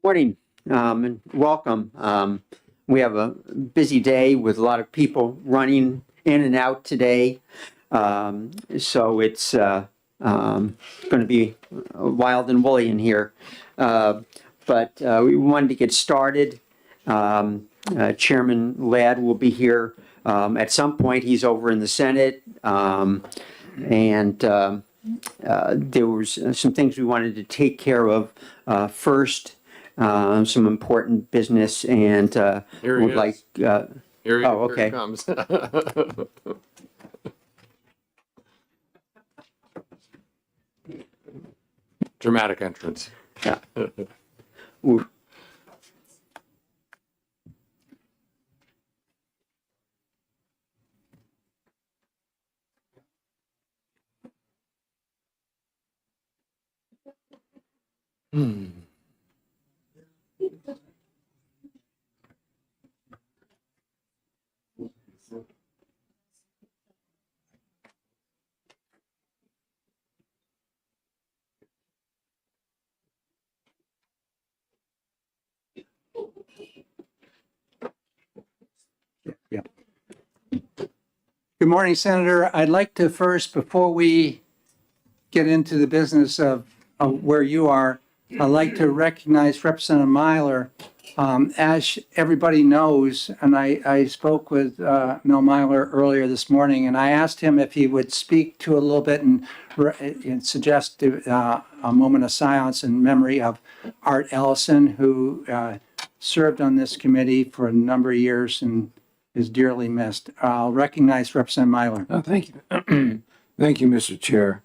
Morning, and welcome. We have a busy day with a lot of people running in and out today. So it's going to be wild and woolly in here. But we wanted to get started. Chairman Ladd will be here at some point. He's over in the Senate. And there was some things we wanted to take care of first. Some important business, and Here he would is. like. Here he okay. comes. Dramatic entrance. Yeah. Ooh. Yeah. Good morning, Senator. I'd like to first, before we get into the business of where you are, I'd like to recognize Representative Myler. As everybody knows, and I spoke with Mel Myler earlier this morning, and I asked him if he would speak to a little bit and suggest a moment of silence in memory of Art Ellison, who served on this committee for a number of years and is dearly missed. I'll recognize Representative Myler. Thank you. Thank you, Mr. Chair.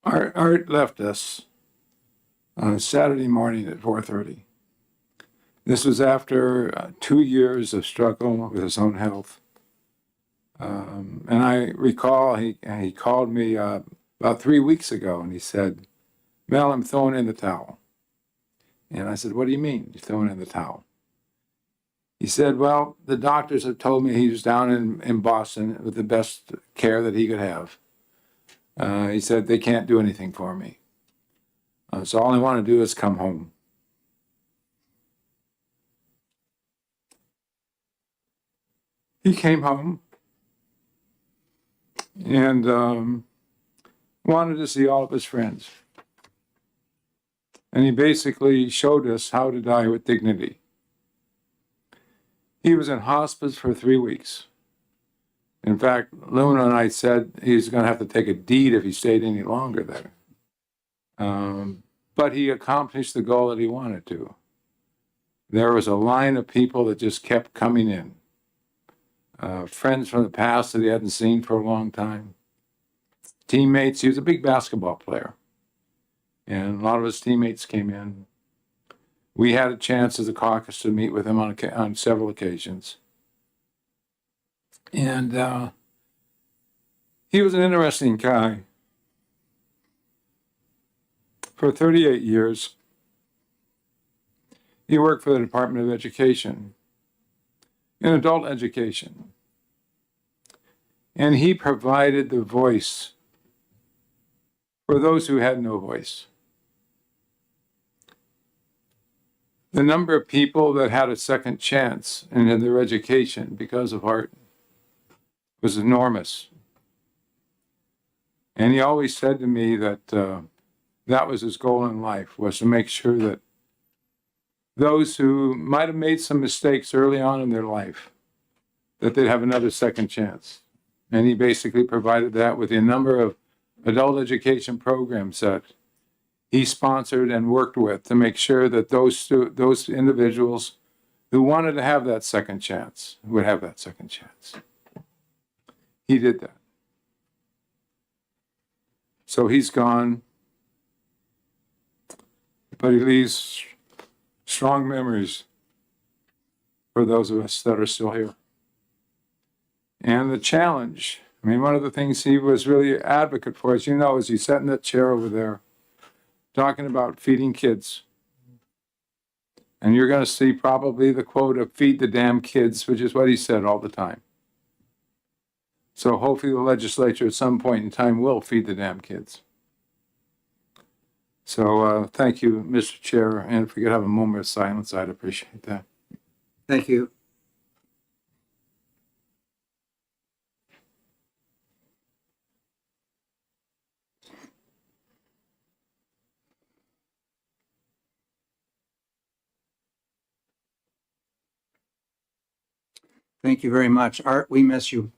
Art left us on Saturday morning at 4:30. This was after 2 years of struggle with his own health. And I recall he called me about 3 weeks ago and he said, "Mel, I'm throwing in the towel." And I said, "What do you mean you're throwing in the towel?" He said, "Well, the doctors have told me he was down in Boston with the best care that he could have. He said, they can't do anything for me. So all I want to do is come home." He came home and wanted to see all of his friends. And he basically showed us how to die with dignity. He was in hospice for 3 weeks. In fact, Luna and I said he's going to have to take a deed if he stayed any longer there. But he accomplished the goal that he wanted to. There was a line of people that just kept coming in. Friends from the past that he hadn't seen for a long time. Teammates, he was a big basketball player. And a lot of his teammates came in. We had a chance as a caucus to meet with him on several occasions. And he was an interesting guy. For 38 years, he worked for the Department of Education in adult education. And he provided the voice for those who had no voice. The number of people that had a second chance in their education because of Art was enormous. And he always said to me that that was his goal in life, was to make sure that those who might have made some mistakes early on in their life, that they'd have another second chance. And he basically provided that with a number of adult education programs that he sponsored and worked with to make sure that those individuals who wanted to have that second chance would have that second chance. He did that. So he's gone, but he leaves strong memories for those of us that are still here. And the challenge, I mean, one of the things he was really an advocate for, as you know, is he sat in that chair over there talking about feeding kids. And you're going to see probably the quote of "feed the damn kids," which is what he said all the time. So hopefully the legislature at some point in time will feed the damn kids. So thank you, Mr. Chair, and if we could have a moment of silence, I'd appreciate that. Thank you. Thank you very much. Art, we miss you.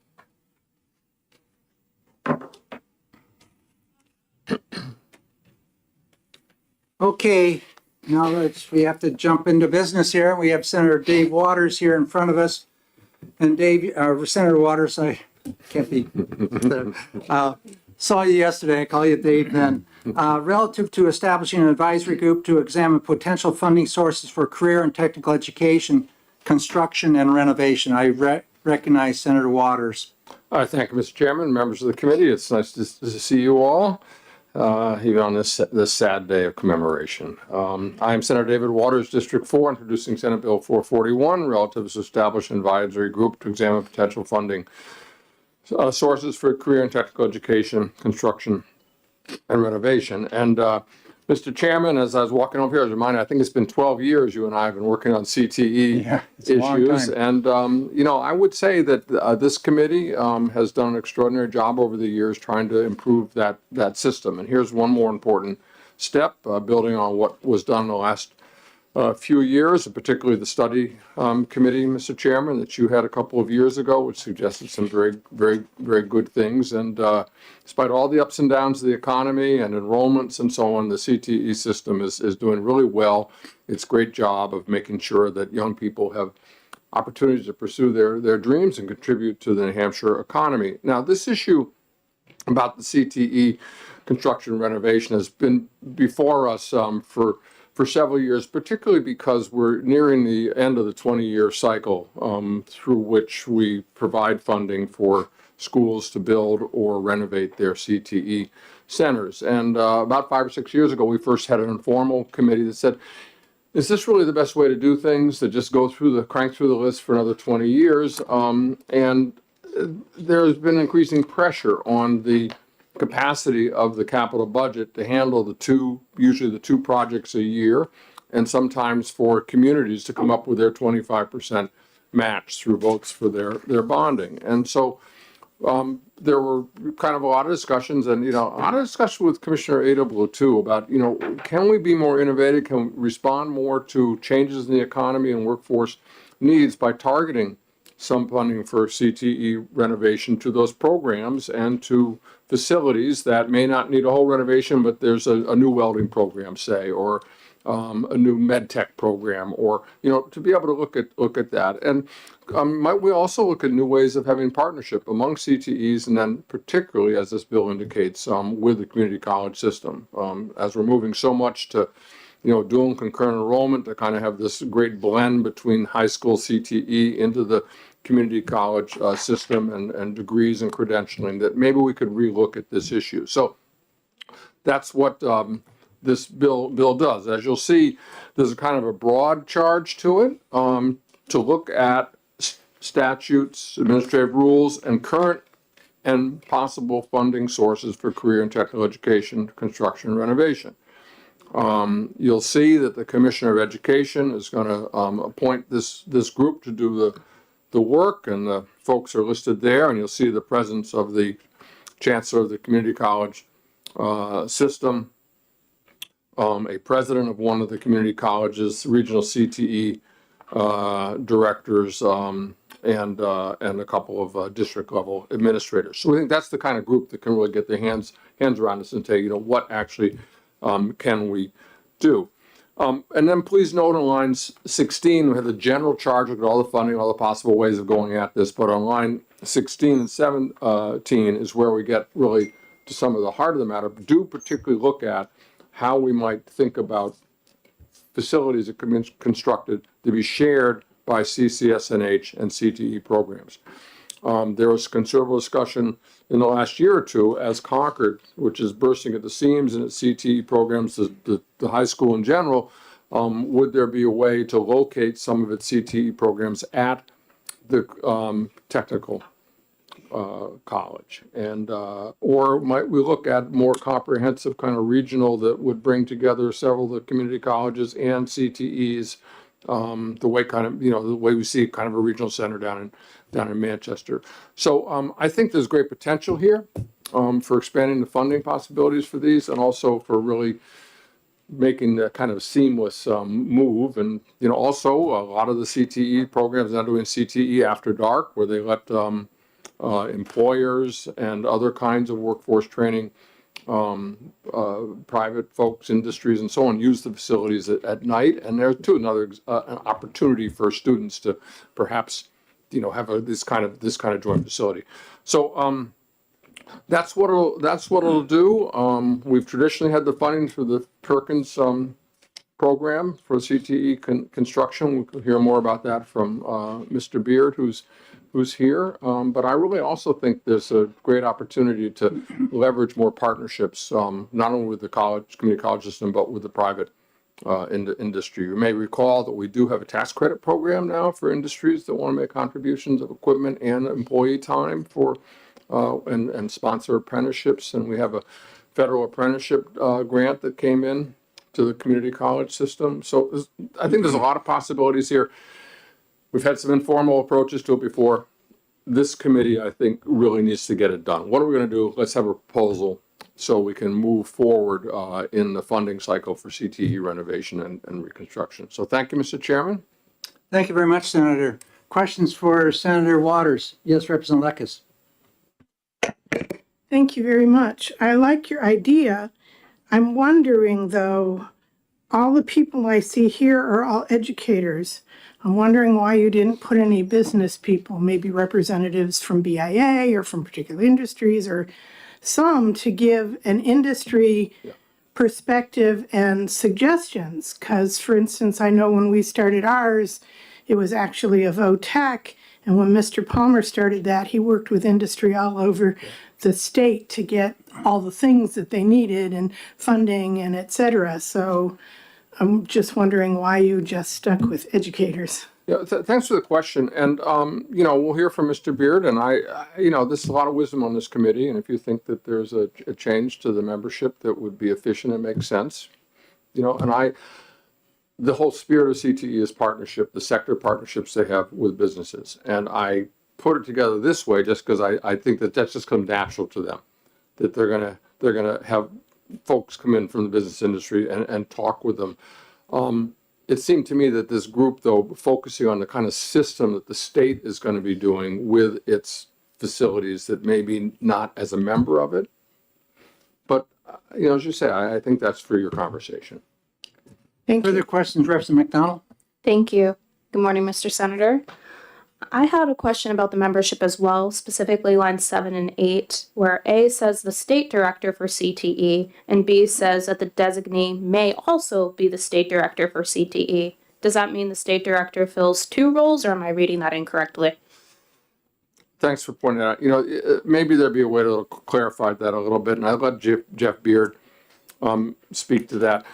Okay, now we have to jump into business here. We have Senator Dave Waters here in front of us. And Dave, Senator Waters, I can't be, saw you yesterday, I call you Dave then. Relative to establishing an advisory group to examine potential funding sources for career and technical education, construction and renovation. I recognize Senator Waters. Thank you, Mr. Chairman, members of the committee. It's nice to see you all, even on this sad day of commemoration. I am Senator David Waters, District 4, introducing Senate Bill 441, relative to establish an advisory group to examine potential funding sources for career and technical education, construction, and renovation. And Mr. Chairman, as I was walking over here, I was reminded, I think it's been 12 years you and I have been working on CTE Yeah, it's a long issues. time. And, you know, I would say that this committee has done an extraordinary job over the years trying to improve that system. And here's one more important step, building on what was done in the last few years, and particularly the study committee, Mr. Chairman, that you had a couple of years ago, which suggested some very good things. And despite all the ups and downs of the economy and enrollments and so on, the CTE system is doing really well. It's a great job of making sure that young people have opportunities to pursue their dreams and contribute to the New Hampshire economy. Now, this issue about the CTE construction and renovation has been before us for several years, particularly because we're nearing the end of the 20-year cycle through which we provide funding for schools to build or renovate their CTE centers. And about 5 or 6 years ago, we first had an informal committee that said, is this really the best way to do things, to just go through crank through the list for another 20 years? And there's been increasing pressure on the capacity of the capital budget to handle usually the two projects a year, and sometimes for communities to come up with their 25% match through votes for their bonding. And so there were kind of a lot of discussions, and, you know, a lot of discussion with Commissioner Adelblue too about, you know, can we be more innovative? Can we respond more to changes in the economy and workforce needs by targeting some funding for CTE renovation to those programs and to facilities that may not need a whole renovation, but there's a new welding program, say, or a new med tech program, or, you know, to be able to look at that. And might we also look at new ways of having partnership among CTEs, and then particularly, as this bill indicates, with the community college system, as we're moving so much to, you know, dual and concurrent enrollment, to kind of have this great blend between high school CTE into the community college system and degrees and credentialing, that maybe we could relook at this issue. So that's what this bill does. As you'll see, there's a kind of a broad charge to it, to look at statutes, administrative rules, and current and possible funding sources for career and technical education, construction, and renovation. You'll see that the Commissioner of Education is going to appoint this group to do the work, and the folks are listed there, and you'll see the presence of the Chancellor of the Community College system, a president of one of the community colleges, regional CTE directors, and a couple of district level administrators. So we think that's the kind of group that can really get their hands around this and tell you know, what actually can we do. And then please note on line 16, we have the general charge, look at all the funding, all the possible ways of going at this, but on line 16 and 17 is where we get really to some of the heart of the matter. Do particularly look at how we might think about facilities that can be constructed to be shared by CCSNH and CTE programs. There was considerable discussion in the last year or two as Concord, which is bursting at the seams in its CTE programs, the high school in general, would there be a way to locate some of its CTE programs at the technical college. And, or might we look at more comprehensive kind of regional that would bring together several of the community colleges and CTEs, the way kind of, the way we see kind of a regional center down in Manchester. So I think there's great potential here for expanding the funding possibilities for these, and also for really making the kind of seamless move. And also a lot of the CTE programs now doing CTE after dark, where they let employers and other kinds of workforce training, private folks, industries, and so on, use the facilities at night. And there's too another an opportunity for students to perhaps have this kind of joint facility. So that's what it'll do. We've traditionally had the funding through the Perkins program for CTE construction. We'll hear more about that from Mr. Beard, who's here. But I really also think there's a great opportunity to leverage more partnerships, not only with the community college system, but with the private industry. You may recall that we do have a tax credit program now for industries that want to make contributions of equipment and employee time for and sponsor apprenticeships. And we have a federal apprenticeship grant that came in to the community college system. So I think there's a lot of possibilities here. We've had some informal approaches to it before. This committee, I think, really needs to get it done. What are we going to do? Let's have a proposal so we can move forward in the funding cycle for CTE renovation and reconstruction. So thank you, Mr. Chairman. Thank you very much, Senator. Questions for Senator Waters? Yes, Representative Lekis. Thank you very much. I like your idea. I'm wondering, though, all the people I see here are all educators. I'm wondering why you didn't put any business people, maybe representatives from BIA or from particular industries, or some to give an industry perspective and suggestions. Because, for instance, I know when we started ours, it was actually a VOTEC. And when Mr. Palmer started that, he worked with industry all over the state to get all the things that they needed and funding and et cetera. So I'm just wondering why you just stuck with educators. Yeah, thanks for the question. And, we'll hear from Mr. Beard. And there's a lot of wisdom on this committee. And if you think that there's a change to the membership that would be efficient and make sense, the whole spirit of CTE is partnership, the sector partnerships they have with businesses. And I put it together this way just because I think that that's just come natural to them, that they're gonna have folks come in from the business industry and talk with them. It seemed to me that this group, though, focusing on the kind of system that the state is going to be doing with its facilities, that maybe not as a member of it. But, as you say, I think that's for your conversation. Thank Further you. questions, Representative McDonald? Thank you. Good morning, Mr. Senator. I had a question about the membership as well, specifically lines 7 and 8, where A says the state director for CTE, and B says that the designee may also be the state director for CTE. Does that mean the state director fills two roles, or am I reading that incorrectly? Thanks for pointing that out. Maybe there'd be a way to clarify that a little bit, and I'll let Jeff Beard speak to that.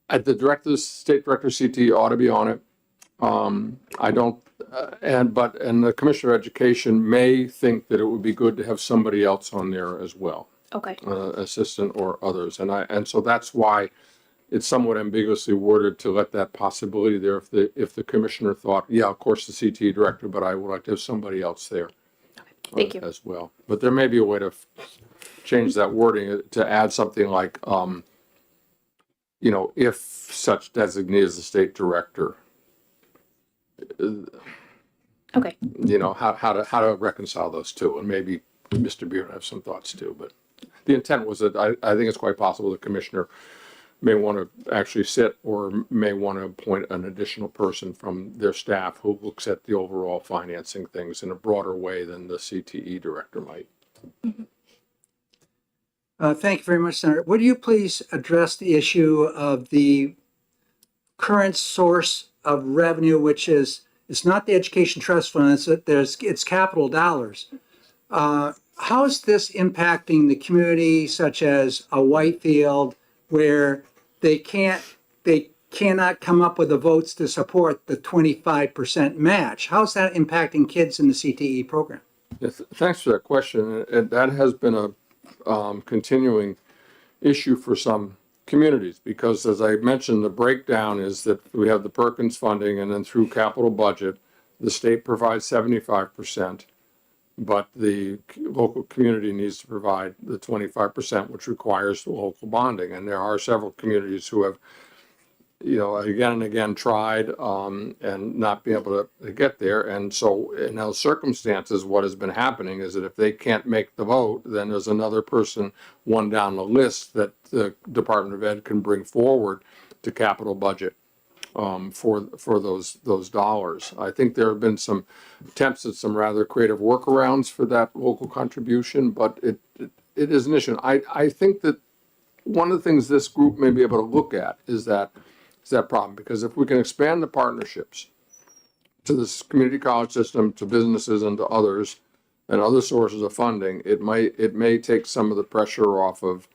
At the state director of CTE ought to be on it. I don't, and the Commissioner of Education may think that it would be good to have somebody else on there as well, Okay. assistant or others. And so that's why it's somewhat ambiguously worded to let that possibility there. If the commissioner thought, yeah, of course the CTE director, but I would like to have somebody else there. Thank you. As well. But there may be a way to change that wording to add something like, if such designee is the state director. Okay. How to reconcile those two, and maybe Mr. Beard have some thoughts too. But the intent was that I think it's quite possible the commissioner may want to actually sit, or may want to appoint an additional person from their staff who looks at the overall financing things in a broader way than the CTE director might. Mm-hmm. Thank you very much, Senator. Would you please address the issue of the current source of revenue, which is, it's not the Education Trust Fund, it's capital dollars. How is this impacting the community, such as a Whitefield, where they cannot come up with the votes to support the 25% match. How's that impacting kids in the CTE program? Yes, thanks for that question. And that has been a continuing issue for some communities because, as I mentioned, the breakdown is that we have the Perkins funding, and then through capital budget, the state provides 75%, but the local community needs to provide the 25%, which requires the local bonding. And there are several communities who have, again and again tried and not be able to get there. And so in those circumstances, what has been happening is that if they can't make the vote, then there's another person, one down the list, that the Department of Ed can bring forward to capital budget for those dollars. I think there have been some attempts at some rather creative workarounds for that local contribution, but it is an issue. I think that one of the things this group may be able to look at is that problem, because if we can expand the partnerships to this community college system, to businesses and to others and other sources of funding, it may take some of the pressure off of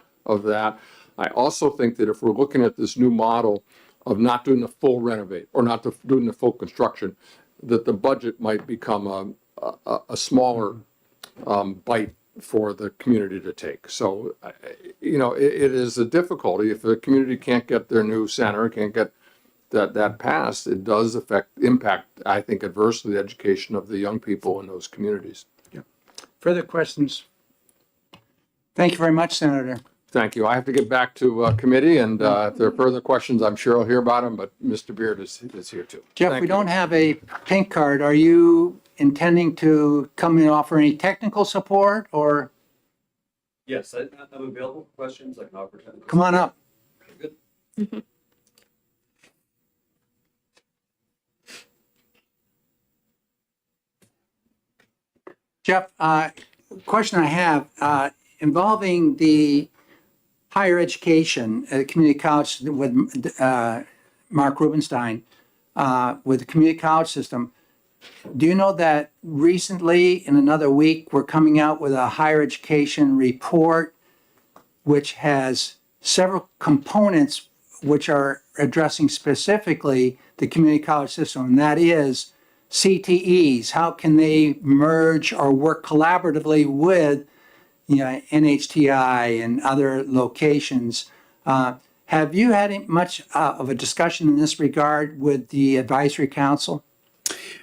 that. I also think that if we're looking at this new model of not doing the full renovate or not doing the full construction, that the budget might become a smaller bite for the community to take. So, it is a difficulty. If the community can't get their new center, can't get that passed, it does impact, I think, adversely the education of the young people in those communities. Further questions? Thank you very much, Senator. Thank you. I have to get back to committee, and if there are further questions, I'm sure I'll hear about them, but Mr. Beard is here too. Jeff, Thank we you. don't have a pink card. Are you intending to come and offer any technical support, or Yes, I'm available for questions. I can offer technical. come on up? Good. Jeff, question I have involving the higher education, community college with Mark Rubenstein, with the community college system. Do you know that recently, in another week, we're coming out with a higher education report, which has several components which are addressing specifically the community college system, and that is CTEs. How can they merge or work collaboratively with NHTI and other locations? Have you had much of a discussion in this regard with the advisory council?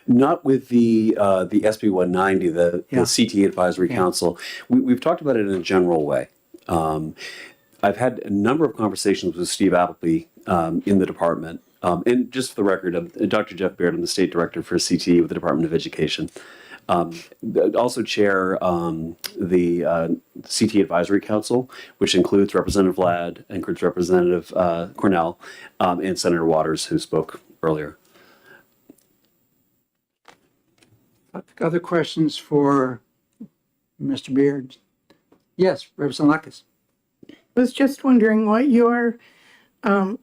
Not with the SB 190, the Yeah. CT Advisory Council. We've talked about it in a general way. I've had a number of conversations with Steve Appleby in the department. And just for the record, Dr. Jeff Baird, I'm the state director for CTE with the Department of Education. Also chair the CT Advisory Council, which includes Representative Ladd, includes Representative Cornell, and Senator Waters, who spoke earlier. Other questions for Mr. Beard? Yes, Representative Lucas. I was just wondering what your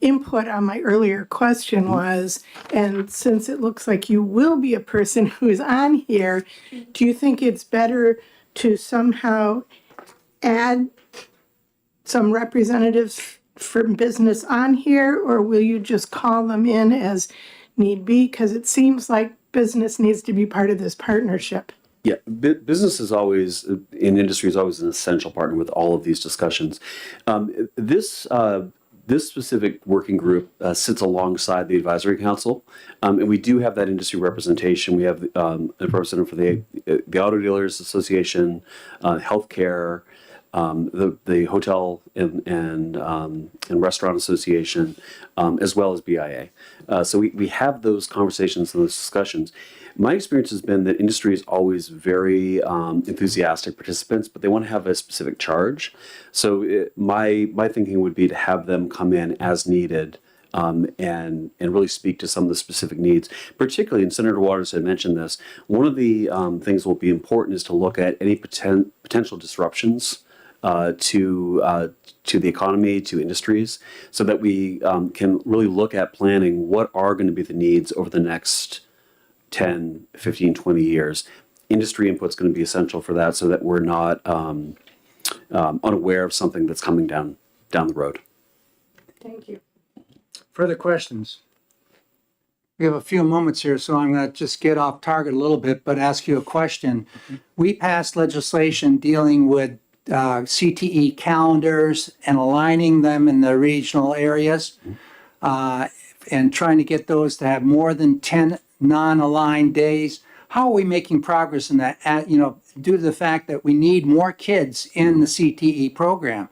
input on my earlier question was, and since it looks like you will be a person who's on here, do you think it's better to somehow add some representatives from business on here, or will you just call them in as need be? Because it seems like business needs to be part of this partnership. Yeah, business is always, in industry, is always an essential partner with all of these discussions. This specific working group sits alongside the advisory council, and we do have that industry representation. We have a representative for the Auto Dealers Association, healthcare, the Hotel and Restaurant Association, as well as BIA. So we have those conversations and those discussions. My experience has been that industry is always very enthusiastic participants, but they want to have a specific charge. So my thinking would be to have them come in as needed and really speak to some of the specific needs. Particularly, and Senator Waters had mentioned this, one of the things that will be important is to look at any potential disruptions to the economy, to industries, so that we can really look at planning what are going to be the needs over the next 10, 15, 20 years. Industry input is going to be essential for that, so that we're not unaware of something that's coming down the road. Thank you. Further questions? We have a few moments here, so I'm going to just get off target a little bit, but ask you a question. We passed legislation dealing with CTE calendars and aligning them in the regional areas, and trying to get those to have more than 10 non-aligned days. How are we making progress in that, due to the fact that we need more kids in the CTE program?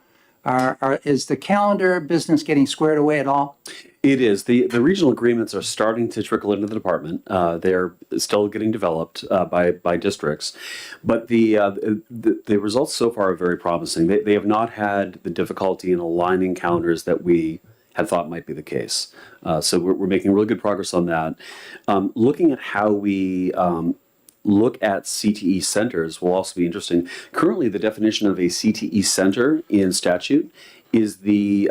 Is the calendar business getting squared away at all? It is. The regional agreements are starting to trickle into the department. They're still getting developed by districts, but the results so far are very promising. They have not had the difficulty in aligning calendars that we had thought might be the case. So we're making really good progress on that. Looking at how we look at CTE centers will also be interesting. Currently, the definition of a CTE center in statute is the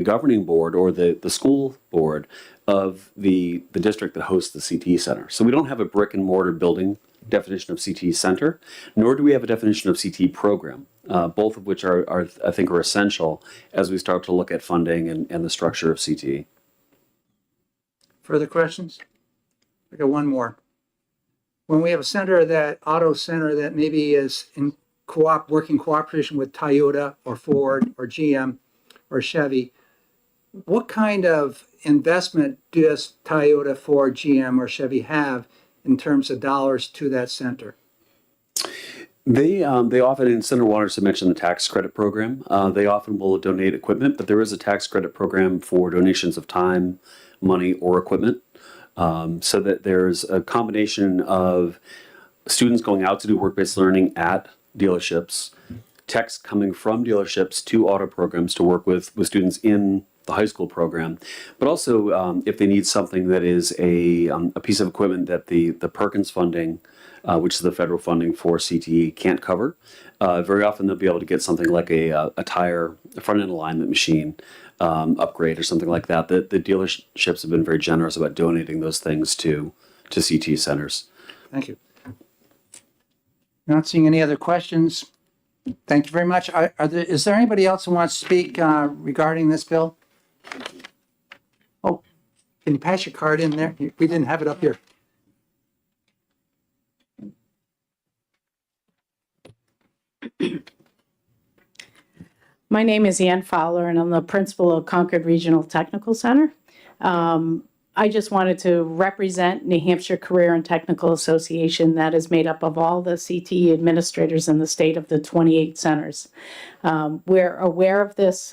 governing board or the school board of the district that hosts the CTE center. So we don't have a brick and mortar building definition of CTE center, nor do we have a definition of CTE program, both of which are I think are essential as we start to look at funding and the structure of CTE. Further questions? I got one more. When we have a center, that auto center that maybe is in working cooperation with Toyota or Ford or GM or Chevy, what kind of investment does Toyota, Ford, GM, or Chevy have in terms of dollars to that center? They often, and Senator Waters had mentioned the tax credit program. They often will donate equipment, but there is a tax credit program for donations of time, money, or equipment. So that there's a combination of students going out to do work-based learning at dealerships, techs coming from dealerships to auto programs to work with students in the high school program, but also if they need something that is a piece of equipment that the Perkins funding, which is the federal funding for CTE, can't cover. Very often they'll be able to get something like a tire, a front-end alignment machine upgrade or something like that. The dealerships have been very generous about donating those things to CTE centers. Thank you. Not seeing any other questions. Thank you very much. Is there anybody else who wants to speak regarding this bill? Oh, can you pass your card in there? We didn't have it up here. My name is Ann Fowler, and I'm the principal of Concord Regional Technical Center. I just wanted to represent New Hampshire Career and Technical Association that is made up of all the CTE administrators in the state of the 28 centers. We're aware of this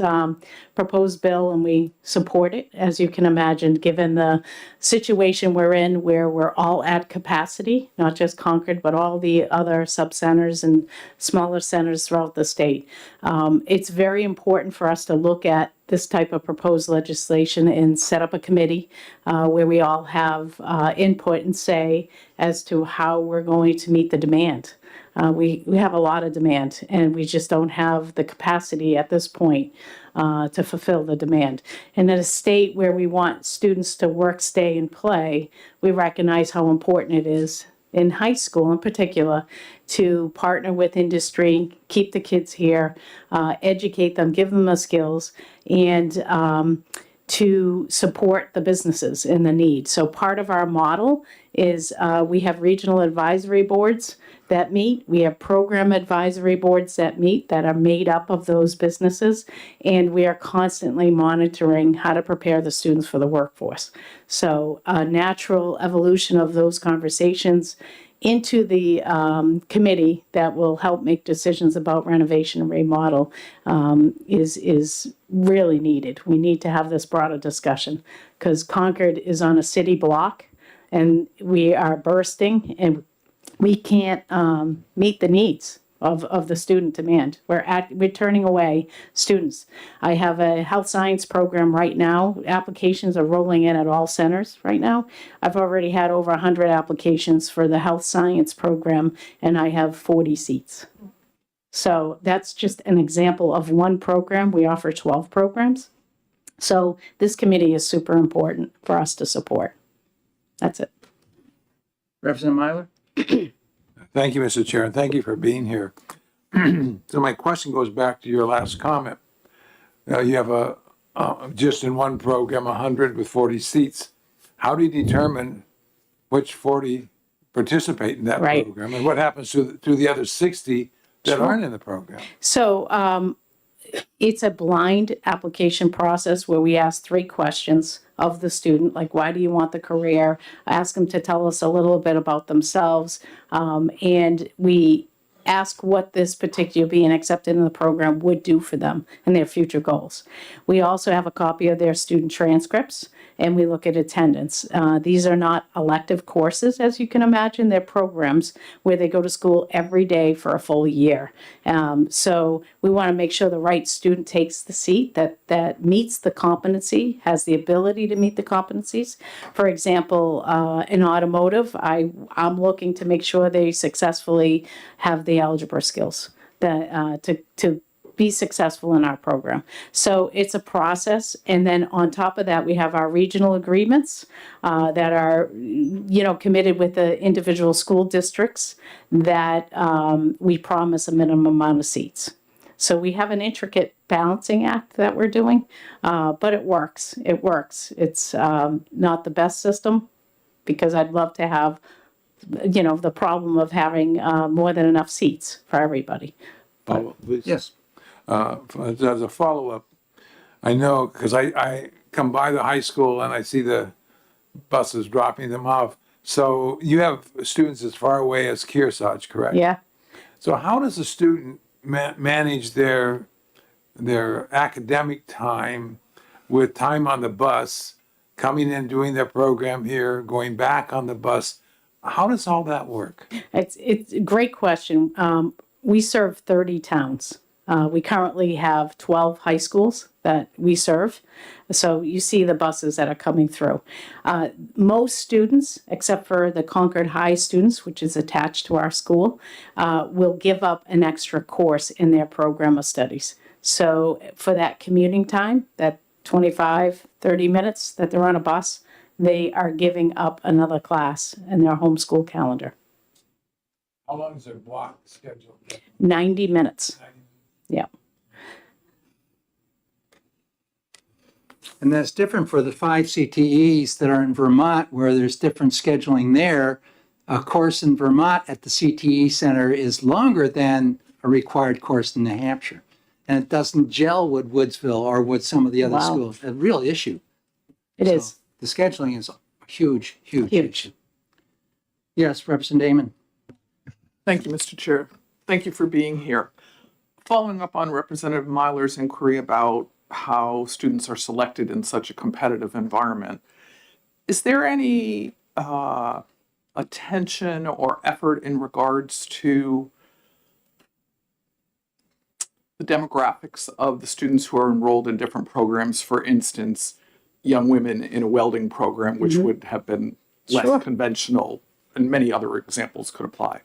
proposed bill and we support it, as you can imagine, given the situation we're in where we're all at capacity, not just Concord, but all the other sub-centers and smaller centers throughout the state. It's very important for us to look at this type of proposed legislation and set up a committee where we all have input and say as to how we're going to meet the demand. We have a lot of demand and we just don't have the capacity at this point to fulfill the demand. And in a state where we want students to work, stay, and play, we recognize how important it is in high school in particular to partner with industry, keep the kids here, educate them, give them the skills, and to support the businesses in the need. So part of our model is we have regional advisory boards that meet. We have program advisory boards that meet that are made up of those businesses. And we are constantly monitoring how to prepare the students for the workforce. So a natural evolution of those conversations into the committee that will help make decisions about renovation and remodel is really needed. We need to have this broader discussion because Concord is on a city block and we are bursting and we can't meet the needs of the student demand. We're turning away students. I have a health science program right now. Applications are rolling in at all centers right now. I've already had over 100 applications for the health science program, and I have 40 seats. So that's just an example of one program. We offer 12 programs. So this committee is super important for us to support. That's it. Representative Myler? Thank you, Mr. Chair, and thank you for being here. So my question goes back to your last comment. You have a just in one program, 100 with 40 seats. How do you determine which 40 participate in that Right. program? And what happens to the other 60 that aren't in the program? So it's a blind application process where we ask 3 questions of the student, like why do you want the career? Ask them to tell us a little bit about themselves, and we ask what this particular being accepted in the program would do for them and their future goals. We also have a copy of their student transcripts, and we look at attendance. These are not elective courses, as you can imagine. They're programs where they go to school every day for a full year. So we want to make sure the right student takes the seat that meets the competency, has the ability to meet the competencies. For example, in automotive, I'm looking to make sure they successfully have the algebra skills that to be successful in our program. So it's a process, and then on top of that, we have our regional agreements that are, committed with the individual school districts that we promise a minimum amount of seats. So we have an intricate balancing act that we're doing, but it works. It works. It's not the best system because I'd love to have, the problem of having more than enough seats for everybody. Yes. As a follow-up, I know, because I come by the high school and I see the buses dropping them off. So you have students as far away as Kearsarge, correct? Yeah. So how does a student manage their academic time with time on the bus, coming in, doing their program here, going back on the bus? How does all that work? It's a great question. We serve 30 towns. We currently have 12 high schools that we serve. So you see the buses that are coming through. Most students, except for the Concord High students, which is attached to our school, will give up an extra course in their program of studies. So for that commuting time, that 25, 30 minutes that they're on a bus, they are giving up another class in their homeschool calendar. How long is their block schedule? 90 minutes. Yeah. And that's different for the 5 CTEs that are in Vermont, where there's different scheduling there. A course in Vermont at the CTE Center is longer than a required course in New Hampshire. And it doesn't gel with Woodsville or with some of the other Wow. schools. A real issue. It is. So the scheduling is a huge, huge Huge. issue. Yes, Representative Damon. Thank you, Mr. Chair. Thank you for being here. Following up on Representative Myler's inquiry about how students are selected in such a competitive environment, is there any attention or effort in regards to the demographics of the students who are enrolled in different programs? For instance, young women in a welding program, which would have been less Sure. conventional, and many other examples could apply.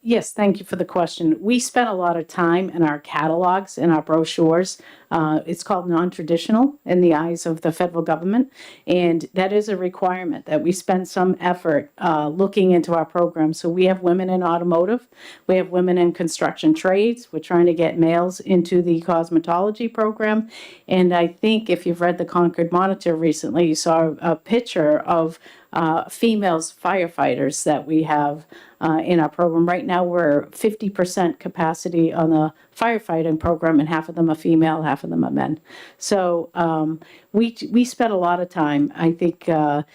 Yes, thank you for the question. We spent a lot of time in our catalogs, in our brochures. It's called non-traditional in the eyes of the federal government. And that is a requirement that we spend some effort looking into our program. So we have women in automotive. We have women in construction trades. We're trying to get males into the cosmetology program. And I think if you've read the Concord Monitor recently, you saw a picture of females firefighters that we have in our program. Right now, we're 50% capacity on the firefighting program, and half of them are female, half of them are men. So we spent a lot of time. I think all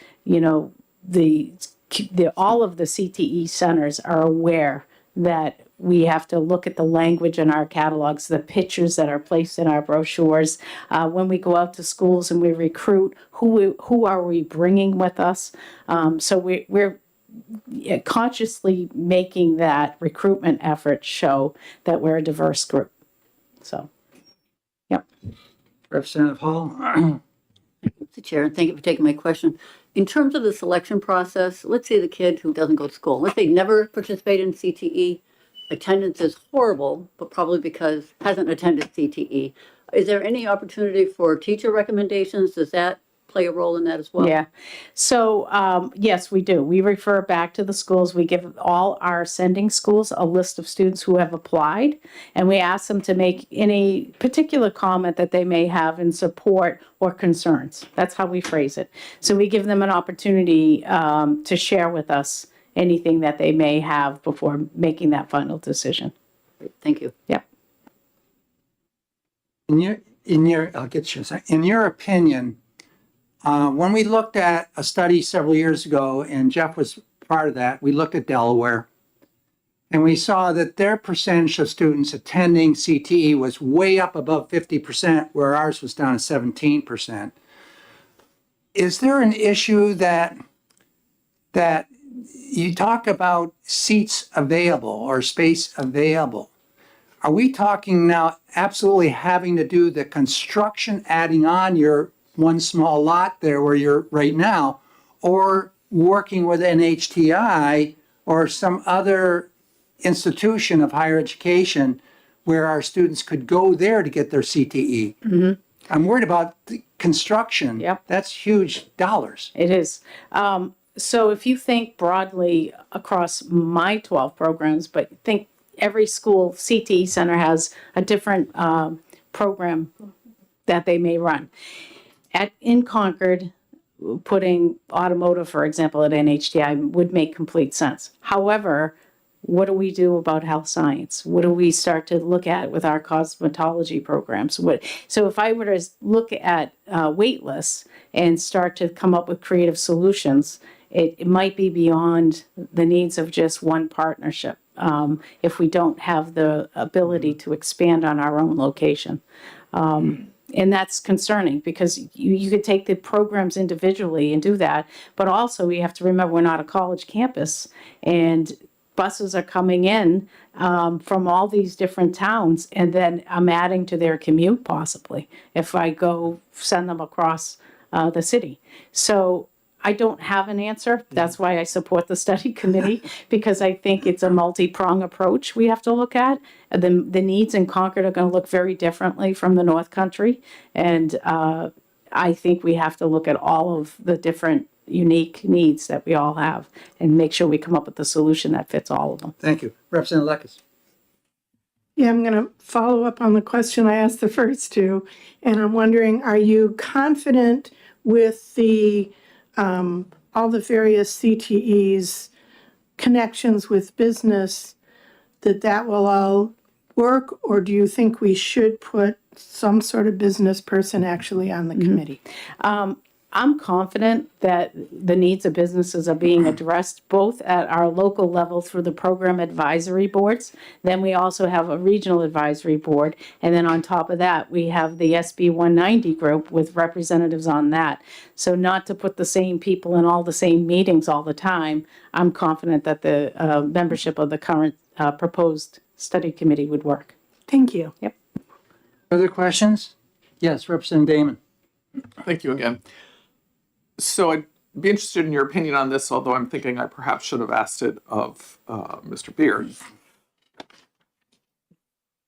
of the CTE centers are aware that we have to look at the language in our catalogs, the pictures that are placed in our brochures. When we go out to schools and we recruit, who are we bringing with us? So we're consciously making that recruitment effort show that we're a diverse group. So, yep. Representative Hall. Mr. Chair, thank you for taking my question. In terms of the selection process, let's say the kid who doesn't go to school, let's say never participated in CTE, attendance is horrible, but probably because hasn't attended CTE. Is there any opportunity for teacher recommendations? Does that play a role in that as well? Yeah. So, yes, we do. We refer back to the schools. We give all our sending schools a list of students who have applied, and we ask them to make any particular comment that they may have in support or concerns. That's how we phrase it. So we give them an opportunity to share with us anything that they may have before making that final decision. Thank you. Yep. I'll get you a second. In your opinion, when we looked at a study several years ago, and Jeff was part of that, we looked at Delaware, and we saw that their percentage of students attending CTE was way up above 50%, where ours was down to 17%. Is there an issue that you talk about seats available or space available? Are we talking now absolutely having to do the construction, adding on your one small lot there where you're right now, or working with NHTI or some other institution of higher education where our students could go there to get their CTE? Mm-hmm. I'm worried about the construction. Yep. That's huge dollars. It is. So if you think broadly across my 12 programs, but think every school CTE center has a different program that they may run. In Concord, putting automotive, for example, at NHTI would make complete sense. However, what do we do about health science? What do we start to look at with our cosmetology programs? So if I were to look at wait lists and start to come up with creative solutions, it might be beyond the needs of just one partnership if we don't have the ability to expand on our own location. And that's concerning because you could take the programs individually and do that, but also we have to remember we're not a college campus, and buses are coming in from all these different towns, and then I'm adding to their commute possibly if I go send them across the city. So I don't have an answer. That's why I support the study committee, because I think it's a multi-prong approach we have to look at. The needs in Concord are going to look very differently from the North Country. And I think we have to look at all of the different unique needs that we all have and make sure we come up with a solution that fits all of them. Thank you. Representative Lekes. Yeah, I'm going to follow up on the question I asked the first two. And I'm wondering, are you confident with the all the various CTEs, connections with business, that will all work? Or do you think we should put some sort of business person actually on the committee? I'm confident that the needs of businesses are being addressed both at our local level through the program advisory boards. Then we also have a regional advisory board. And then on top of that, we have the SB 190 group with representatives on that. So not to put the same people in all the same meetings all the time, I'm confident that the membership of the current proposed study committee would work. Thank you. Yep. Other questions? Yes, Representative Damon. Thank you again. So I'd be interested in your opinion on this, although I'm thinking I perhaps should have asked it of Mr. Beard.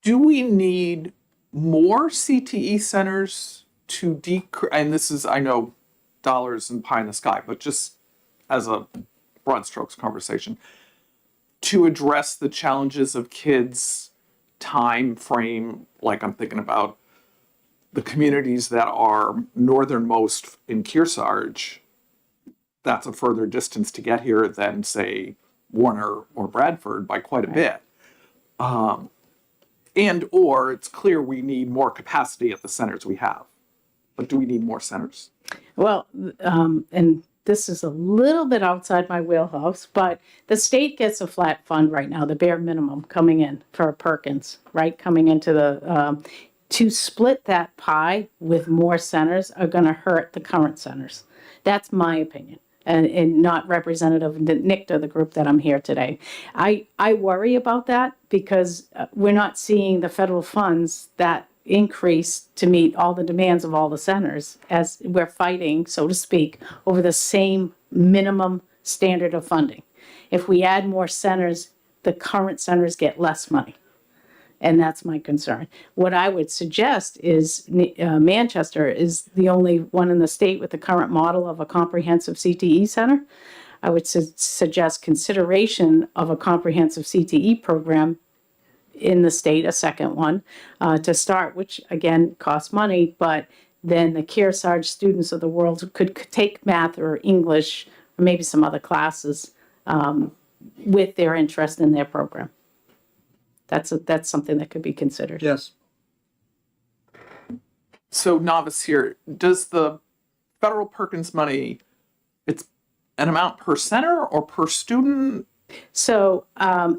Do we need more CTE centers to decrease, and this is, I know, dollars and pie in the sky, but just as a broad strokes conversation, to address the challenges of kids' time frame, like I'm thinking about the communities that are northernmost in Kearsarge, that's a further distance to get here than, say, Warner or Bradford by quite a bit. And or it's clear we need more capacity at the centers we have. But do we need more centers? Well, and this is a little bit outside my wheelhouse, but the state gets a flat fund right now, the bare minimum coming in for Perkins, right? Coming into the, to split that pie with more centers are going to hurt the current centers. That's my opinion, and not representative of NICTA, the group that I'm here today. I worry about that because we're not seeing the federal funds that increase to meet all the demands of all the centers, as we're fighting, so to speak, over the same minimum standard of funding. If we add more centers, the current centers get less money. And that's my concern. What I would suggest is Manchester is the only one in the state with the current model of a comprehensive CTE center. I would suggest consideration of a comprehensive CTE program in the state, a second one, to start, which again costs money, but then the Kearsarge students of the world could take math or English or maybe some other classes with their interest in their program. That's something that could be considered. Yes. So novice here, does the federal Perkins money, it's an amount per center or per student? So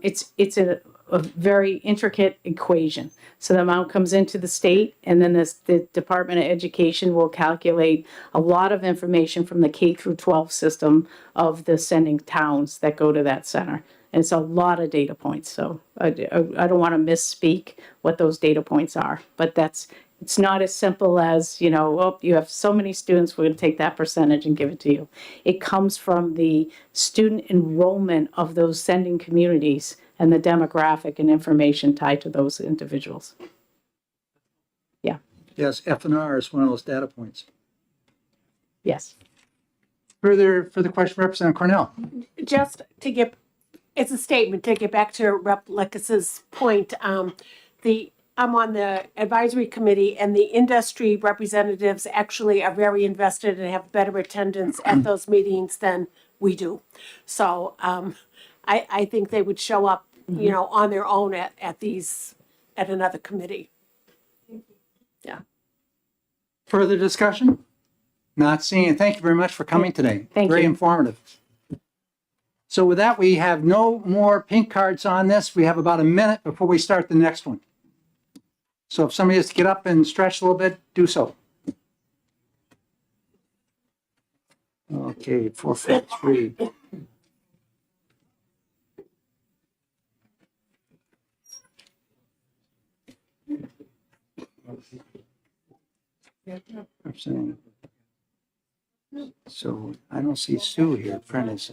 it's a very intricate equation. So the amount comes into the state, and then the Department of Education will calculate a lot of information from the K through 12 system of the sending towns that go to that center. And it's a lot of data points. So I don't want to misspeak what those data points are, but it's not as simple as, oh, you have so many students, we're going to take that percentage and give it to you. It comes from the student enrollment of those sending communities and the demographic and information tied to those individuals. Yeah, Yes, F&R is one of those data points. yes. Further question, Representative Cornell. Just to get, it's a statement to get back to Rep. Lekas's point. I'm on the advisory committee, and the industry representatives actually are very invested and have better attendance at those meetings than we do. So I think they would show up, on their own at another committee. Yeah. Further discussion? Not seeing it. Thank you very much for coming today. Thank Very you. informative. So with that, we have no more pink cards on this. We have about a minute before we start the next one. So if somebody has to get up and stretch a little bit, do so. Okay, 443. So I don't see Sue here, Prentice.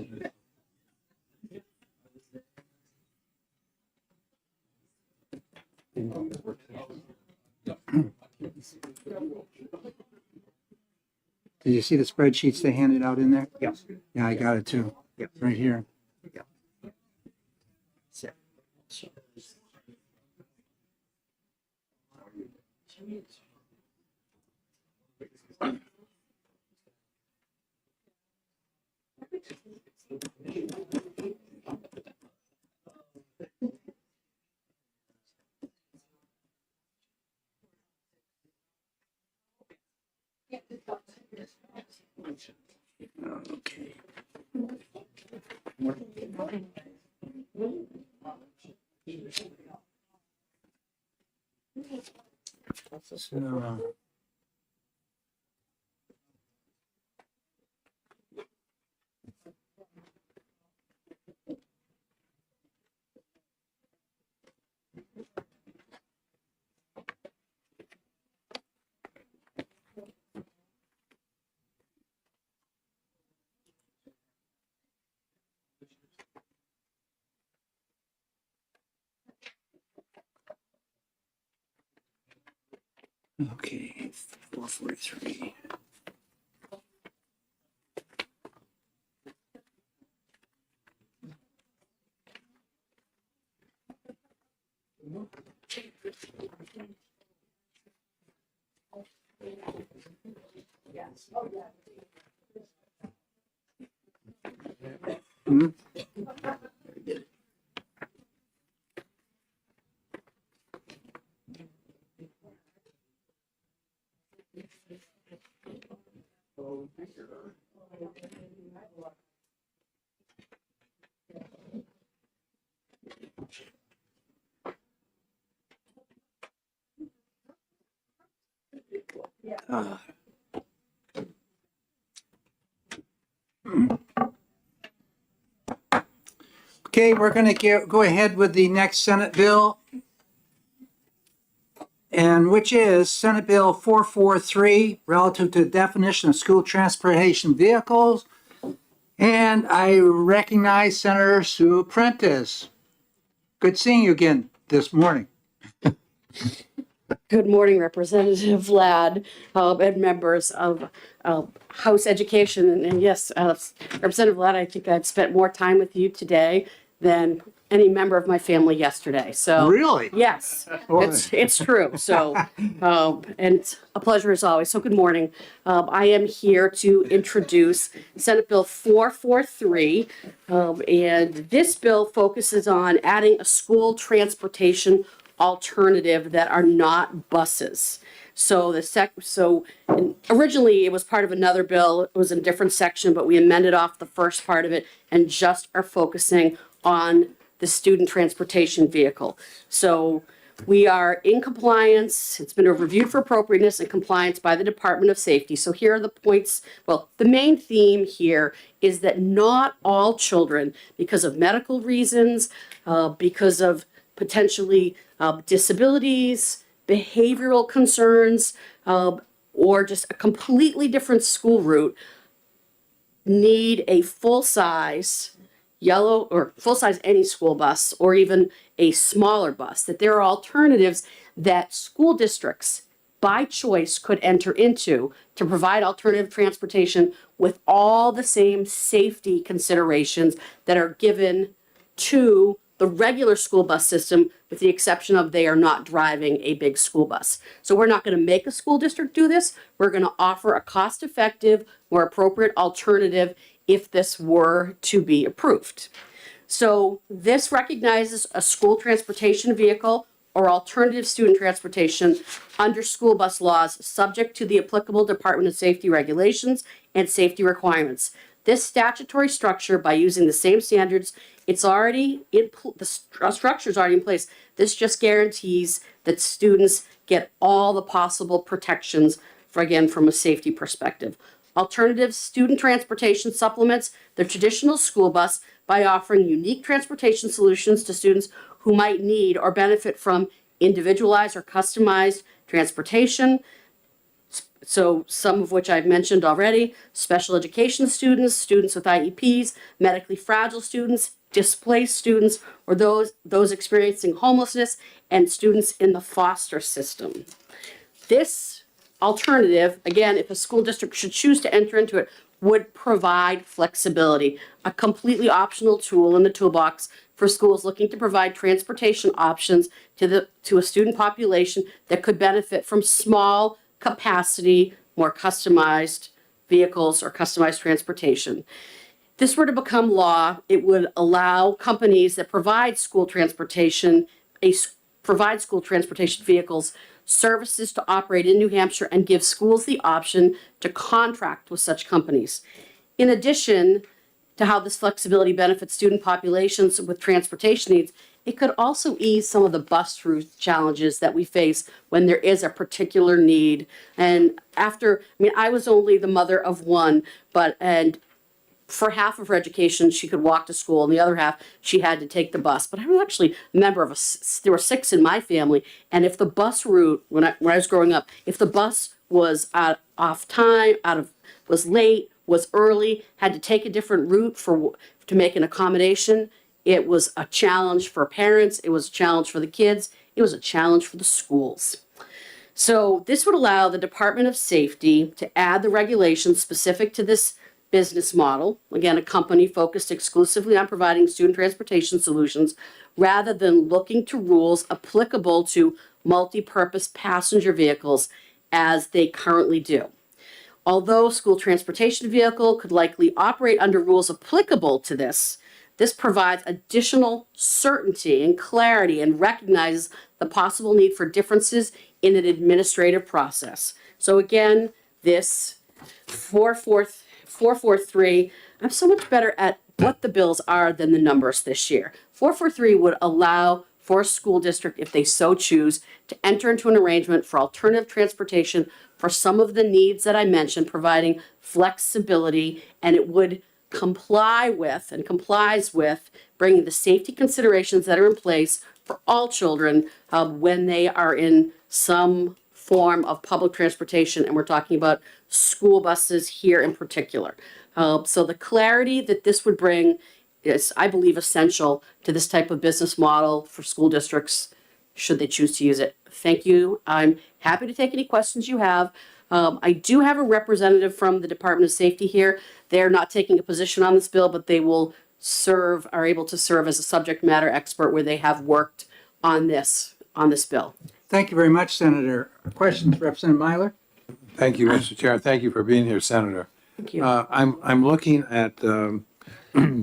Did you see the spreadsheets they handed out in there? Yeah. Yeah, I got it too. Yeah. Right here. Okay. So, okay, 443. Okay, we're going to go ahead with the next Senate bill, and which is Senate Bill 443, relative to the definition of school transportation vehicles. And I recognize Senator Sue Prentice. Good seeing you again this morning. Good morning, Representative Ladd, and members of House Education. And yes, Representative Ladd, I think I've spent more time with you today than any member of my family yesterday. So Really? yes, it's true. So, and it's a pleasure as always. So good morning. I am here to introduce Senate Bill 443. And this bill focuses on adding a school transportation alternative that are not buses. So originally it was part of another bill. It was in a different section, but we amended off the first part of it and just are focusing on the student transportation vehicle. So we are in compliance. It's been reviewed for appropriateness and compliance by the Department of Safety. So here are the points. Well, the main theme here is that not all children, because of medical reasons, because of potentially disabilities, behavioral concerns, or just a completely different school route, need a full-size yellow or full-size any school bus or even a smaller bus, that there are alternatives that school districts by choice could enter into to provide alternative transportation with all the same safety considerations that are given to the regular school bus system, with the exception of they are not driving a big school bus. So we're not going to make a school district do this. We're going to offer a cost-effective, more appropriate alternative if this were to be approved. So this recognizes a school transportation vehicle or alternative student transportation under school bus laws subject to the applicable Department of Safety regulations and safety requirements. This statutory structure, by using the same standards, it's already the structure is already in place. This just guarantees that students get all the possible protections from a safety perspective. Alternative student transportation supplements the traditional school bus by offering unique transportation solutions to students who might need or benefit from individualized or customized transportation. So some of which I've mentioned already: special education students, students with IEPs, medically fragile students, displaced students, or those experiencing homelessness, and students in the foster system. This alternative, again, if a school district should choose to enter into it, would provide flexibility, a completely optional tool in the toolbox for schools looking to provide transportation options to a student population that could benefit from small capacity, more customized vehicles or customized transportation. If this were to become law, it would allow companies that provide school transportation vehicles services to operate in New Hampshire and give schools the option to contract with such companies. In addition to how this flexibility benefits student populations with transportation needs, it could also ease some of the bus route challenges that we face when there is a particular need. And I was only the mother of one, and for half of her education, she could walk to school, and the other half, she had to take the bus. But I was actually a member of there were 6 in my family, and if the bus route, when I was growing up, if the bus was off time, was late, was early, had to take a different route to make an accommodation, it was a challenge for parents, it was a challenge for the kids, it was a challenge for the schools. So this would allow the Department of Safety to add the regulations specific to this business model, again, a company focused exclusively on providing student transportation solutions, rather than looking to rules applicable to multi-purpose passenger vehicles as they currently do. Although school transportation vehicle could likely operate under rules applicable to this provides additional certainty and clarity and recognizes the possible need for differences in an administrative process. So again, this 443, I'm so much better at what the bills are than the numbers this year. 443 would allow for a school district, if they so choose, to enter into an arrangement for alternative transportation for some of the needs that I mentioned, providing flexibility, and it would comply with and complies with bringing the safety considerations that are in place for all children when they are in some form of public transportation, and we're talking about school buses here in particular. So the clarity that this would bring is, I believe, essential to this type of business model for school districts, should they choose to use it. thank you. I'm happy to take any questions you have. I do have a representative from the Department of Safety here. They're not taking a position on this bill, but they will are able to serve as a subject matter expert where they have worked on this bill. Thank you very much, Senator. Questions, Representative Myler? Thank you, Mr. Chair. Thank you for being here, Senator. Thank you. I'm looking at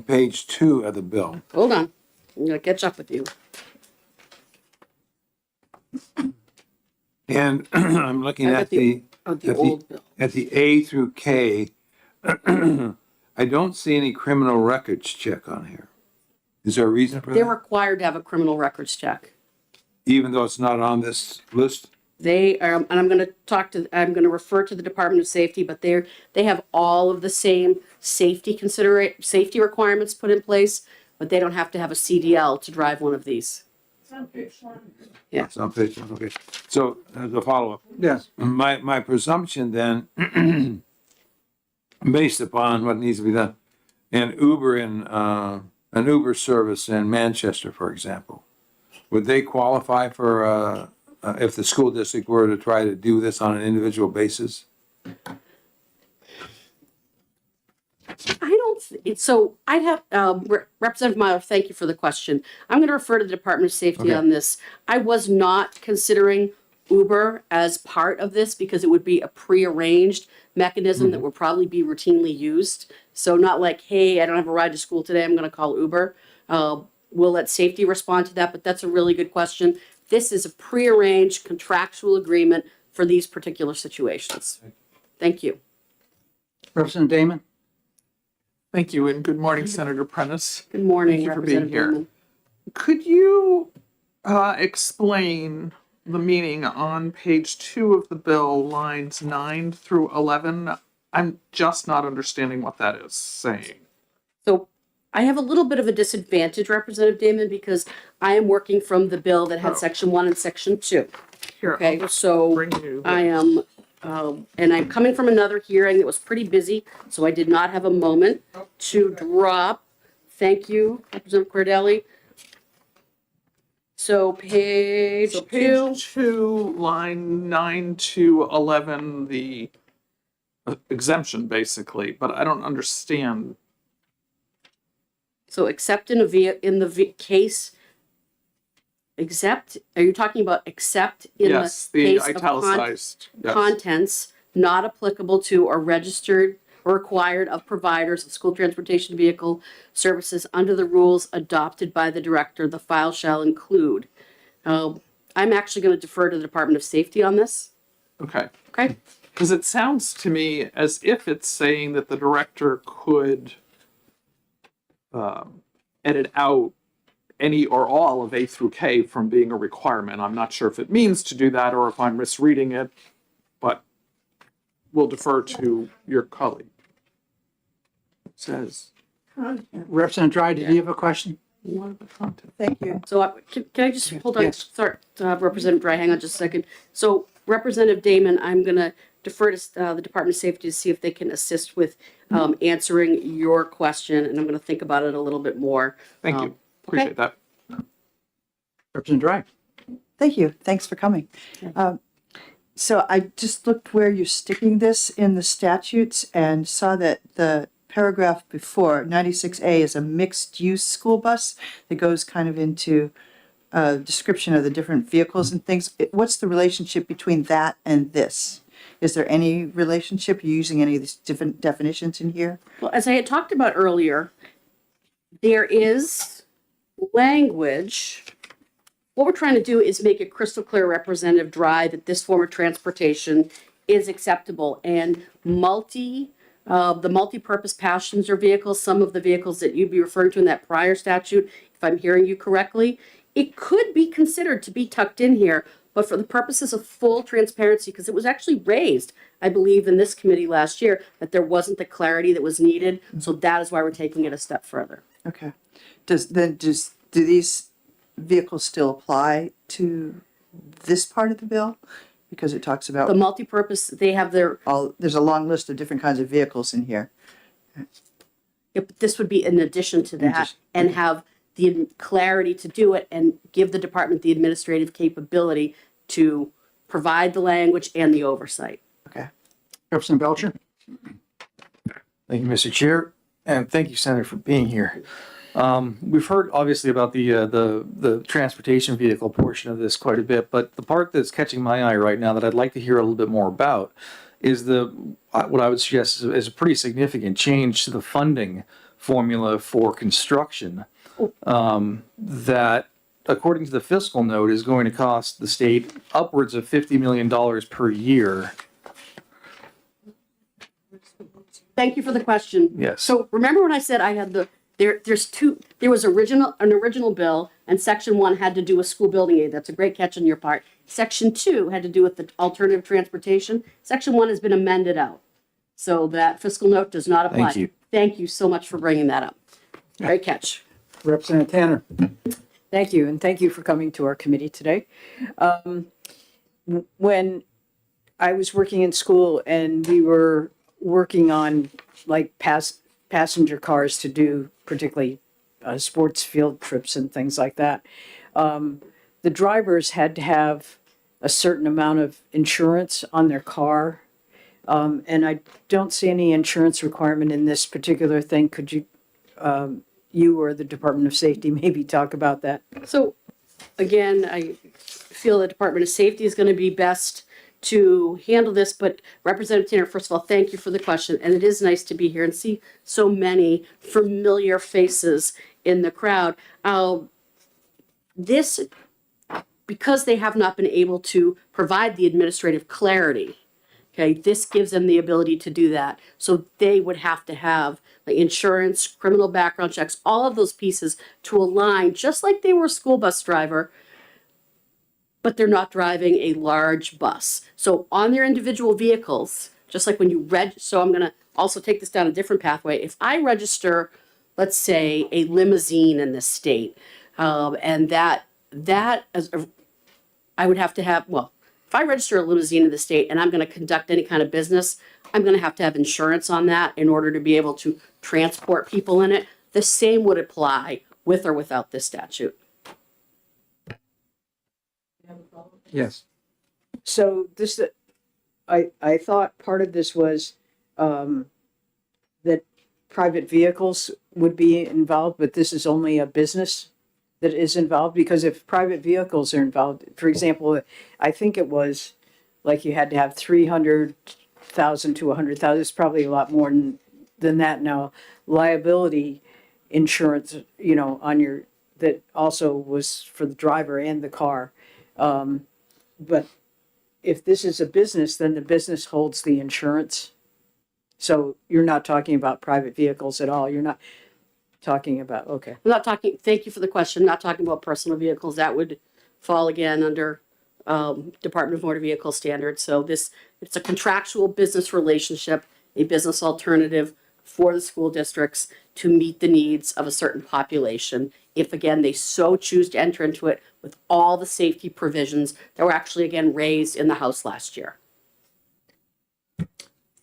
page 2 of the bill. Hold on. I'm gonna catch up with you. And I'm looking I got at the old bill. at the A through K. I don't see any criminal records check on here. Is there a reason for They're that? required to have a criminal records check. Even though it's not on this list? They are, and I'm gonna refer to the Department of Safety, but they have all of the same safety requirements put in place, but they don't have to have a CDL to drive one of these. It's on page 1, okay. So as a follow-up, Yes. my presumption then, based upon what needs to be done, an Uber service in Manchester, for example, would they qualify for, if the school district were to try to do this on an individual basis? So I have, Representative Myler, thank you for the question. I'm going to refer to the Department of Safety Okay. on this. I was not considering Uber as part of this because it would be a prearranged mechanism that would probably be routinely used. So not like, hey, I don't have a ride to school today, I'm going to call Uber. We'll let safety respond to that, but that's a really good question. This is a prearranged contractual agreement for these particular situations. Thank you. Representative Damon? Thank you, and good morning, Senator Prentice. Good morning, Thank you for being Representative here. Bowman. Could you explain the meaning on page 2 of the bill, lines 9 through 11? I'm just not understanding what that is saying. So I have a little bit of a disadvantage, Representative Damon, because I am working from the bill that had Oh. section 1 and section 2. Here, Okay, I'll just so bring you. I am, and I'm coming from another hearing that was pretty busy, so I did not have a moment to drop. Thank you, Representative Cordelli. So page So 2, page 2, line 9 to 11, the exemption, basically, but I don't understand. so except in the case, except, are you talking about except in Yes, the the case of italicized. Yes. contents not applicable to or registered or required of providers of school transportation vehicle services under the rules adopted by the director, the file shall include. I'm actually going to defer to the Department of Safety on this. Okay. Okay. Because it sounds to me as if it's saying that the director could edit out any or all of A through K from being a requirement. I'm not sure if it means to do that or if I'm misreading it, but we'll defer to your colleague. It says, Representative Dry, did you have a question? what are the content? Thank you. So can I just, hold on, Yes. sorry, Representative Dry, hang on just a second. So Representative Damon, I'm going to defer to the Department of Safety to see if they can assist with answering your question, and I'm going to think about it a little bit more. Thank you. Appreciate that. Representative Dry? Thank you. Thanks for coming. So I just looked where you're sticking this in the statutes and saw that the paragraph before, 96A, is a mixed-use school bus that goes kind of into a description of the different vehicles and things. What's the relationship between that and this? Is there any relationship? Are you using any of these different definitions in here? Well, as I had talked about earlier, there is language. What we're trying to do is make it crystal clear, Representative Dry, that this form of transportation is acceptable, and the multi-purpose passenger vehicles, some of the vehicles that you'd be referring to in that prior statute, if I'm hearing you correctly, it could be considered to be tucked in here, but for the purposes of full transparency, because it was actually raised, I believe, in this committee last year, that there wasn't the clarity that was needed, so that is why we're taking it a step further. Okay. Do these vehicles still apply to this part of the bill? Because it talks The about multi-purpose, they have their, there's a long list of different kinds of vehicles in here. this would be in addition to that, and have the clarity to do it and give the department the administrative capability to provide the language and the oversight. Representative Belcher? Thank you, Mr. Chair, and thank you, Senator, for being here. We've heard obviously about the transportation vehicle portion of this quite a bit, but the part that's catching my eye right now that I'd like to hear a little bit more about is what I would suggest is a pretty significant change to the funding formula for construction that, according to the fiscal note, is going to cost the state upwards of $50 million per year. Thank you for the question. Yes. So remember when I said I had there was an original bill, and section 1 had to do with school building aid. That's a great catch on your part. Section 2 had to do with the alternative transportation. Section 1 has been amended out. So that fiscal note does not apply. Thank you. Thank you so much for bringing that up. Great catch. Representative Tanner? Thank you, and thank you for coming to our committee today. When I was working in school and we were working on like passenger cars to do particularly sports field trips and things like that, the drivers had to have a certain amount of insurance on their car. And I don't see any insurance requirement in this particular thing. Could you, you or the Department of Safety maybe talk about that? So again, I feel the Department of Safety is going to be best to handle this, but Representative Tanner, first of all, thank you for the question. And it is nice to be here and see so many familiar faces in the crowd. Because they have not been able to provide the administrative clarity, okay, this gives them the ability to do that. So they would have to have the insurance, criminal background checks, all of those pieces to align, just like they were a school bus driver, but they're not driving a large bus. So on their individual vehicles, just like when you so I'm going to also take this down a different pathway. If I register, let's say, a limousine in this state, and that I would have to have, well, if I register a limousine in the state and I'm going to conduct any kind of business, I'm going to have insurance on that in order to be able to transport people in it. The same would apply with or without this statute. Yes. So this, I thought part of this was that private vehicles would be involved, but this is only a business that is involved, because if private vehicles are involved, for example, I think it was like you had to have 300,000 to 100,000. It's probably a lot more than that now. Liability insurance, you know, on your, that also was for the driver and the car. But if this is a business, then the business holds the insurance. So you're not talking about private vehicles at all. You're not talking about, okay. I'm not talking, thank you for the question, not talking about personal vehicles. That would fall again under Department of Motor Vehicle standards. So it's a contractual business relationship, a business alternative for the school districts to meet the needs of a certain population. If again, they so choose to enter into it with all the safety provisions that were actually again raised in the House last year.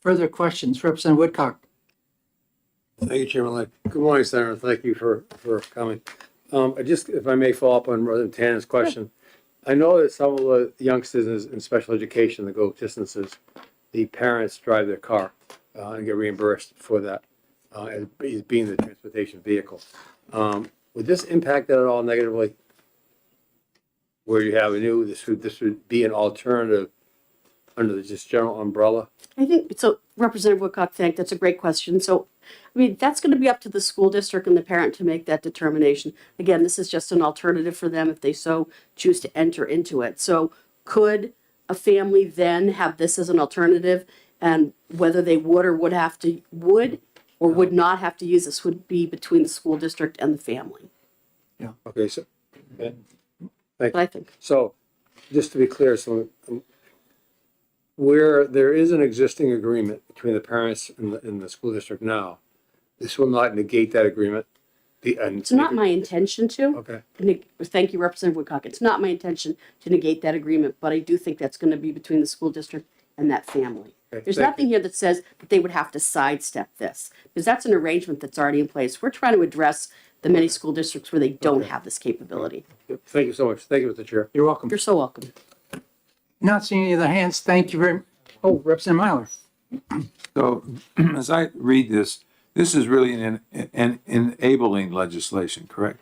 Further questions? Representative Woodcock? Thank you, Chairman Lake. Good morning, Senator. Thank you for coming. I just, if I may follow up on Representative Tannen's question. I know that some of the youngsters in special education that go distances, the parents drive their car and get reimbursed for that as being the transportation vehicle. Would this impact that at all negatively? Where you have this would be an alternative under the just general umbrella? I think, so Representative Woodcock, that's a great question. So, I mean, that's going to be up to the school district and the parent to make that determination. Again, this is just an alternative for them if they so choose to enter into it. So could a family then have this as an alternative, and whether they would or would not have to use this would be between the school district and the family. Yeah. Okay, so, okay. But I think. So, just to be clear, so where there is an existing agreement between the parents and the school district now, this will not negate that agreement. It's not my intention to. Okay. Thank you, Representative Woodcock. It's not my intention to negate that agreement, but I do think that's going to be between the school district and that family. Okay, There's nothing here that says that they would have to sidestep this, because that's an arrangement that's already in place. We're trying to address the many school districts where they don't have this capability. Thank you so much. Thank you, Mr. Chair. You're welcome. You're so welcome. Not seeing any other hands. Thank you very, oh, Representative Myler. So as I read this, this is really an enabling legislation, correct?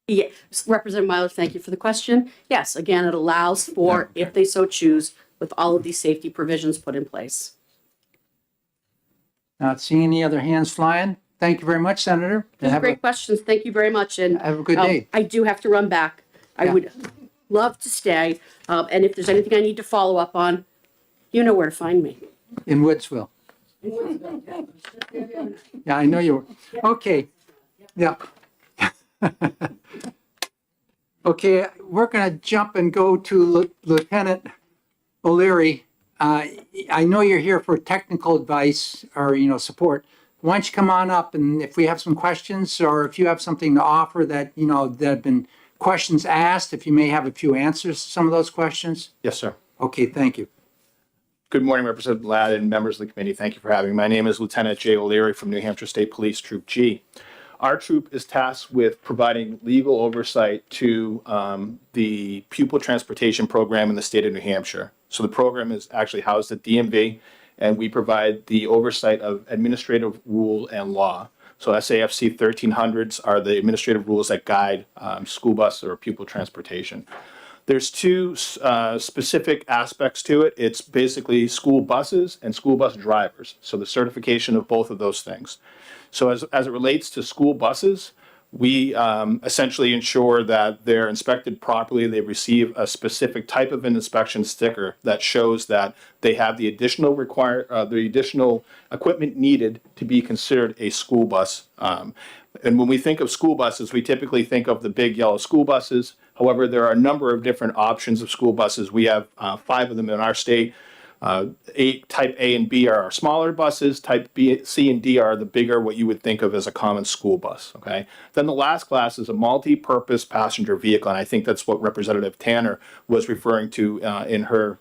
Yes, Representative Myler, thank you for the question. Yes, again, it allows for, if they so choose, with all of these safety provisions put in place. Not seeing any other hands flying. Thank you very much, Senator. These are Have a- great questions. Thank you very much. And Have a good day. I do have to run back. I Yeah. would love to stay. And if there's anything I need to follow up on, you know where to find me. In Woodsville. Yeah, I know you were. Okay. Yeah. Okay, we're going to jump and go to Lieutenant O'Leary. I know you're here for technical advice or, support. Why don't you come on up, and if we have some questions or if you have something to offer that, that have been questions asked, if you may have a few answers to some of those questions. Yes, sir. Okay, thank you. Good morning, Representative Ladd and members of the committee. Thank you for having me. My name is Lieutenant Jay O'Leary from New Hampshire State Police Troop G. Our troop is tasked with providing legal oversight to the pupil transportation program in the state of New Hampshire. So the program is actually housed at DMV, and we provide the oversight of administrative rule and law. So SAFC 1300s are the administrative rules that guide school bus or pupil transportation. There's two specific aspects to it. It's basically school buses and school bus drivers. So the certification of both of those things. So as it relates to school buses, we essentially ensure that they're inspected properly. They receive a specific type of an inspection sticker that shows that they have the additional equipment needed to be considered a school bus. And when we think of school buses, we typically think of the big yellow school buses. However, there are a number of different options of school buses. We have 5 of them in our state. Type A and B are our smaller buses. Type B, C, and D are the bigger, what you would think of as a common school bus. Okay. Then the last class is a multi-purpose passenger vehicle, and I think that's what Representative Tanner was referring to in her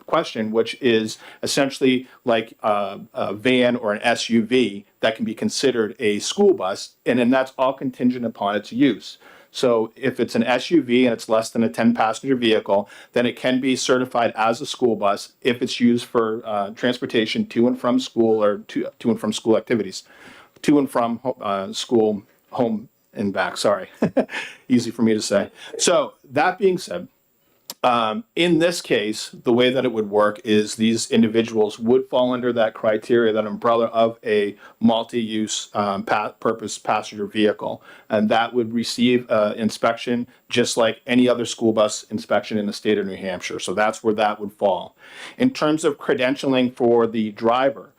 question, which is essentially like a van or an SUV that can be considered a school bus, and then that's all contingent upon its use. So if it's an SUV and it's less than a 10-passenger vehicle, then it can be certified as a school bus if it's used for transportation to and from school or to and from school activities, to and from school, home and back. Sorry, easy for me to say. So that being said, in this case, the way that it would work is these individuals would fall under that criteria, that umbrella of a multi-use purpose passenger vehicle, and that would receive inspection just like any other school bus inspection in the state of New Hampshire. So that's where that would fall. In terms of credentialing for the driver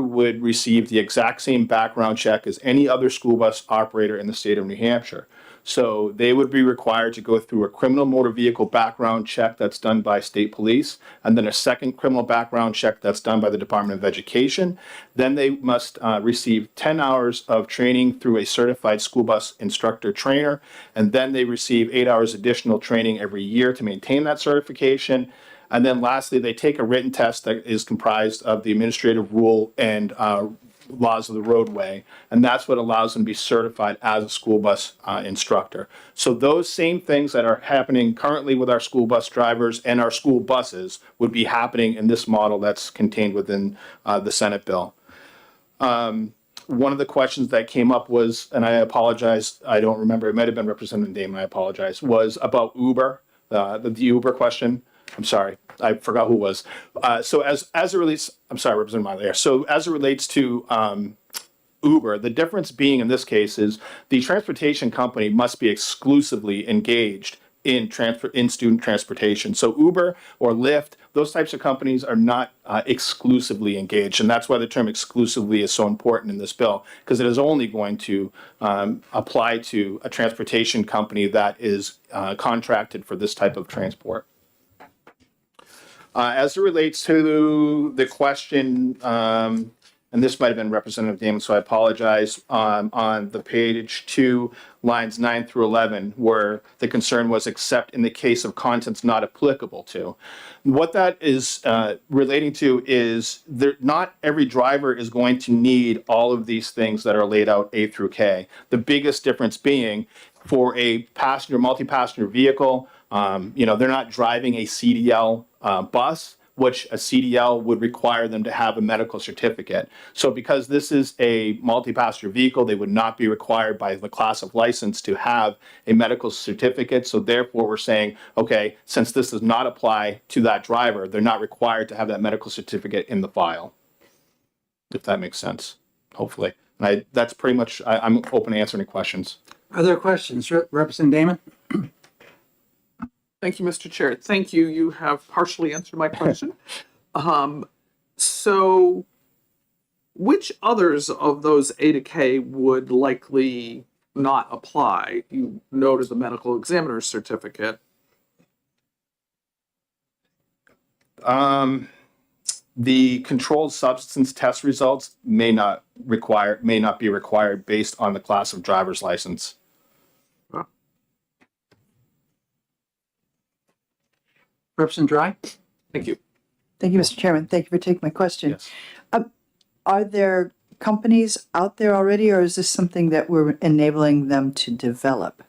would receive the exact same background check as any other school bus operator in the state of New Hampshire. So they would be required to go through a criminal motor vehicle background check that's done by state police, and then a second criminal background check that's done by the Department of Education. Then they must receive 10 hours of training through a certified school bus instructor trainer, and then they receive 8 hours additional training every year to maintain that certification. And then lastly, they take a written test that is comprised of the administrative rule and laws of the roadway, and that's what allows them to be certified as a school bus instructor. So those same things that are happening currently with our school bus drivers and our school buses would be happening in this model that's contained within the Senate bill. One of the questions that came up was, and I apologize, I don't remember, it might have been Representative Damon, I apologize, was about Uber, the Uber question. I'm sorry, I forgot who it was. So as it relates, I'm sorry, Representative Myler. So as it relates to Uber, the difference being in this case is the transportation company must be exclusively engaged in student transportation. So Uber or Lyft, those types of companies are not exclusively engaged, and that's why the term exclusively is so important in this bill, because it is only going to apply to a transportation company that is contracted for this type of transport. As it relates to the question, and this might have been Representative Damon, so I apologize, on the page 2, lines 9 through 11, where the concern was except in the case of contents not applicable to. What that is relating to is not every driver is going to need all of these things that are laid out A through K. The biggest difference being for a passenger, multi-passenger vehicle, they're not driving a CDL bus, which a CDL would require them to have a medical certificate. So because this is a multi-passenger vehicle, they would not be required by the class of license to have a medical certificate. So therefore, we're saying, okay, since this does not apply to that driver, they're not required to have that medical certificate in the file, if that makes sense, hopefully. And that's pretty much, I'm open to answer any questions. Other questions? Representative Damon? Thank you, Mr. Chair. Thank you. You have partially answered my question. So which others of those A to K would likely not apply? You noted the medical examiner's certificate. The controlled substance test results may not be required based on the class of driver's license. Representative Dry? Thank you. Thank you, Mr. Chairman. Thank you for taking my question. Yes. Are there companies out there already, or is this something that we're enabling them to develop?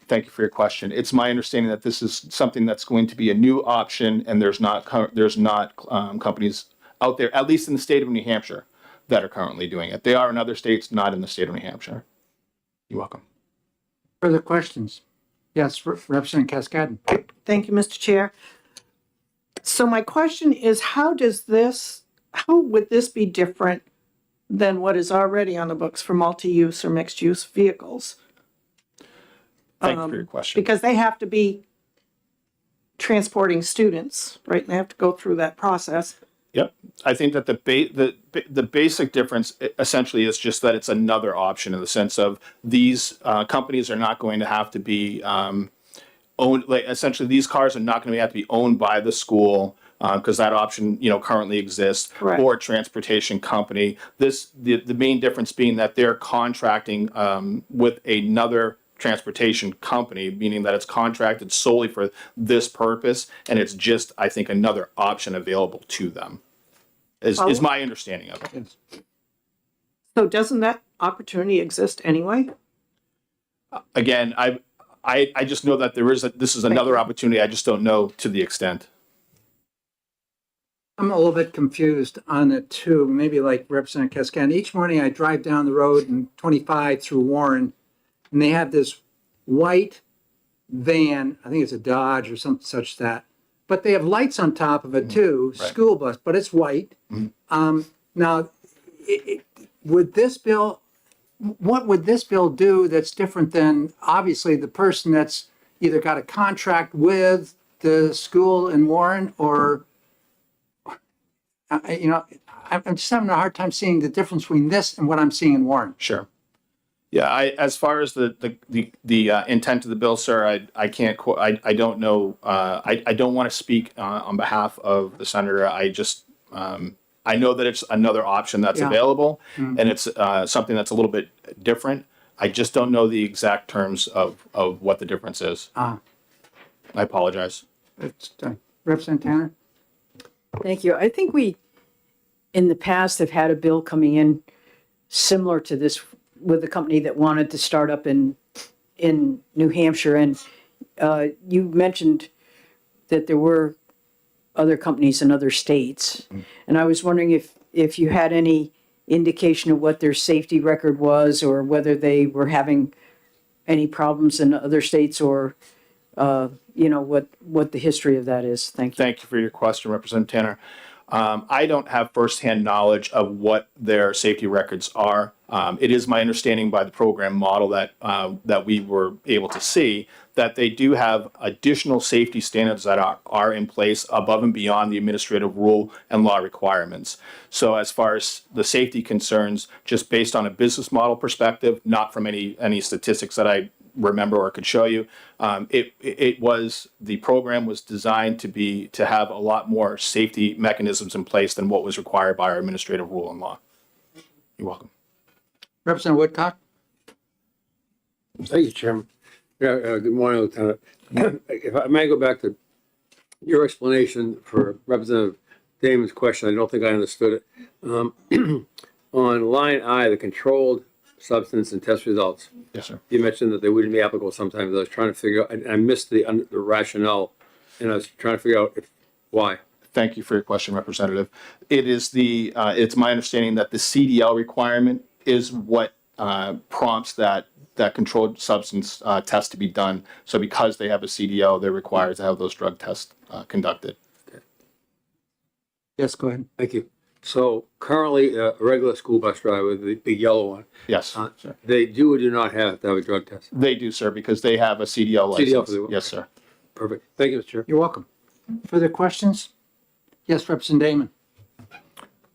Thank you for your question. It's my understanding that this is something that's going to be a new option, and there's not companies out there, at least in the state of New Hampshire, that are currently doing it. They are in other states, not in the state of New Hampshire. You're welcome. Further questions? Yes, Representative Cascadden. Thank you, Mr. Chair. So my question is, how would this be different than what is already on the books for multi-use or mixed-use vehicles? Thank you for your question. Because they have to be transporting students, right? And they have to go through that process. Yep. I think that the basic difference essentially is just that it's another option in the sense of these companies are not going to have to be owned. Like essentially, these cars are not going to have to be owned by the school because that option currently exists, Correct. or a transportation company. The main difference being that they're contracting with another transportation company, meaning that it's contracted solely for this purpose, and it's just, I think, another option available to them, is my understanding of it. So doesn't that opportunity exist anyway? Again, I just know that this is another opportunity. I just don't know to the extent. I'm a little bit confused on it too, maybe like Representative Cascadden. Each morning I drive down the road in 25 through Warren, and they have this white van, I think it's a Dodge or something such that, but they have lights on top of it too, Right. school bus, but it's white. Now, would this bill, what would this bill do that's different than obviously the person that's either got a contract with the school in Warren or, I'm just having a hard time seeing the difference between this and what I'm seeing in Warren. Sure. Yeah, as far as the intent of the bill, sir, I can't. I don't know. I don't want to speak on behalf of the senator. I just I know that it's another option that's available, and it's something that's a little bit different. I just don't know the exact terms of what the difference is. I apologize. Representative Tanner? Thank you. I think we, in the past, have had a bill coming in similar to this with a company that wanted to start up in New Hampshire. And you mentioned that there were other companies in other states. And I was wondering if you had any indication of what their safety record was, or whether they were having any problems in other states, or what the history of that is. Thank you. Thank you for your question, Representative Tanner. I don't have firsthand knowledge of what their safety records are. It is my understanding by the program model that we were able to see that they do have additional safety standards that are in place above and beyond the administrative rule and law requirements. So as far as the safety concerns, just based on a business model perspective, not from any statistics that I remember or could show you, the program was designed to have a lot more safety mechanisms in place than what was required by our administrative rule and law. You're welcome. Representative Woodcock? Thank you, Chairman. Yeah, good morning, Lieutenant. If I may go back to your explanation for Representative Damon's question, I don't think I understood it. On line I, the controlled substance and test results. Yes, sir. You mentioned that they wouldn't be applicable sometimes. I was trying to figure out, and I missed the rationale, and I was trying to figure out why. Thank you for your question, Representative. It is it's my understanding that the CDL requirement is what prompts that controlled substance test to be done. So because they have a CDL, they're required to have those drug tests conducted. Yes, go ahead. Thank you. So currently, a regular school bus driver, the big yellow one, Yes, sir. they do or do not have to have a drug test? They do, sir, because they have a CDL license. CDL for the- Yes, sir. Perfect. Thank you, Mr. Chair. You're welcome. Further questions? Yes, Representative Damon.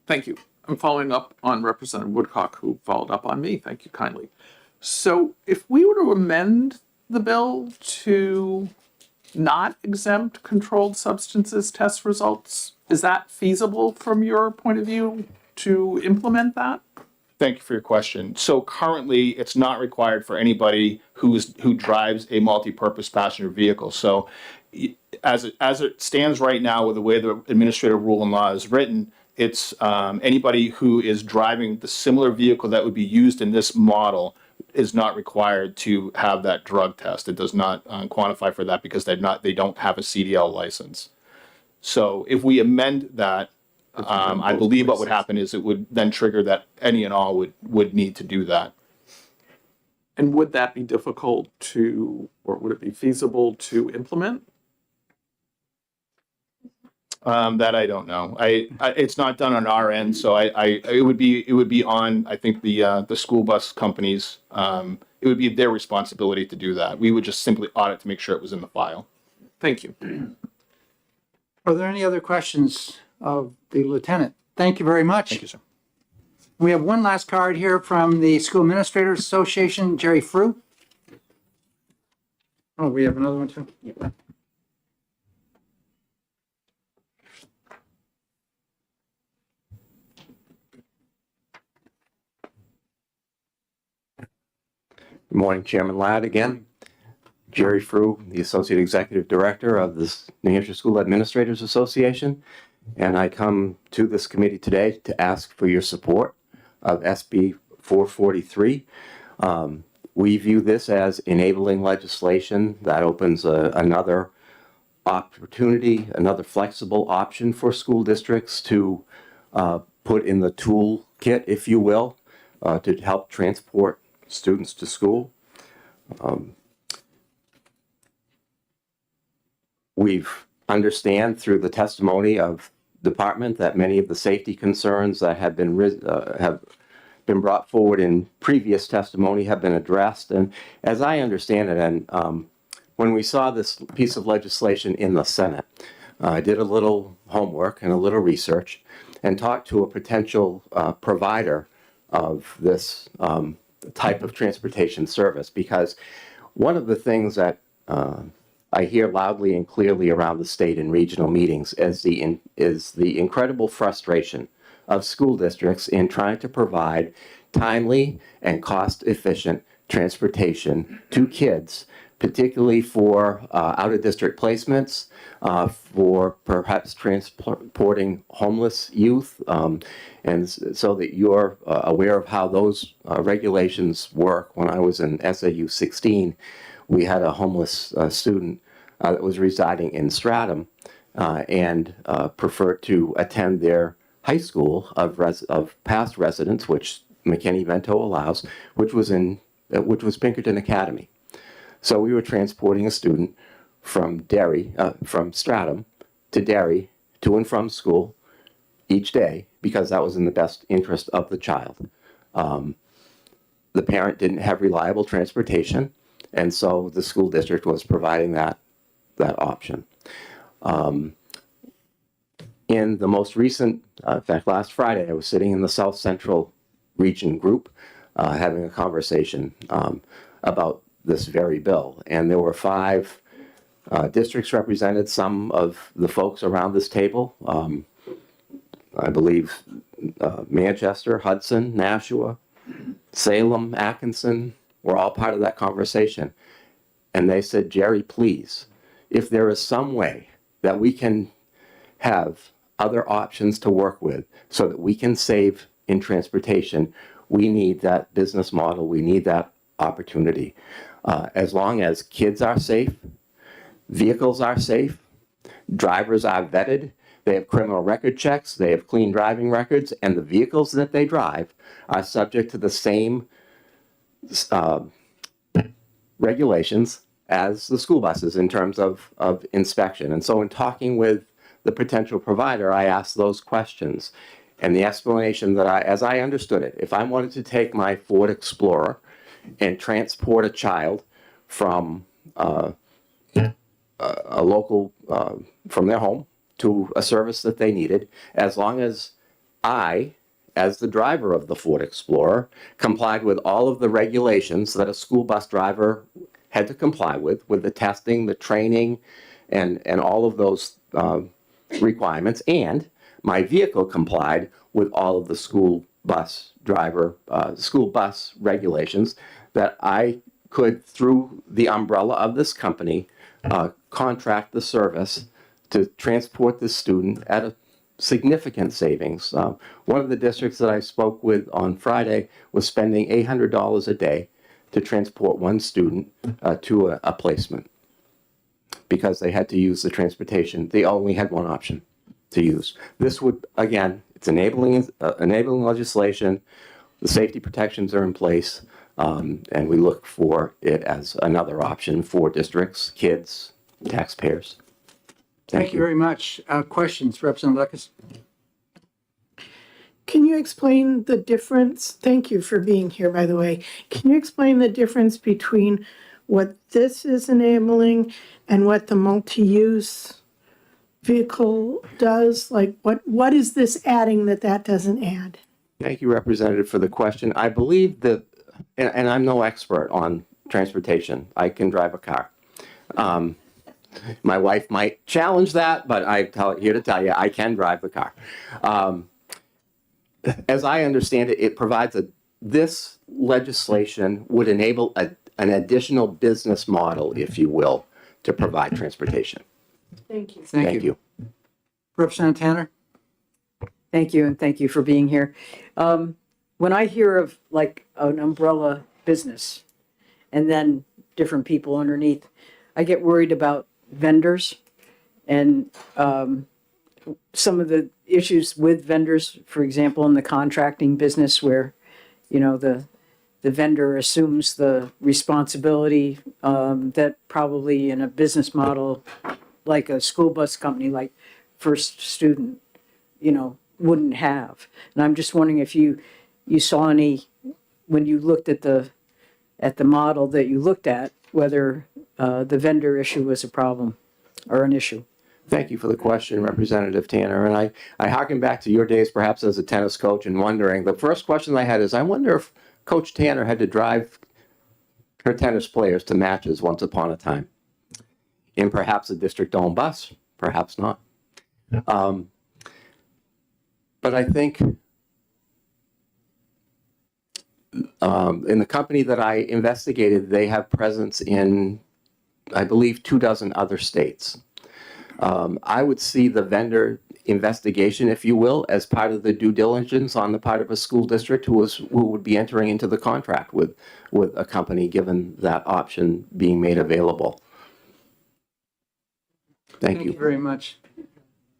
Thank you. I'm following up on Representative Woodcock, who followed up on me. Thank you kindly. So if we were to amend the bill to not exempt controlled substances test results, is that feasible from your point of view to implement that? Thank you for your question. So currently, it's not required for anybody who drives a multi-purpose passenger vehicle. So as it stands right now with the way the administrative rule and law is written, it's anybody who is driving the similar vehicle that would be used in this model is not required to have that drug test. It does not quantify for that because they don't have a CDL license. So if we amend that, I believe what would happen is it would then trigger that any and all would need to do that. And would that be difficult or would it be feasible to implement? That I don't know. It's not done on our end, so it would be on, I think, the school bus companies. It would be their responsibility to do that. We would just simply audit to make sure it was in the file. Thank you. Are there any other questions of the lieutenant? Thank you very much. Thank you, sir. We have one last card here from the School Administrators Association, Jerry Frew. Oh, we have another one too? Good morning, Chairman Ladd again. Jerry Frew, the Associate Executive Director of the New Hampshire School Administrators Association. And I come to this committee today to ask for your support of SB 443. We view this as enabling legislation that opens another opportunity, another flexible option for school districts to put in the toolkit, if you will, to help transport students to school. We've understand through the testimony of department that many of the safety concerns that have been brought forward in previous testimony have been addressed. And as I understand it, and when we saw this piece of legislation in the Senate, I did a little homework and a little research and talked to a potential provider of this type of transportation service, because one of the things that I hear loudly and clearly around the state in regional meetings is the incredible frustration of school districts in trying to provide timely and cost-efficient transportation to kids, particularly for out-of-district placements, for perhaps transporting homeless youth, and so that you're aware of how those regulations work. When I was in SAU 16, we had a homeless student that was residing in Stratham and preferred to attend their high school of past residents, which McKinney-Vento allows, which was Pinkerton Academy. So we were transporting a student from from Stratham to Derry, to and from school each day, because that was in the best interest of the child. The parent didn't have reliable transportation, and so the school district was providing that option. In the most recent, in fact, last Friday, I was sitting in the South Central Region group having a conversation about this very bill. And there were 5 districts represented, some of the folks around this table. I believe Manchester, Hudson, Nashua, Salem, Atkinson were all part of that conversation. And they said, Jerry, please, if there is some way that we can have other options to work with so that we can save in transportation, We need that business model. We need that opportunity. As long as kids are safe, vehicles are safe, drivers are vetted, they have criminal record checks, they have clean driving records, and the vehicles that they drive are subject to the same regulations as the school buses in terms of inspection. And so in talking with the potential provider, I asked those questions. And the explanation that as I understood it, if I wanted to take my Ford Explorer and transport a child from a local, from their home to a service that they needed, as long as I, as the driver of the Ford Explorer, complied with all of the regulations that a school bus driver had to comply with the testing, the training, and all of those requirements, and my vehicle complied with all of the school bus regulations, that I could, through the umbrella of this company, contract the service to transport this student at a significant savings. One of the districts that I spoke with on Friday was spending $800 a day to transport one student to a placement because they had to use the transportation. They only had one option to use. This would, again, it's enabling legislation. The safety protections are in place, and we look for it as another option for districts, kids, taxpayers. Thank you very much. Questions, Representative Lekis? Can you explain the difference? Thank you for being here, by the way. Can you explain the difference between what this is enabling and what the multi-use vehicle does? Like, what is this adding that doesn't add? Thank you, Representative, for the question. I believe that, and I'm no expert on transportation. I can drive a car. My wife might challenge that, but I'm here to tell you I can drive the car. As I understand it, it provides this legislation would enable an additional business model, if you will, to provide transportation. Thank you. Thank you. Representative Tanner? Thank you, and thank you for being here. When I hear of like an umbrella business and then different people underneath, I get worried about vendors and some of the issues with vendors, for example, in the contracting business where, the vendor assumes the responsibility that probably in a business model like a school bus company like First Student, wouldn't have. And I'm just wondering if you saw any, when you looked at the model that you looked at, whether the vendor issue was a problem or an issue. Thank you for the question, Representative Tanner. And I harken back to your days perhaps as a tennis coach and wondering, the first question I had is, I wonder if Coach Tanner had to drive her tennis players to matches once upon a time. In perhaps a district-owned bus, perhaps not. But I think in the company that I investigated, they have presence in, I believe, 24 other states. I would see the vendor investigation, if you will, as part of the due diligence on the part of a school district who would be entering into the contract with a company, given that option being made available. Thank you very much.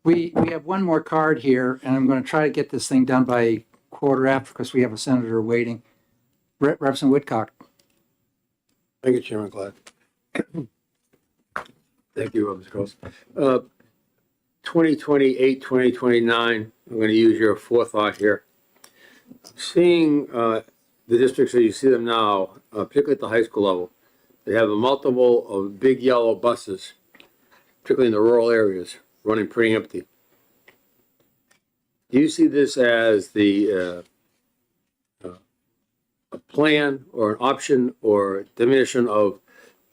We have one more card here, and I'm going to try to get this thing done by 1:15 because we have a senator waiting. Representative Woodcock. Thank you, Chairman Glad. Thank you, Mr. Gross. 2028, 2029, I'm going to use your forethought here. Seeing the districts as you see them now, particularly at the high school level, they have a multiple of big yellow buses, particularly in the rural areas, running pretty empty. Do you see this as a plan or an option or diminution of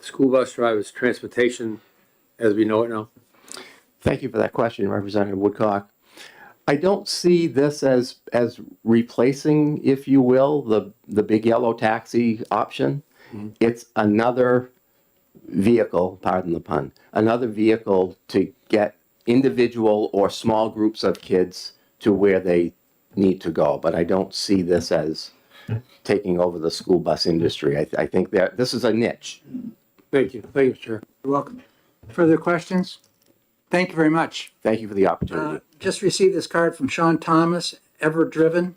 school bus drivers' transportation as we know it now? Thank you for that question, Representative Woodcock. I don't see this as replacing, if you will, the big yellow taxi option. Mm-hmm. It's another vehicle, pardon the pun, another vehicle to get individual or small groups of kids to where they need to go. But I don't see this as taking over the school bus industry. I think that this is a niche. Thank you. Thank you, Mr. Chair. You're welcome. Further questions? Thank you very much. Thank you for the opportunity. Just received this card from Sean Thomas, Ever Driven.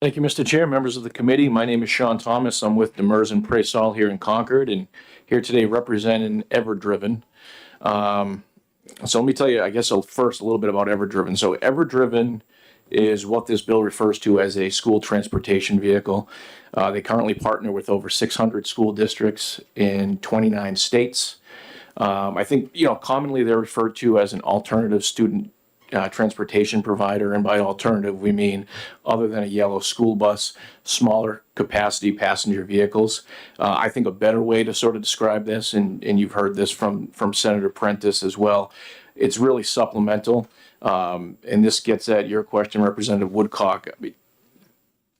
Thank you, Mr. Chair, members of the committee. My name is Sean Thomas. I'm with Demers and Praysol here in Concord, and here today representing Everdriven. So let me tell you, I guess first a little bit about Everdriven. So Everdriven is what this bill refers to as a school transportation vehicle. They currently partner with over 600 school districts in 29 states. I think, commonly they're referred to as an alternative student transportation provider, and by alternative we mean other than a yellow school bus, smaller capacity passenger vehicles. I think a better way to sort of describe this, and you've heard this from Senator Prentice as well, it's really supplemental, and this gets at your question, Representative Woodcock. I mean,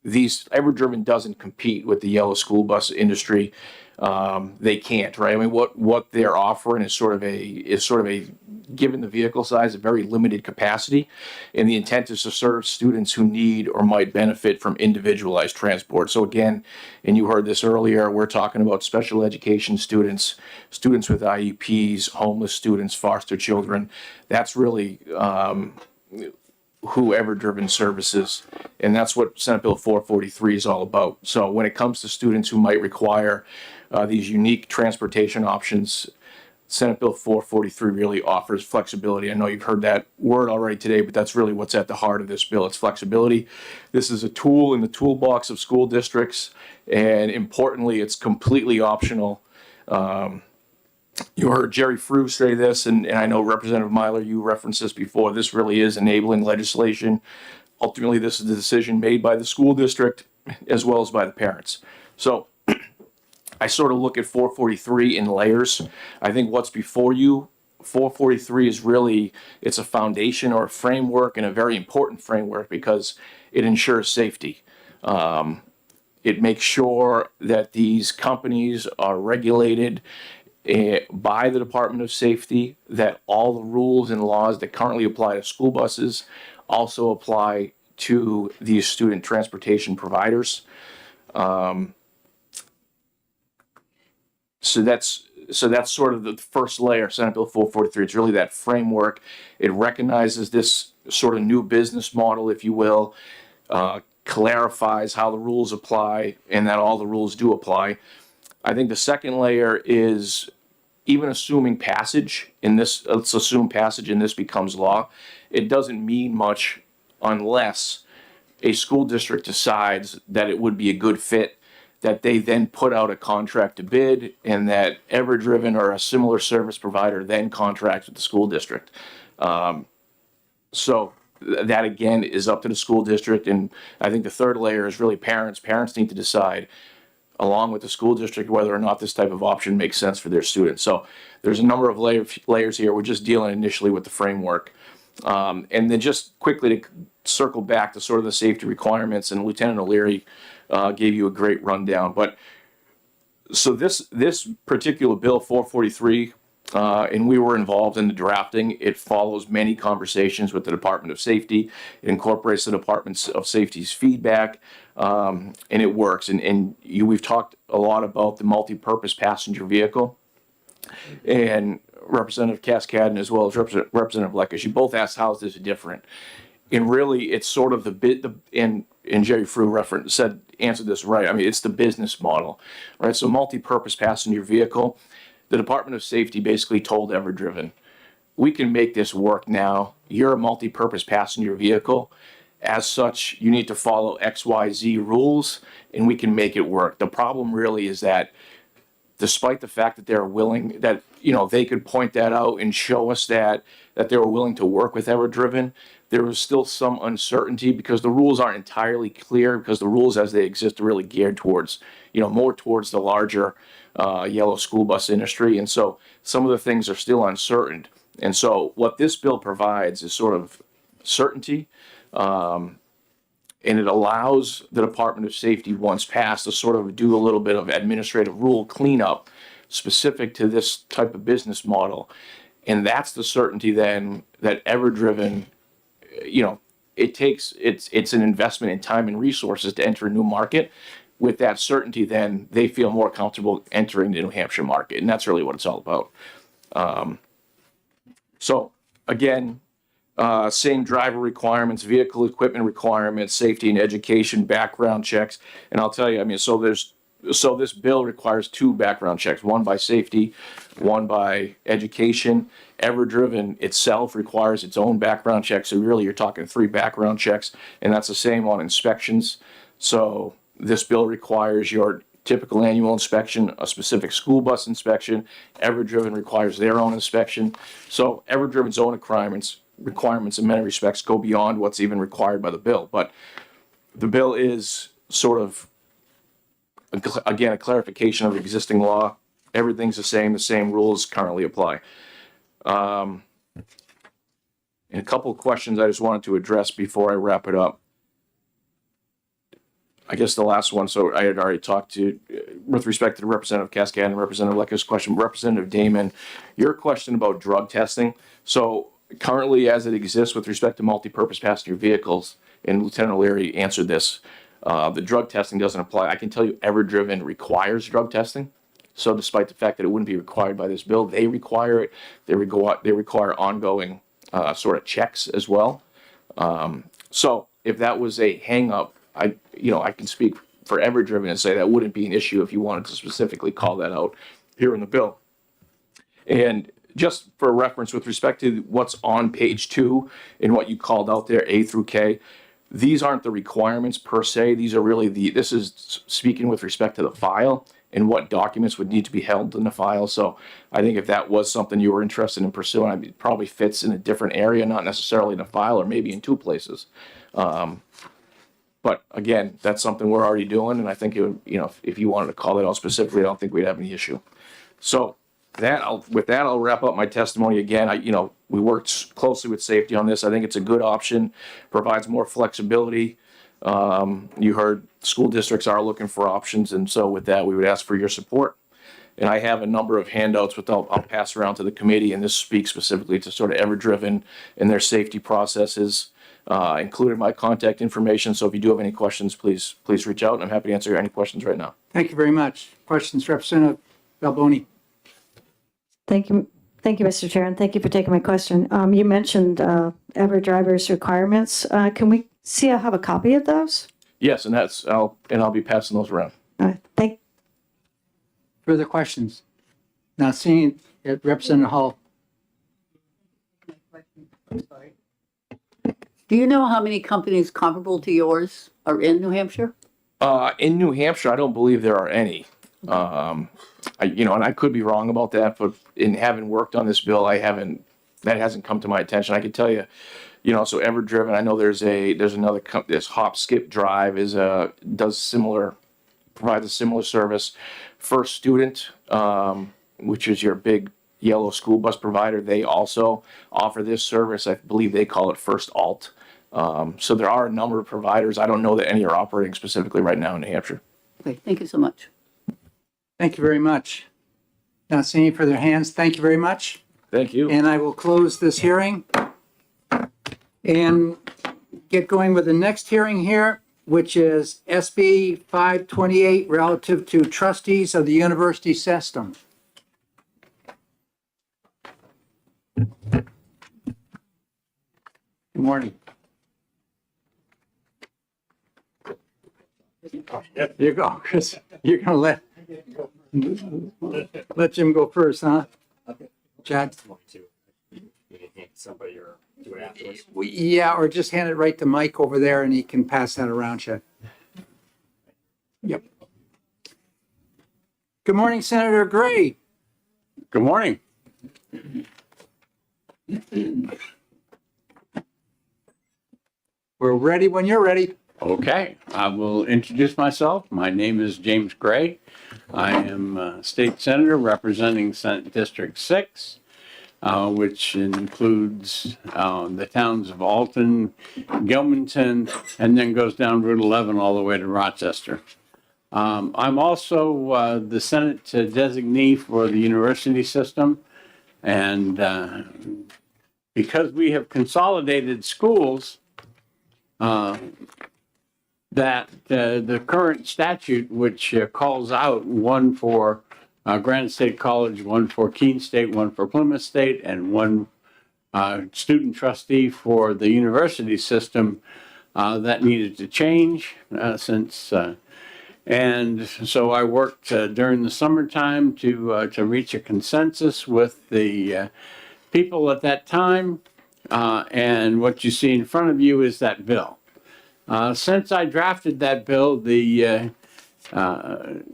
Everdriven doesn't compete with the yellow school bus industry. They can't, right? I mean, what they're offering is sort of a given the vehicle size, a very limited capacity, and the intent is to serve students who need or might benefit from individualized transport. So again, and you heard this earlier, we're talking about special education students, students with IEPs, homeless students, foster children. That's really who Everdriven services, and that's what Senate Bill 443 is all about. So when it comes to students who might require these unique transportation options, Senate Bill 443 really offers flexibility. I know you've heard that word already today, but that's really what's at the heart of this bill. It's flexibility. This is a tool in the toolbox of school districts, and importantly, it's completely optional. You heard Jerry Frew say this, and I know Representative Myler, you referenced this before. This really is enabling legislation. Ultimately, this is the decision made by the school district as well as by the parents. So I sort of look at 443 in layers. I think what's before you, 443 is really, it's a foundation or a framework, and a very important framework because it ensures safety. It makes sure that these companies are regulated by the Department of Safety, that all the rules and laws that currently apply to school buses also apply to these student transportation providers. So that's sort of the first layer, Senate Bill 443. It's really that framework. It recognizes this sort of new business model, if you will, clarifies how the rules apply and that all the rules do apply. I think the second layer is, even assuming passage in this, let's assume passage in this becomes law, it doesn't mean much unless a school district decides that it would be a good fit, that they then put out a contract to bid, and that Everdriven or a similar service provider then contracts with the school district. So that again is up to the school district, and I think the third layer is really parents. Parents need to decide, along with the school district, whether or not this type of option makes sense for their students. So there's a number of layers here. We're just dealing initially with the framework. And then just quickly to circle back to sort of the safety requirements, and Lieutenant O'Leary gave you a great rundown. But so this particular bill, 443, and we were involved in the drafting. It follows many conversations with the Department of Safety. It incorporates the Department of Safety's feedback, and it works. And we've talked a lot about the multi-purpose passenger vehicle. And Representative Cascadden as well as Representative Lekes, you both asked how is this different. And really, it's sort of and Jerry Frew answered this right. I mean, it's the business model, right? So multi-purpose passenger vehicle, the Department of Safety basically told Everdriven, we can make this work now. You're a multi-purpose passenger vehicle. As such, you need to follow XYZ rules, and we can make it work. The problem really is that despite the fact that they're willing, that, they could point that out and show us that they were willing to work with Everdriven, there was still some uncertainty because the rules aren't entirely clear, because the rules as they exist are really geared towards, more towards the larger yellow school bus industry. And so some of the things are still uncertain. And so what this bill provides is sort of certainty, and it allows the Department of Safety, once passed, to sort of do a little bit of administrative rule cleanup specific to this type of business model. And that's the certainty then that EverDriven, you know, it's an investment in time and resources to enter a new market. With that certainty, then they feel more comfortable entering the New Hampshire market, and that's really what it's all about. So again, same driver requirements, vehicle equipment requirements, safety and education, background checks, and I'll tell you, I mean, so this bill requires 2 background checks, one by safety, one by education. EverDriven itself requires its own background check, so really you're talking 3 background checks, and that's the same on inspections. So this bill requires your typical annual inspection, a specific school bus inspection. EverDriven requires their own inspection. So EverDriven's own requirements in many respects go beyond what's even required by the bill. But the bill is sort of, again, a clarification of existing law. Everything's the same rules currently apply. And a couple of questions I just wanted to address before I wrap it up. I guess the last one, so I had already talked to, with respect to Representative Cascade and Representative Lecker's question, Representative Damon, your question about drug testing. So currently, as it exists with respect to multi-purpose passenger vehicles, and Lieutenant O'Leary answered this, the drug testing doesn't apply. I can tell you EverDriven requires drug testing. So despite the fact that it wouldn't be required by this bill, they require it. They require ongoing sort of checks as well. So if that was a hang-up, I can speak for EverDriven and say that wouldn't be an issue if you wanted to specifically call that out here in the bill. And just for reference, with respect to what's on page 2 and what you called out there, A through K, these aren't the requirements per se. These are really this is speaking with respect to the file and what documents would need to be held in the file. So I think if that was something you were interested in pursuing, it probably fits in a different area, not necessarily in a file, or maybe in 2 places. But again, that's something we're already doing, and I think it would, if you wanted to call it out specifically, I don't think we'd have any issue. So with that, I'll wrap up my testimony. Again, we worked closely with safety on this. I think it's a good option, provides more flexibility. You heard school districts are looking for options, and so with that, we would ask for your support. And I have a number of handouts which I'll pass around to the committee, and this speaks specifically to sort of EverDriven and their safety processes, including my contact information. So if you do have any questions, please reach out, and I'm happy to answer any questions right now. Thank you very much. Questions, Representative Balboni? Thank you, Mr. Chair, and thank you for taking my question. You mentioned EverDriver's requirements. Can we have a copy of those? Yes, and I'll be passing those around. Further questions? Now seeing Representative Hall. Do you know how many companies comparable to yours are in New Hampshire? In New Hampshire, I don't believe there are any. And I could be wrong about that, but in having worked on this bill, that hasn't come to my attention. I can tell you, so EverDriven, I know there's another company, this Hop Skip Drive provides a similar service. First Student, which is your big yellow school bus provider, they also offer this service. I believe they call it First Alt. So there are a number of providers. I don't know that any are operating specifically right now in New Hampshire. Okay, thank you so much. Thank you very much. Not seeing any further hands. Thank you very much. Thank you. And I will close this hearing and get going with the next hearing here, which is SB 528 relative to trustees of the university system. Good morning. There you go, Chris. You're going to let Jim go first, huh? Chad? Somebody or do it afterwards. Yeah, or just hand it right to Mike over there and he can pass that around, Chad. Yep. Good morning, Senator Gray. Good morning. We're ready when you're ready. Okay, I will introduce myself. My name is James Gray. I am a state senator representing Senate District 6, which includes the towns of Alton, Gilmanton, and then goes down Route 11 all the way to Rochester. I'm also the Senate designee for the university system. And because we have consolidated schools, that the current statute, which calls out one for Granite State College, one for Keene State, one for Plymouth State, and one student trustee for the university system, that needed to change and so I worked during the summertime to reach a consensus with the people at that time. And what you see in front of you is that bill. Since I drafted that bill, the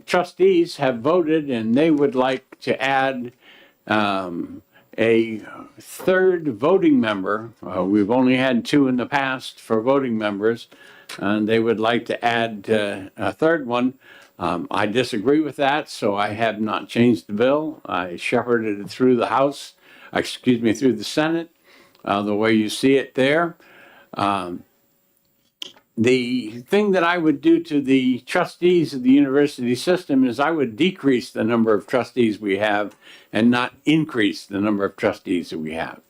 trustees have voted and they would like to add a third voting member. We've only had 2 in the past for voting members, and they would like to add a third one. I disagree with that, so I have not changed the bill. I shepherded it through the House, through the Senate, the way you see it there. The thing that I would do to the trustees of the university system is I would decrease the number of trustees we have and not increase the number of trustees that we have.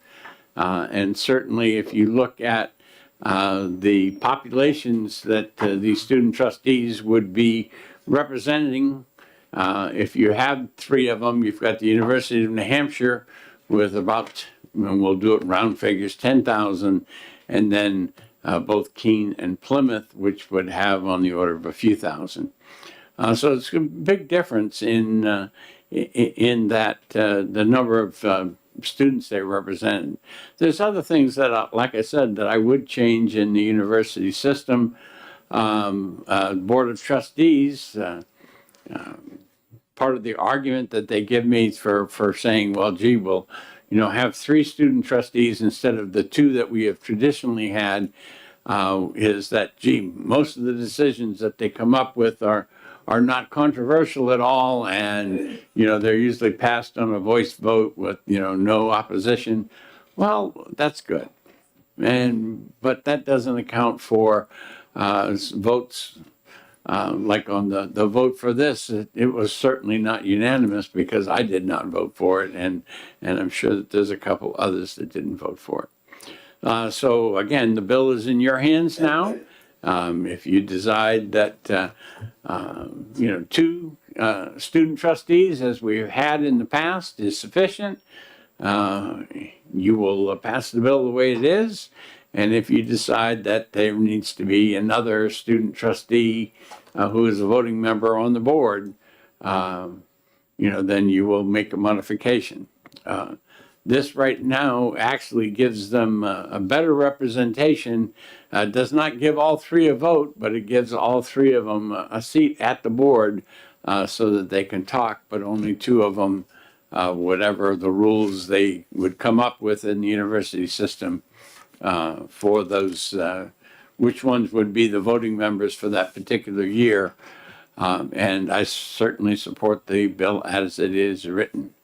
And certainly if you look at the populations that these student trustees would be representing, if you have 3 of them, you've got the University of New Hampshire with about, and we'll do it round figures, 10,000, and then both Keene and Plymouth, which would have on the order of a few thousand. So it's a big difference in that the number of students they represent. There's other things that, like I said, that I would change in the university system. Board of Trustees, part of the argument that they give me for saying, well, gee, we'll have 3 student trustees instead of the 2 that we have traditionally had, is that, gee, most of the decisions that they come up with are not controversial at all, and they're usually passed on a voice vote with no opposition. Well, that's good, but that doesn't account for votes. Like on the vote for this, it was certainly not unanimous because I did not vote for it, and I'm sure that there's a couple others that didn't vote for it. So again, the bill is in your hands now. If you decide that 2 student trustees, as we've had in the past, is sufficient, you will pass the bill the way it is. And if you decide that there needs to be another student trustee who is a voting member on the board, then you will make a modification. This right now actually gives them a better representation. Does not give all 3 a vote, but it gives all 3 of them a seat at the board so that they can talk, but only 2 of them, whatever the rules they would come up with in the university system, for those, which ones would be the voting members for that particular year. And I certainly support the bill as it is written.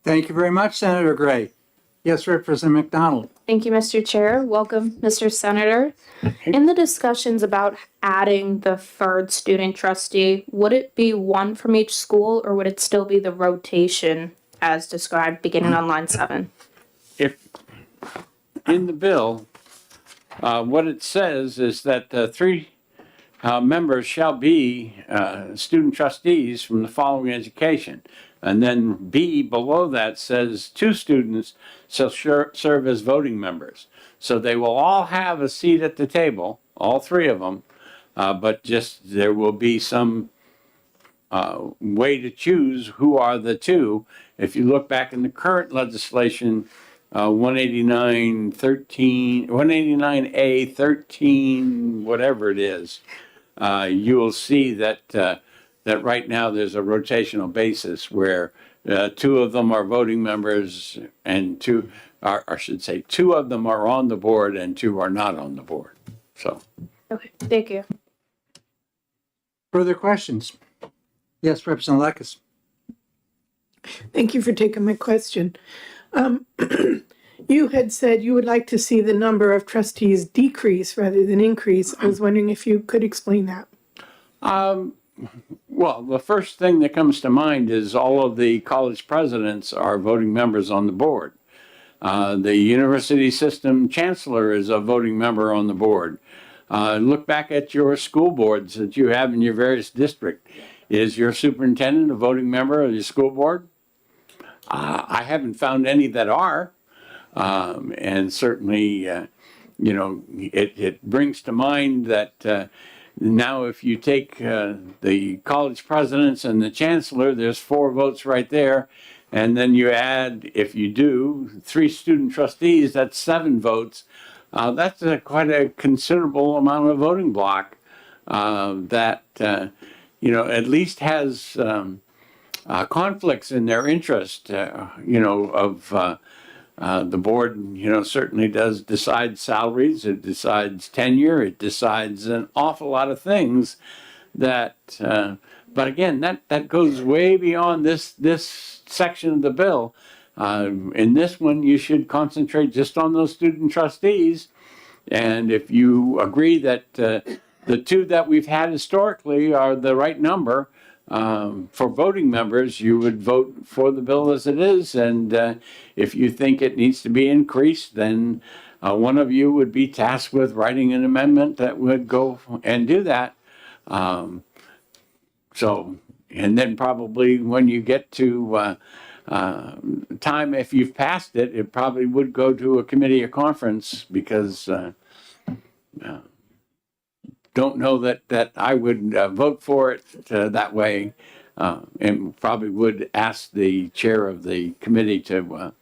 Thank you very much, Senator Gray. Yes, Representative McDonald. Thank you, Mr. Chair. Welcome, Mr. Senator. In the discussions about adding the 3rd student trustee, would it be 1 from each school, or would it still be the rotation as described beginning on line 7? If in the bill, what it says is that 3 members shall be student trustees from the following education. And then B below that says 2 students shall serve as voting members. So they will all have a seat at the table, all 3 of them, but just there will be some way to choose who are the 2. If you look back in the current legislation, 189A 13, whatever it is, you will see that that right now there's a rotational basis where 2 of them are voting members and 2 of them are on the board and 2 are not on the board. So. Okay, thank you. Further questions? Yes, Representative Lekes. Thank you for taking my question. You had said you would like to see the number of trustees decrease rather than increase. I was wondering if you could explain that. Well, the first thing that comes to mind is all of the college presidents are voting members on the board. The university system chancellor is a voting member on the board. Look back at your school boards that you have in your various districts. Is your superintendent a voting member of your school board? I haven't found any that are. And certainly, it brings to mind that now if you take the college presidents and the chancellor, there's 4 votes right there. And then you add, if you do, 3 student trustees, that's 7 votes. That's quite a considerable amount of voting block that, at least has conflicts in their interest, of the board, certainly does decide salaries, it decides tenure, it decides an awful lot of things that, but again, that goes way beyond this section of the bill. In this one, you should concentrate just on those student trustees. And if you agree that the 2 that we've had historically are the right number, for voting members, you would vote for the bill as it is. And if you think it needs to be increased, then one of you would be tasked with writing an amendment that would go and do that. And then probably when you get to time, if you've passed it, it probably would go to a committee or conference because don't know that I would vote for it that way, and probably would ask the chair of the committee to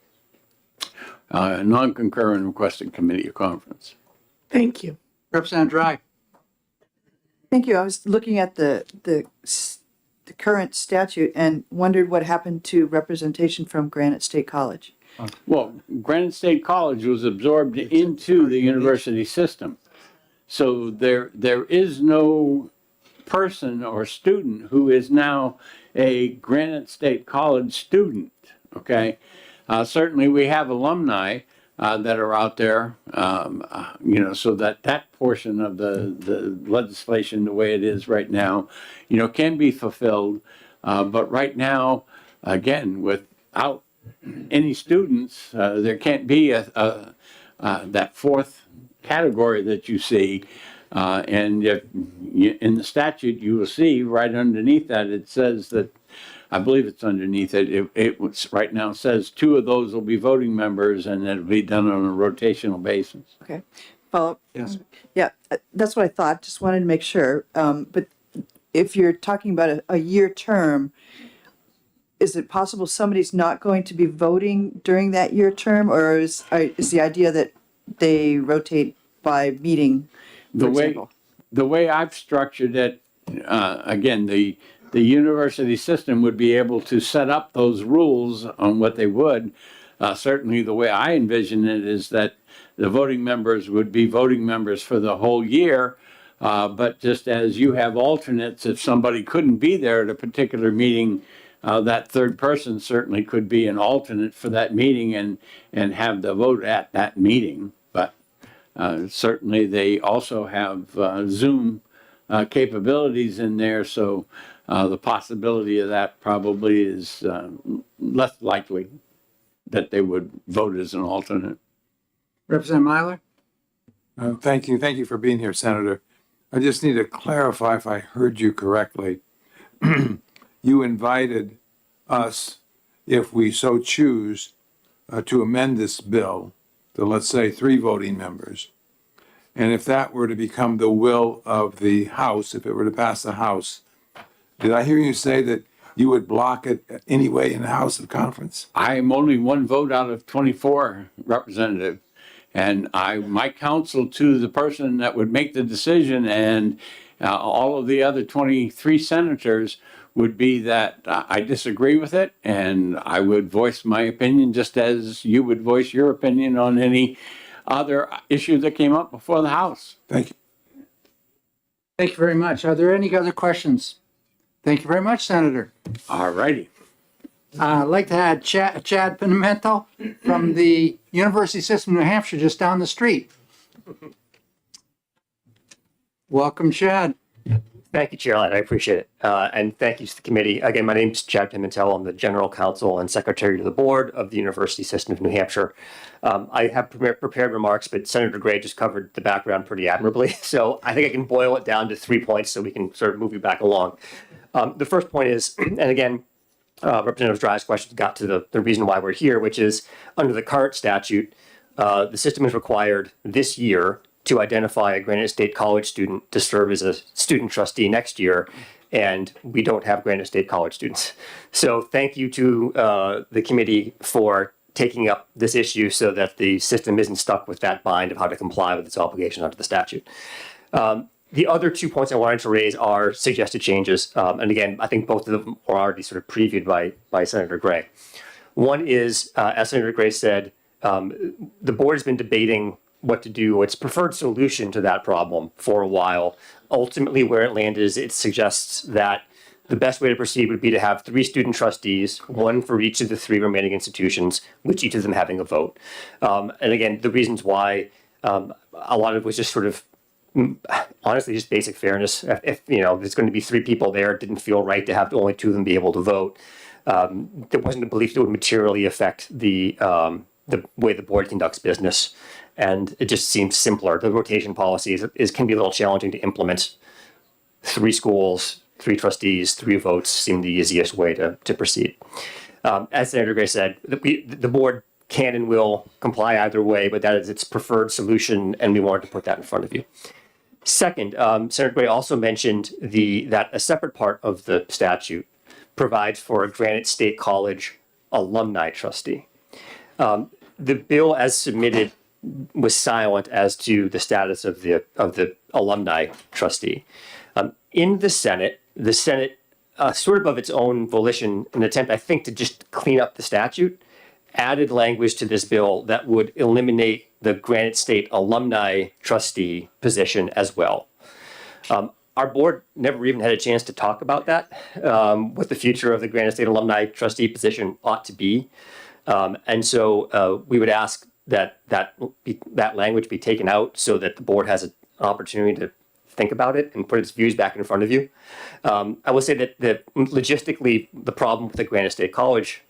non-concur and request a committee or conference. Thank you. Representative Dry. Thank you. I was looking at the current statute and wondered what happened to representation from Granite State College. Well, Granite State College was absorbed into the university system. So there is no person or student who is now a Granite State College student, okay? Certainly we have alumni that are out there, so that portion of the legislation, the way it is right now, can be fulfilled. But right now, again, without any students, there can't be that 4th category that you see. And if in the statute, you will see right underneath that, it says that, I believe it's underneath it, it right now says 2 of those will be voting members and it'll be done on a rotational basis. Okay. Follow. Yes. Yeah, that's what I thought. Just wanted to make sure. But if you're talking about a year term, is it possible somebody's not going to be voting during that year term, or is the idea that they rotate by meeting, for example? The way I've structured it, again, the university system would be able to set up those rules on what they would. Certainly the way I envision it is that the voting members would be voting members for the whole year. But just as you have alternates, if somebody couldn't be there at a particular meeting, that 3rd person certainly could be an alternate for that meeting and have the vote at that meeting. But certainly they also have Zoom capabilities in there, so the possibility of that probably is less likely that they would vote as an alternate. Representative Myler. Thank you for being here, Senator. I just need to clarify if I heard you correctly. You invited us, if we so choose, to amend this bill to, let's say, 3 voting members. And if that were to become the will of the House, if it were to pass the House, did I hear you say that you would block it anyway in the House of Conference? I am only 1 vote out of 24, Representative. And my counsel to the person that would make the decision and all of the other 23 senators would be that I disagree with it, and I would voice my opinion just as you would voice your opinion on any other issue that came up before the House. Thank you. Thank you very much. Are there any other questions? Thank you very much, Senator. All righty. I'd like to add Chad Pimentel from the University System of New Hampshire, just down the street. Welcome, Chad. Thank you, Chair Lad. I appreciate it. And thank you to the committee. Again, my name is Chad Pimentel. I'm the General Counsel and Secretary to the Board of the University System of New Hampshire. I have prepared remarks, but Senator Gray just covered the background pretty admirably. So I think I can boil it down to 3 points so we can sort of move you back along. The first point is, and again, Representative Dry's question got to the reason why we're here, which is under the current statute, the system is required this year to identify a Granite State College student to serve as a student trustee next year, and we don't have Granite State College students. So thank you to the committee for taking up this issue so that the system isn't stuck with that bind of how to comply with its obligation under the statute. The other 2 points I wanted to raise are suggested changes, and again, I think both of them were already sort of previewed by Senator Gray. One is, as Senator Gray said, the board has been debating what to do, its preferred solution to that problem for a while. Ultimately, where it landed is it suggests that the best way to proceed would be to have 3 student trustees, 1 for each of the 3 remaining institutions, with each of them having a vote. And again, the reasons why a lot of it was just sort of, honestly, just basic fairness. If you know, there's going to be 3 people there, it didn't feel right to have only 2 of them be able to vote. There wasn't a belief that it would materially affect the way the board conducts business. And it just seems simpler. The rotation policy can be a little challenging to implement. 3 schools, 3 trustees, 3 votes seem the easiest way to proceed. As Senator Gray said, the board can and will comply either way, but that is its preferred solution, and we wanted to put that in front of you. Second, Senator Gray also mentioned that a separate part of the statute provides for a Granite State College alumni trustee. The bill as submitted was silent as to the status of the alumni trustee. In the Senate, sort of its own volition, an attempt, I think, to just clean up the statute, added language to this bill that would eliminate the Granite State alumni trustee position as well. Our board never even had a chance to talk about that, what the future of the Granite State alumni trustee position ought to be. And so we would ask that language be taken out so that the board has an opportunity to think about it and put its views back in front of you. I will say that logistically, the problem with the Granite State College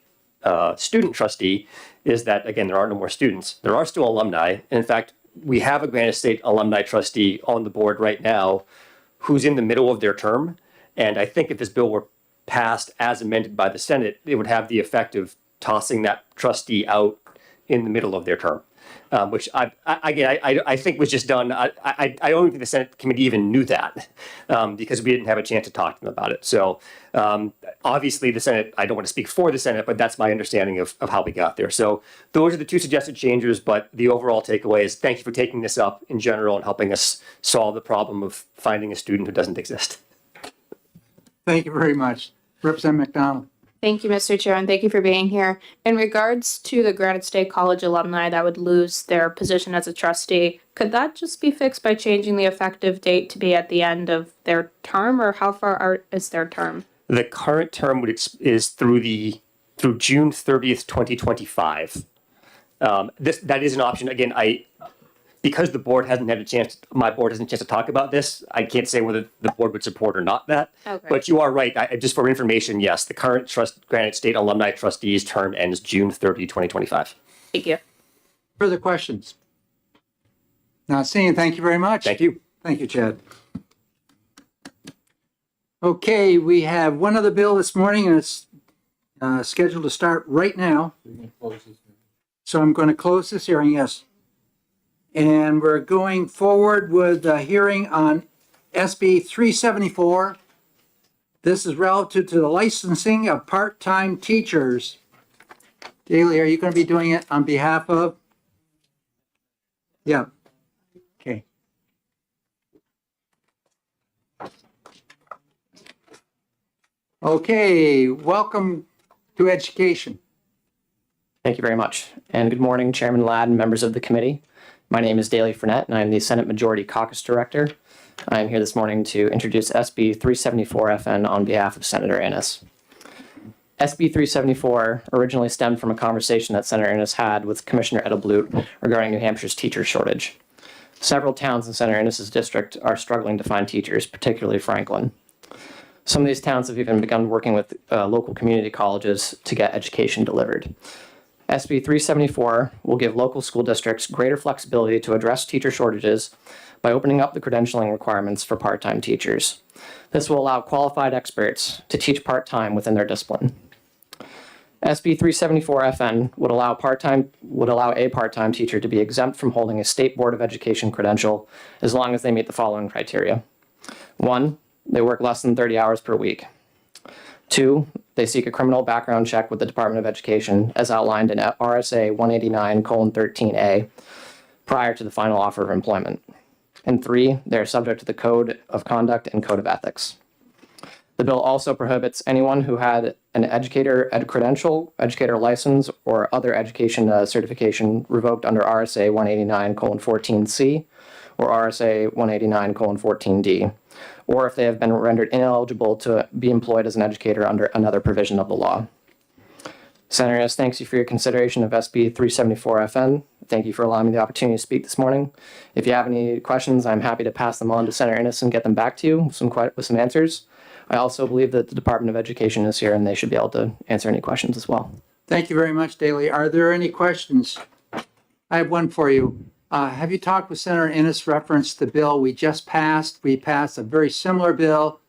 student trustee is that, again, there are no more students. There are still alumni. And in fact, we have a Granite State alumni trustee on the board right now who's in the middle of their term. And I think if this bill were passed as amended by the Senate, it would have the effect of tossing that trustee out in the middle of their term, which I think was just done. I don't think the Senate committee even knew that because we didn't have a chance to talk to them about it. So obviously the Senate, I don't want to speak for the Senate, but that's my understanding of how we got there. So those are the 2 suggested changes, but the overall takeaway is thank you for taking this up in general and helping us solve the problem of finding a student who doesn't exist. Thank you very much. Representative McDonald. Thank you, Mr. Chair, and thank you for being here. In regards to the Granite State College alumni that would lose their position as a trustee, could that just be fixed by changing the effective date to be at the end of their term, or how far is their term? The current term is through June 30th, 2025. That is an option. Again, because the board hasn't had a chance, my board hasn't had a chance to talk about this, I can't say whether the board would support or not that. Okay. But you are right. Just for information, yes, the current Granite State alumni trustee's term ends June 30, 2025. Thank you. Further questions? Not seeing. Thank you very much. Thank you. Thank you, Chad. Okay, we have one other bill this morning, and it's scheduled to start right now. So I'm going to close this hearing, yes. And we're going forward with a hearing on SB 374. This is relative to the licensing of part-time teachers. Daly, are you going to be doing it on behalf of? Yeah. Okay. Okay, welcome to education. Thank you very much. And good morning, Chairman Ladd and members of the committee. My name is Daly Fournette, and I am the Senate Majority Caucus Director. I am here this morning to introduce SB 374FN on behalf of Senator Ennis. SB 374 originally stemmed from a conversation that Senator Ennis had with Commissioner Edelblut regarding New Hampshire's teacher shortage. Several towns in Senator Ennis's district are struggling to find teachers, particularly Franklin. Some of these towns have even begun working with local community colleges to get education delivered. SB 374 will give local school districts greater flexibility to address teacher shortages by opening up the credentialing requirements for part-time teachers. This will allow qualified experts to teach part-time within their discipline. SB 374FN would allow a part-time teacher to be exempt from holding a state board of education credential as long as they meet the following criteria. 1, they work less than 30 hours per week. 2, they seek a criminal background check with the Department of Education as outlined in RSA 189:13A prior to the final offer of employment. And 3, they are subject to the Code of Conduct and Code of Ethics. The bill also prohibits anyone who had an educator credential, educator license, or other education certification revoked under RSA 189:14C or RSA 189:14D, or if they have been rendered ineligible to be employed as an educator under another provision of the law. Senator Ennis, thanks you for your consideration of SB 374FN. Thank you for allowing me the opportunity to speak this morning. If you have any questions, I'm happy to pass them on to Senator Ennis and get them back to you with some answers. I also believe that the Department of Education is here and they should be able to answer any questions as well. Thank you very much, Daley. Are there any questions? I have one for you. Have you talked with Senator Ennis reference the bill we just passed? We passed a very similar bill,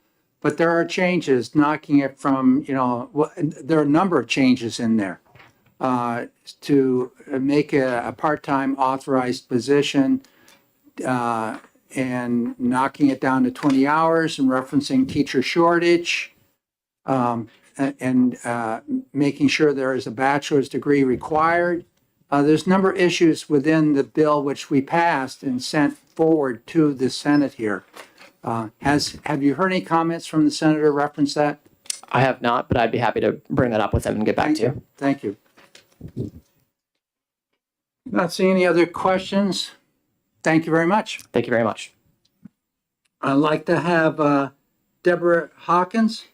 but there are changes knocking it from, there are a number of changes in there to make a part-time authorized position and knocking it down to 20 hours and referencing teacher shortage and making sure there is a bachelor's degree required. There's a number of issues within the bill which we passed and sent forward to the Senate here. Have you heard any comments from the senator reference that? I have not, but I'd be happy to bring that up with him and get back to you. Thank you. Not seeing any other questions. Thank you very much. Thank you very much. I'd like to have Deborah Hawkins.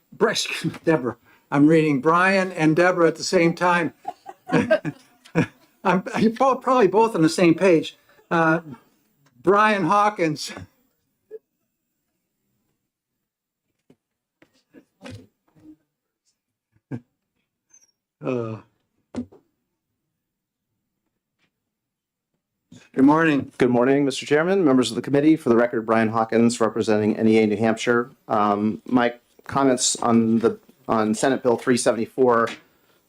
Deborah. I'm reading Brian and Deborah at the same time. You're probably both on the same page. Brian Hawkins. Good morning. Good morning, Mr. Chairman, members of the committee. For the record, Brian Hawkins, representing NEA New Hampshire. My comments on Senate Bill 374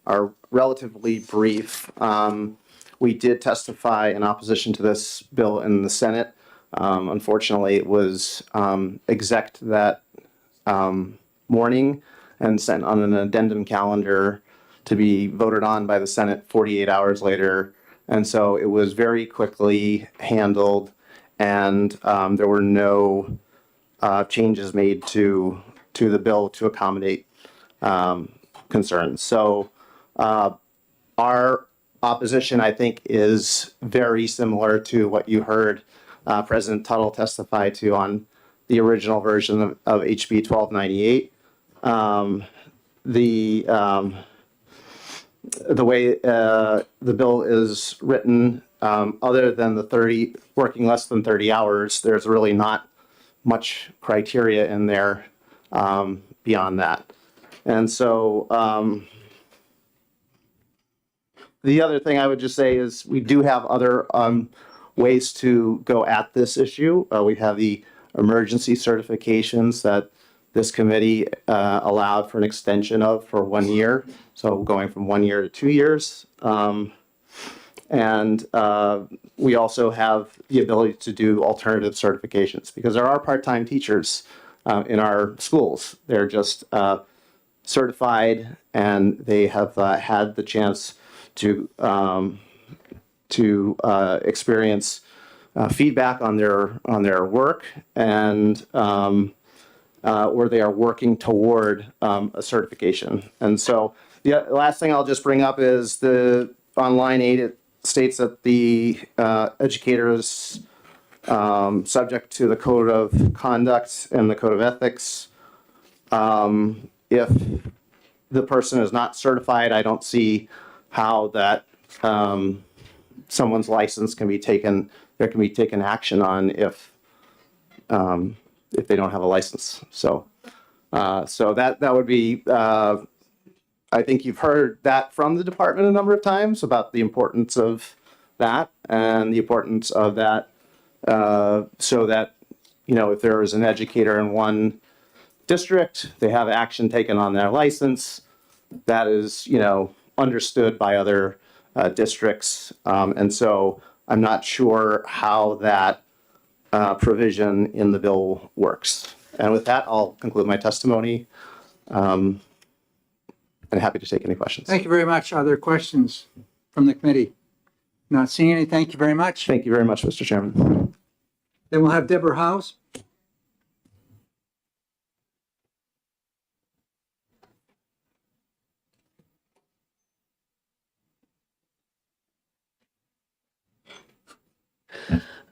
are relatively brief. We did testify in opposition to this bill in the Senate. Unfortunately, it was exec'd that morning and sent on an addendum calendar to be voted on by the Senate 48 hours later. And so it was very quickly handled, and there were no changes made to the bill to accommodate concerns. So our opposition, I think, is very similar to what you heard President Tuttle testify to on the original version of HB 1298. The way the bill is written, other than the working less than 30 hours, there's really not much criteria in there beyond that. And so the other thing I would just say is we do have other ways to go at this issue. We have the emergency certifications that this committee allowed for an extension of for 1 year. So going from 1 year to 2 years. And we also have the ability to do alternative certifications because there are part-time teachers in our schools. They're just certified and they have had the chance to experience feedback on their work and or they are working toward a certification. And so the last thing I'll just bring up is on line 8, it states that the educator is subject to the Code of Conduct and the Code of Ethics. If the person is not certified, I don't see how that someone's license can be taken there can be taken action on if they don't have a license. So that would be. I think you've heard that from the department a number of times about the importance of that and the importance of that, so that, you know, if there is an educator in one district, they have action taken on their license. That is, you know, understood by other districts. And so I'm not sure how that provision in the bill works. And with that, I'll conclude my testimony. And happy to take any questions. Thank you very much. Are there questions from the committee? Not seeing any. Thank you very much. Thank you very much, Mr. Chairman. Then we'll have Deborah House.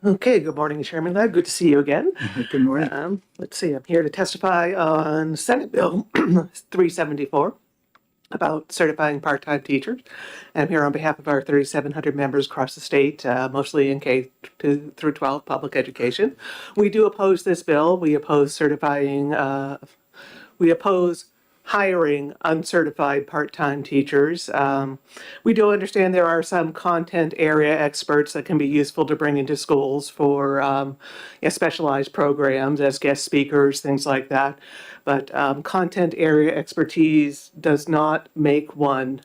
Okay, good morning, Chairman Ladd. Good to see you again. Good morning. Let's see, I'm here to testify on Senate Bill 374 about certifying part-time teachers. I'm here on behalf of our 3,700 members across the state, mostly in K through 12 public education. We do oppose this bill. We oppose hiring uncertified part-time teachers. We do understand there are some content area experts that can be useful to bring into schools for specialized programs as guest speakers, things like that. But content area expertise does not make one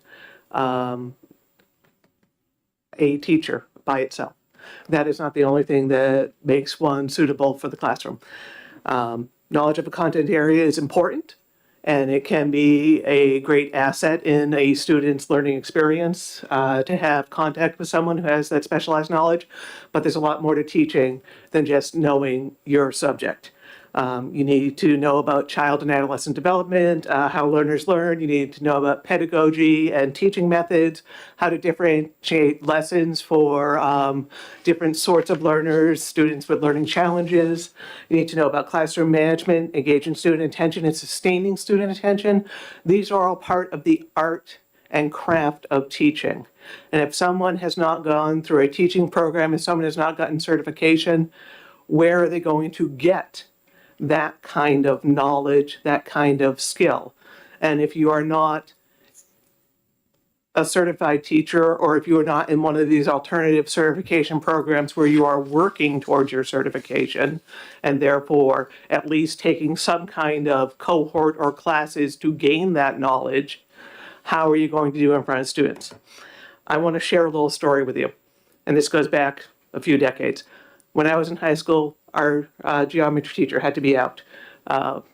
a teacher by itself. That is not the only thing that makes one suitable for the classroom. Knowledge of a content area is important, and it can be a great asset in a student's learning experience to have contact with someone who has that specialized knowledge. But there's a lot more to teaching than just knowing your subject. You need to know about child and adolescent development, how learners learn. You need to know about pedagogy and teaching methods, how to differentiate lessons for different sorts of learners, students with learning challenges. You need to know about classroom management, engaging student attention, and sustaining student attention. These are all part of the art and craft of teaching. And if someone has not gone through a teaching program, if someone has not gotten certification, where are they going to get that kind of knowledge, that kind of skill? And if you are not a certified teacher, or if you are not in one of these alternative certification programs where you are working towards your certification, and therefore at least taking some kind of cohort or classes to gain that knowledge, how are you going to do in front of students? I want to share a little story with you, and this goes back a few decades. When I was in high school, our geometry teacher had to be out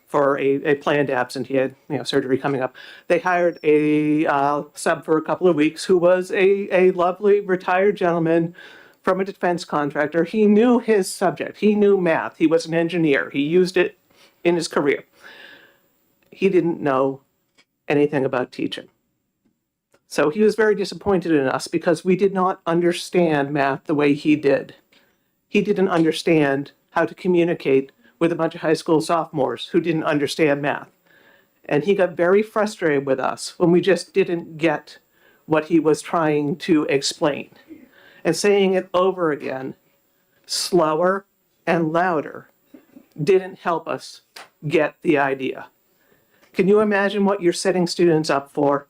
for a planned absence. He had surgery coming up. They hired a sub for a couple of weeks who was a lovely retired gentleman from a defense contractor. He knew his subject. He knew math. He was an engineer. He used it in his career. He didn't know anything about teaching. So he was very disappointed in us because we did not understand math the way he did. He didn't understand how to communicate with a bunch of high school sophomores who didn't understand math. And he got very frustrated with us when we just didn't get what he was trying to explain. And saying it over again, slower and louder, didn't help us get the idea. Can you imagine what you're setting students up for?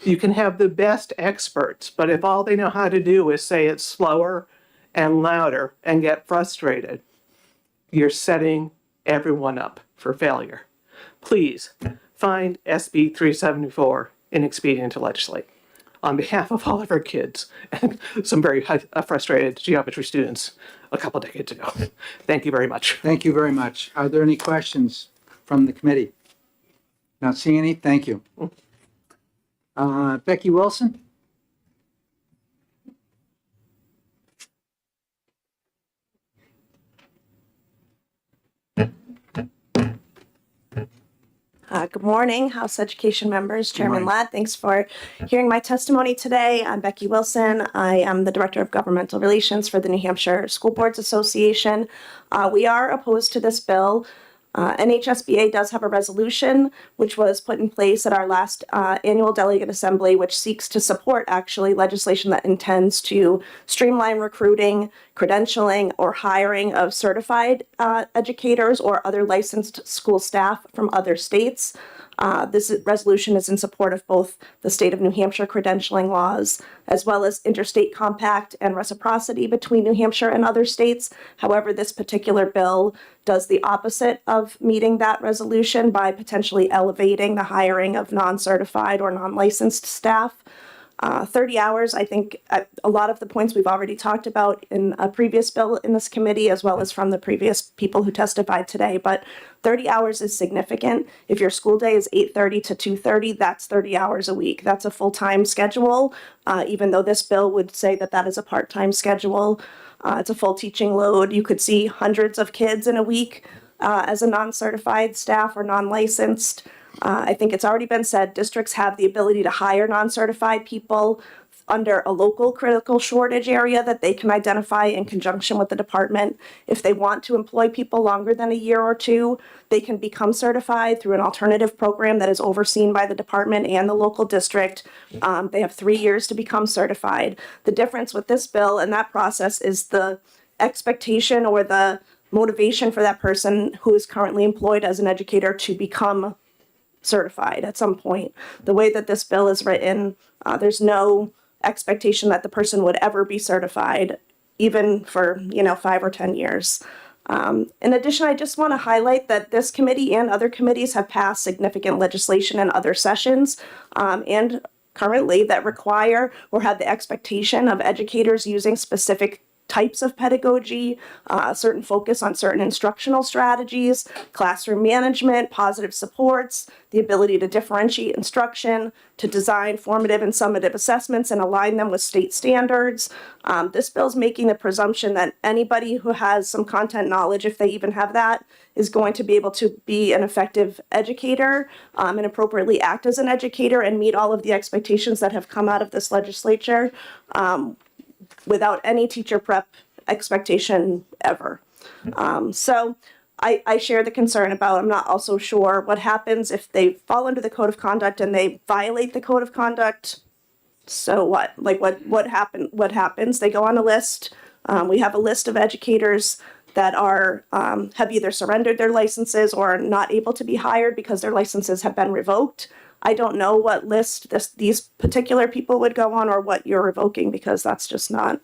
You can have the best experts, but if all they know how to do is say it slower and louder and get frustrated, you're setting everyone up for failure. Please find SB 374 inexpedient to legislate on behalf of all of our kids and some very frustrated geometry students a couple decades ago. Thank you very much. Thank you very much. Are there any questions from the committee? Not seeing any. Thank you. Becky Wilson? Good morning, House Education members, Chairman Ladd. Thanks for hearing my testimony today. I'm Becky Wilson. I am the Director of Governmental Relations for the New Hampshire School Boards Association. We are opposed to this bill. NHSBA does have a resolution which was put in place at our last annual delegate assembly, which seeks to support actually legislation that intends to streamline recruiting, credentialing, or hiring of certified educators or other licensed school staff from other states. This resolution is in support of both the state of New Hampshire credentialing laws, as well as interstate compact and reciprocity between New Hampshire and other states. However, this particular bill does the opposite of meeting that resolution by potentially elevating the hiring of non-certified or non-licensed staff. 30 hours, I think a lot of the points we've already talked about in a previous bill in this committee, as well as from the previous people who testified today, but 30 hours is significant. If your school day is 8:30 to 2:30, that's 30 hours a week. That's a full-time schedule, even though this bill would say that that is a part-time schedule. It's a full teaching load. You could see hundreds of kids in a week as a non-certified staff or non-licensed. I think it's already been said, districts have the ability to hire non-certified people under a local critical shortage area that they can identify in conjunction with the department. If they want to employ people longer than a year or two, they can become certified through an alternative program that is overseen by the department and the local district. They have 3 years to become certified. The difference with this bill and that process is the expectation or the motivation for that person who is currently employed as an educator to become certified at some point. The way that this bill is written, there's no expectation that the person would ever be certified, even for 5 or 10 years. In addition, I just want to highlight that this committee and other committees have passed significant legislation in other sessions and currently that require or have the expectation of educators using specific types of pedagogy, certain focus on certain instructional strategies, classroom management, positive supports, the ability to differentiate instruction, to design formative and summative assessments and align them with state standards. This bill is making the presumption that anybody who has some content knowledge, if they even have that, is going to be able to be an effective educator and appropriately act as an educator and meet all of the expectations that have come out of this legislature. Without any teacher prep expectation ever. So I share the concern about, I'm not also sure what happens if they fall under the code of conduct and they violate the code of conduct. So what? Like what happens? They go on a list. We have a list of educators that are have either surrendered their licenses or are not able to be hired because their licenses have been revoked. I don't know what list these particular people would go on or what you're revoking because that's just not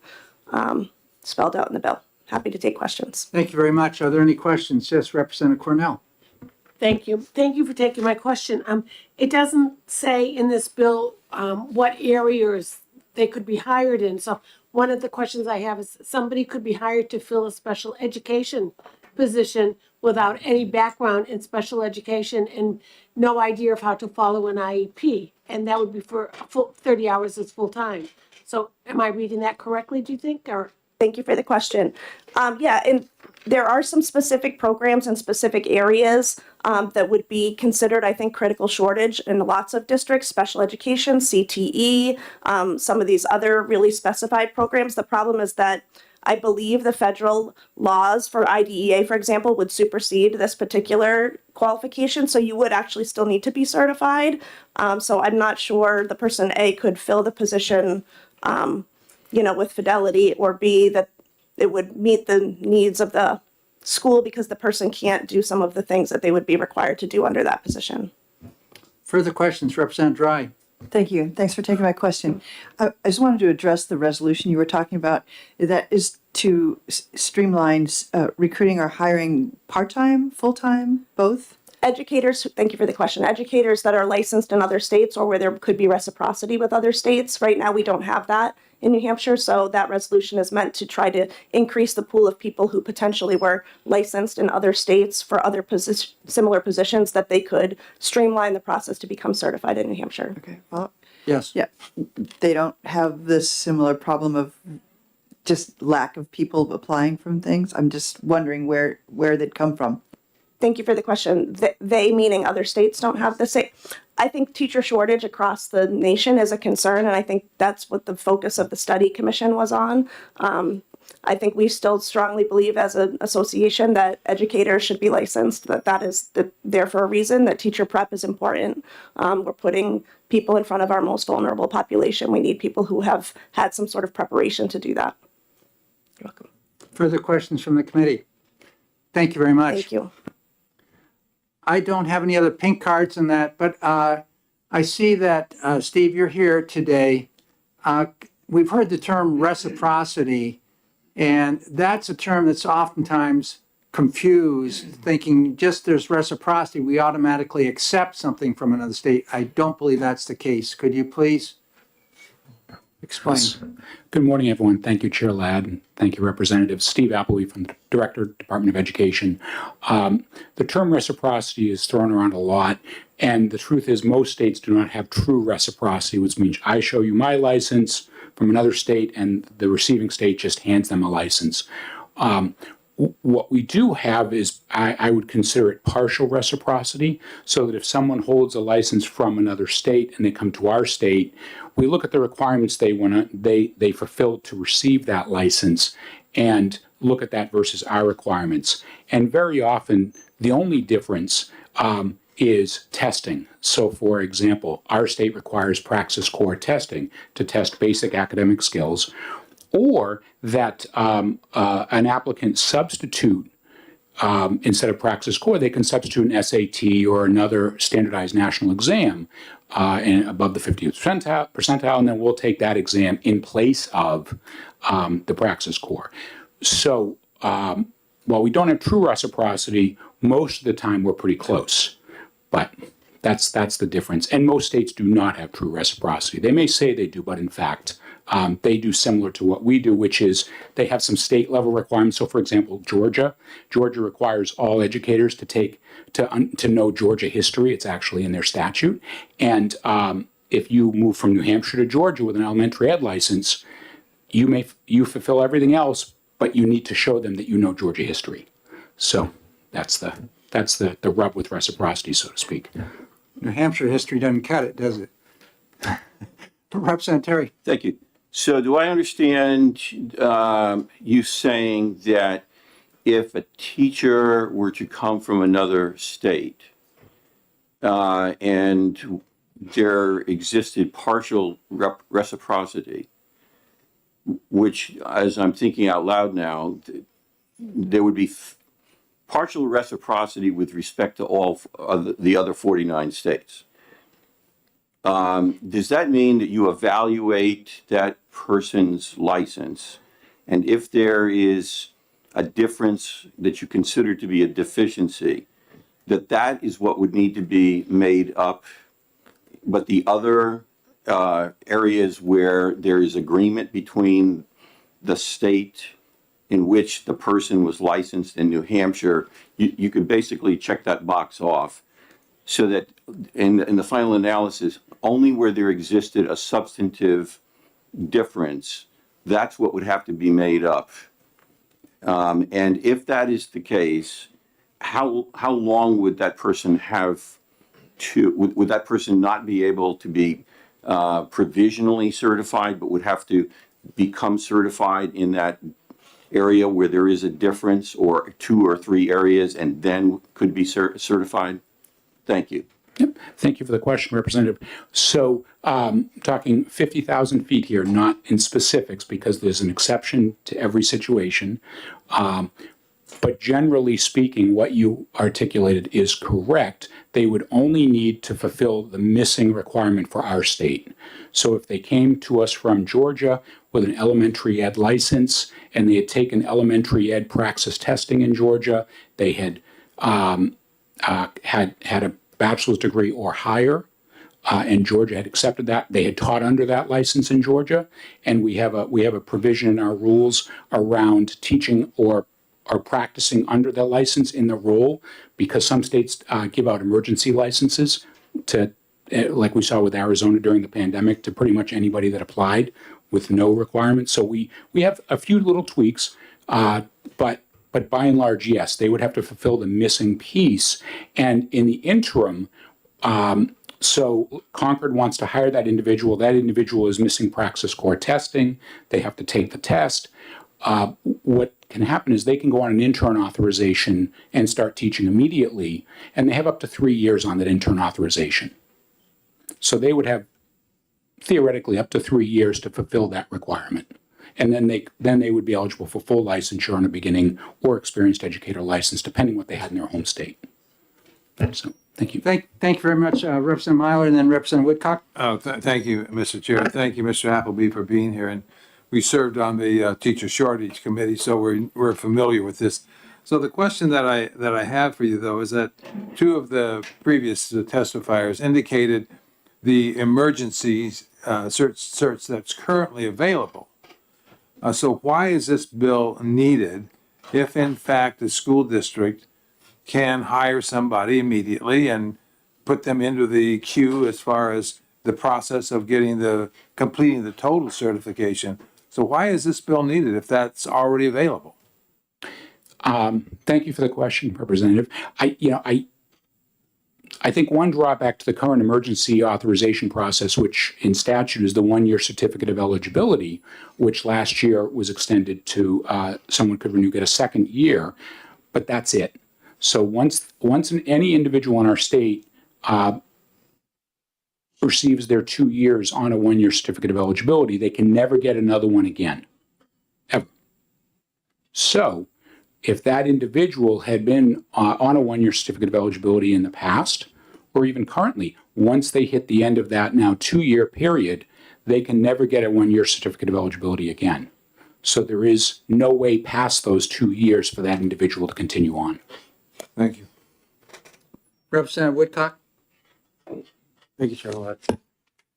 spelled out in the bill. Happy to take questions. Thank you very much. Are there any questions? Yes, Representative Cornell. Thank you. Thank you for taking my question. It doesn't say in this bill what areas they could be hired in. So one of the questions I have is somebody could be hired to fill a special education position without any background in special education and no idea of how to follow an IEP. And that would be for full 30 hours is full time. So am I reading that correctly, do you think? Or Thank you for the question. Yeah, and there are some specific programs in specific areas that would be considered, I think, critical shortage in lots of districts, special education, CTE, some of these other really specified programs. The problem is that I believe the federal laws for IDEA, for example, would supersede this particular qualification. So you would actually still need to be certified. So I'm not sure the person A could fill the position, with fidelity, or B, that it would meet the needs of the school because the person can't do some of the things that they would be required to do under that position. Further questions, Representative Dry. Thank you. Thanks for taking my question. I just wanted to address the resolution you were talking about. That is to streamline recruiting or hiring part-time, full-time, both? Educators, thank you for the question. Educators that are licensed in other states or where there could be reciprocity with other states. Right now, we don't have that in New Hampshire, so that resolution is meant to try to increase the pool of people who potentially were licensed in other states for other similar positions, that they could streamline the process to become certified in New Hampshire. Okay. Well, yes. Yeah. They don't have this similar problem of just lack of people applying from things. I'm just wondering where they'd come from. Thank you for the question. They, meaning other states, don't have the same. I think teacher shortage across the nation is a concern, and I think that's what the focus of the study commission was on. I think we still strongly believe as an association that educators should be licensed, that is there for a reason, that teacher prep is important. We're putting people in front of our most vulnerable population. We need people who have had some sort of preparation to do that. Further questions from the committee? Thank you very much. Thank you. I don't have any other pink cards in that, but I see that, Steve, you're here today. We've heard the term reciprocity, and that's a term that's oftentimes confused, thinking just there's reciprocity, we automatically accept something from another state. I don't believe that's the case. Could you please explain? Yes. Good morning, everyone. Thank you, Chair Ladd, and thank you, Representative Steve Appleby from the Director, Department of Education. The term reciprocity is thrown around a lot, and the truth is most states do not have true reciprocity, which means I show you my license from another state and the receiving state just hands them a license. What we do have is, I would consider it partial reciprocity, so that if someone holds a license from another state and they come to our state, we look at the requirements they fulfilled to receive that license and look at that versus our requirements. And very often, the only difference is testing. So for example, our state requires Praxis Core testing to test basic academic skills, or that an applicant substitute, instead of Praxis Core, they can substitute an SAT or another standardized national exam and above the 50th percentile, and then we'll take that exam in place of the Praxis Core. So while we don't have true reciprocity, most of the time we're pretty close. But that's the difference. And most states do not have true reciprocity. They may say they do, but in fact, they do similar to what we do, which is they have some state level requirements. So for example, Georgia requires all educators to know Georgia history. It's actually in their statute. And if you move from New Hampshire to Georgia with an elementary ed license, you fulfill everything else, but you need to show them that you know Georgia history. So that's the rub with reciprocity, so to speak. New Hampshire history doesn't cut it, does it? Representative Terry. Thank you. So do I understand you saying that if a teacher were to come from another state and there existed partial reciprocity, which, as I'm thinking out loud now, there would be partial reciprocity with respect to all the other 49 states. Does that mean that you evaluate that person's license, and if there is a difference that you consider to be a deficiency, that is what would need to be made up, but the other areas where there is agreement between the state in which the person was licensed in New Hampshire, you could basically check that box off, so that in the final analysis, only where there existed a substantive difference, that's what would have to be made up. And if that is the case, how long would that person have to, would that person not be able to be provisionally certified, but would have to become certified in that area where there is a difference, or 2 or 3 areas, and then could be certified? Thank you. Yep. Thank you for the question, Representative. So talking 50,000 feet here, not in specifics, because there's an exception to every situation. But generally speaking, what you articulated is correct. They would only need to fulfill the missing requirement for our state. So if they came to us from Georgia with an elementary ed license and they had taken elementary ed praxis testing in Georgia, they had had a bachelor's degree or higher, and Georgia had accepted that. They had taught under that license in Georgia, and we have a provision in our rules around teaching or practicing under the license in the role, because some states give out emergency licenses to, like we saw with Arizona during the pandemic, to pretty much anybody that applied with no requirements. So we have a few little tweaks, but by and large, yes, they would have to fulfill the missing piece. And in the interim, so Concord wants to hire that individual. That individual is missing Praxis Core testing. They have to take the test. what can happen is they can go on an intern authorization and start teaching immediately, and they have up to 3 years on that intern authorization. So they would have theoretically up to 3 years to fulfill that requirement. And then they would be eligible for full licensure in the beginning or experienced educator license, depending what they had in their home state. So, thank you. Thank you very much, Representative Myler, and then Representative Woodcock. Thank you, Mr. Chair. Thank you, Mr. Appleby, for being here. And we served on the teacher shortage committee, so we're familiar with this. So the question that I have for you, though, is that two of the previous testifiers indicated the emergency search that's currently available. So why is this bill needed if, in fact, the school district can hire somebody immediately and put them into the queue as far as the process of completing the total certification? So why is this bill needed if that's already available? Thank you for the question, Representative. I think one drawback to the current emergency authorization process, which in statute is the 1-year certificate of eligibility, which last year was extended to someone could get a second year, but that's it. So once any individual in our state receives their 2 years on a 1-year certificate of eligibility, they can never get another one again, ever. So if that individual had been on a 1-year certificate of eligibility in the past, or even currently, once they hit the end of that now 2-year period, they can never get a 1-year certificate of eligibility again. So there is no way past those 2 years for that individual to continue on. Thank you. Representative Woodcock. Thank you, Chairman Ladd.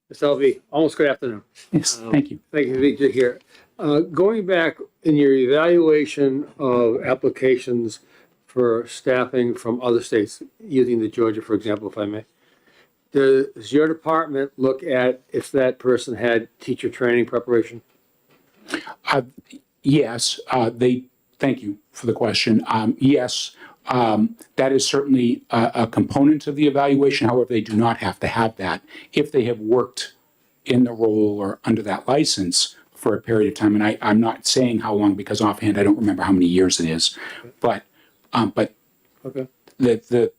Ms. L.V., almost good afternoon. Yes, thank you. Thank you for being here. Going back in your evaluation of applications for staffing from other states, using the Georgia, for example, if I may, does your department look at if that person had teacher training preparation? Yes, thank you for the question. Yes, that is certainly a component of the evaluation. However, they do not have to have that if they have worked in the role or under that license for a period of time. And I'm not saying how long because offhand I don't remember how many years it is, but okay. the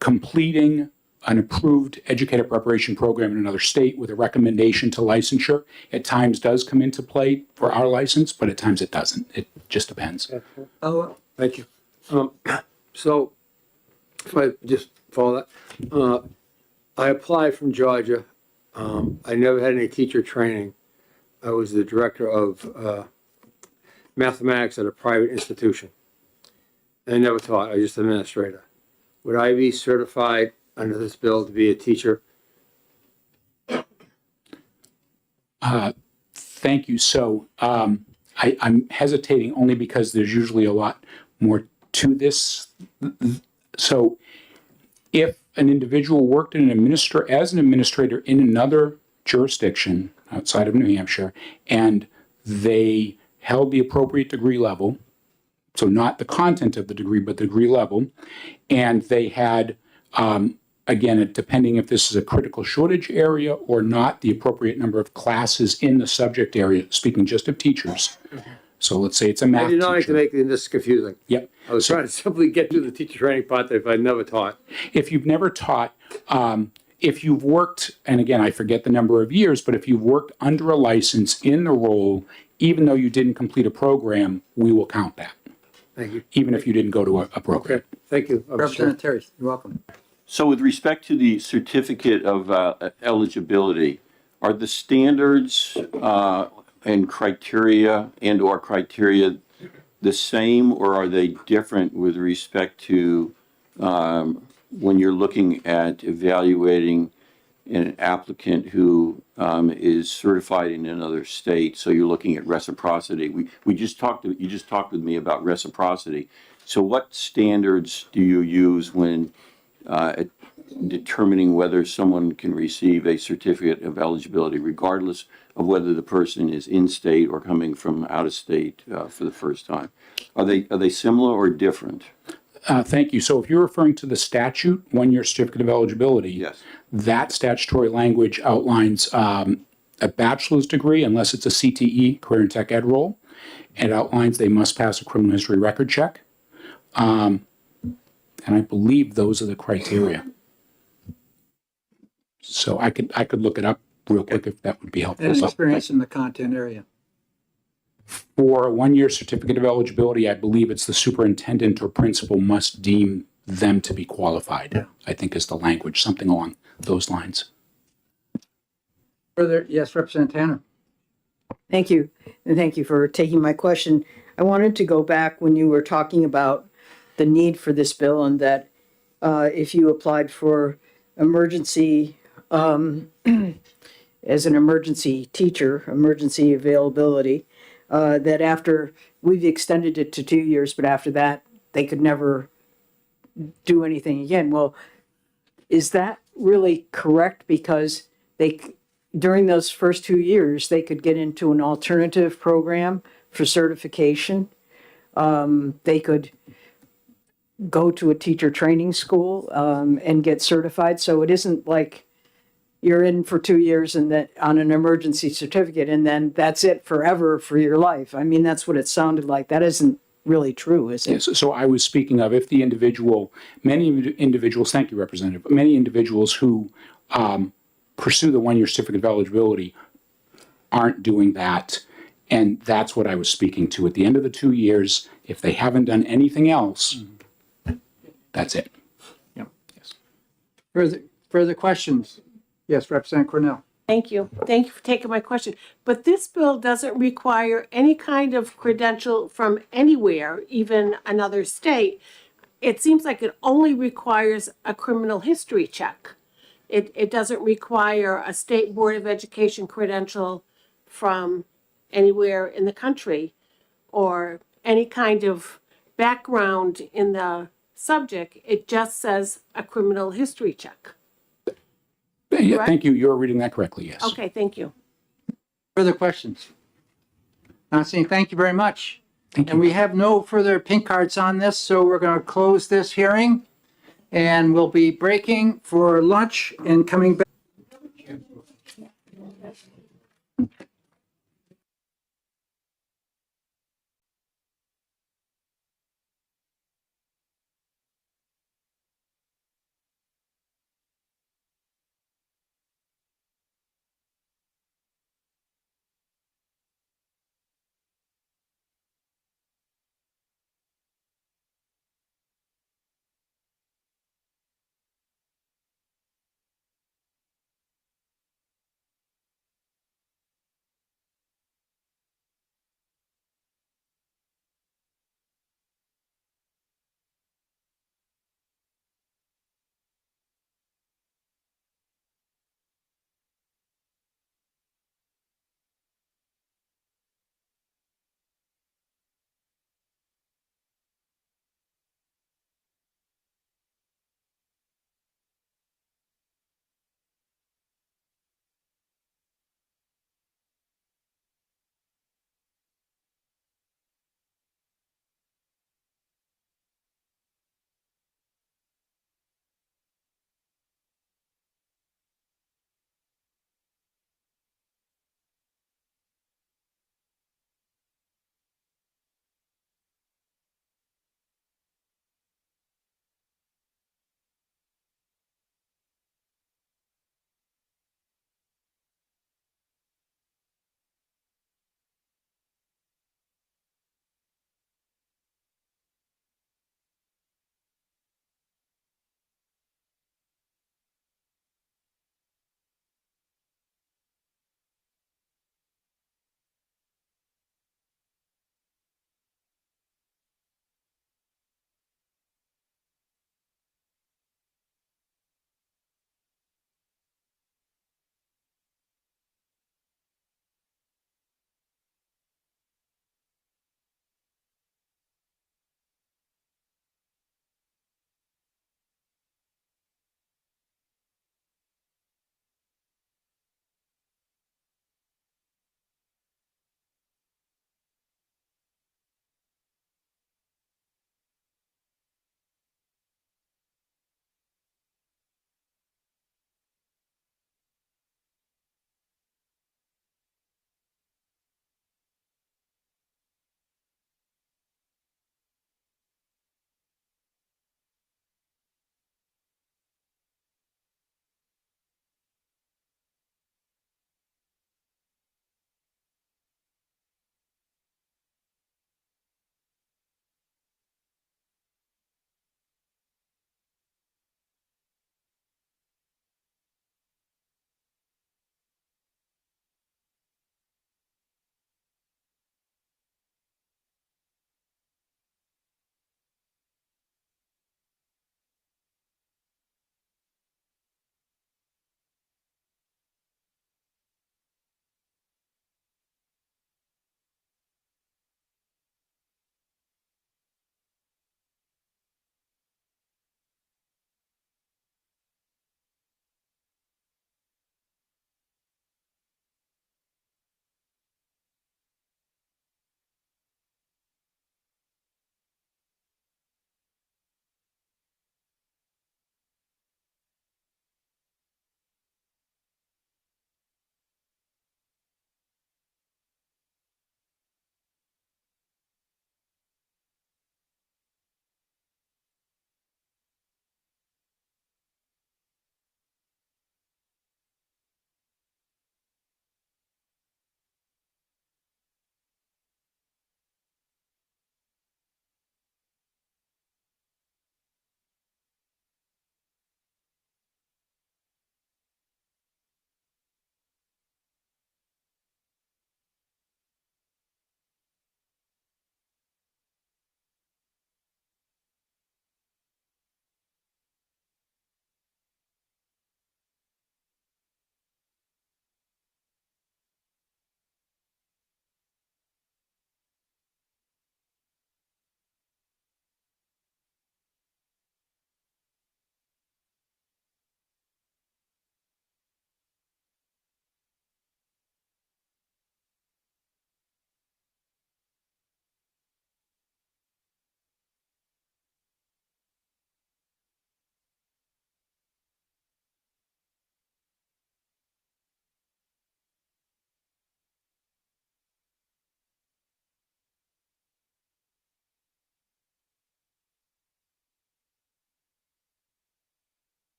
completing an approved educator preparation program in another state with a recommendation to licensure at times does come into play for our license, but at times it doesn't. It just depends. Oh, thank you. So if I just follow that, I applied from Georgia. I never had any teacher training. I was the director of mathematics at a private institution. I never taught, I was just an administrator. Would I be certified under this bill to be a teacher? Thank you. So I'm hesitating only because there's usually a lot more to this. So if an individual worked as an administrator in another jurisdiction outside of New Hampshire, and they held the appropriate degree level, so not the content of the degree, but the degree level, and they had, again, depending if this is a critical shortage area or not, the appropriate number of classes in the subject area, speaking just of teachers. So let's say it's a math I did not like to teacher. make this confusing. Yep. I was trying to simply get to the teacher training part that if I'd never taught. If you've never taught, if you've worked, and again, I forget the number of years, but if you've worked under a license in the role, even though you didn't complete a program, we will count that. Thank you. Even if you didn't go to a program. Okay, thank you. Representative Terry, you're welcome. So with respect to the certificate of eligibility, are the standards and criteria and/or criteria the same, or are they different with respect to when you're looking at evaluating an applicant who is certified in another state? So you're looking at reciprocity. You just talked with me about reciprocity. So what standards do you use when determining whether someone can receive a certificate of eligibility, regardless of whether the person is in state or coming from out of state for the first time? Are they similar or different? Thank you. So if you're referring to the statute, 1-year certificate of eligibility, yes, that statutory language outlines a bachelor's degree unless it's a CTE, career and tech ed role. It outlines they must pass a criminal history record check. And I believe those are the criteria. So I could look it up real quick if that would be helpful. And experience in the content area. For a one-year certificate of eligibility, I believe it's the superintendent or principal must deem them to be qualified, I think is the language, something along those lines. Further, yes, Representative Tanner. Thank you, and thank you for taking my question. I wanted to go back when you were talking about the need for this bill and that if you applied for emergency, as an emergency teacher, emergency availability, that after, we've extended it to 2 years, but after that, they could never do anything again. Well, is that really correct? Because during those first 2 years, they could get into an alternative program for certification. They could go to a teacher training school and get certified. So it isn't like you're in for 2 years and then on an emergency certificate and then that's it forever for your life. I mean, that's what it sounded like. That isn't really true, is it? Yes, so I was speaking of if the individual, many individuals, thank you, Representative, many individuals who pursue the one-year certificate of eligibility aren't doing that. And that's what I was speaking to. At the end of the 2 years, if they haven't done anything else, that's it. Further questions? Yes, Representative Cornell. Thank you. Thank you for taking my question. But this bill doesn't require any kind of credential from anywhere, even another state. It seems like it only requires a criminal history check. It doesn't require a state board of education credential from anywhere in the country or any kind of background in the subject. It just says a criminal history check. Yeah, Correct? thank you. You're reading that correctly, yes. Okay, thank you. Further questions? Not seeing, thank you very much. And we have no further pink cards on this, so we're going to close this hearing. And we'll be breaking for lunch and coming back.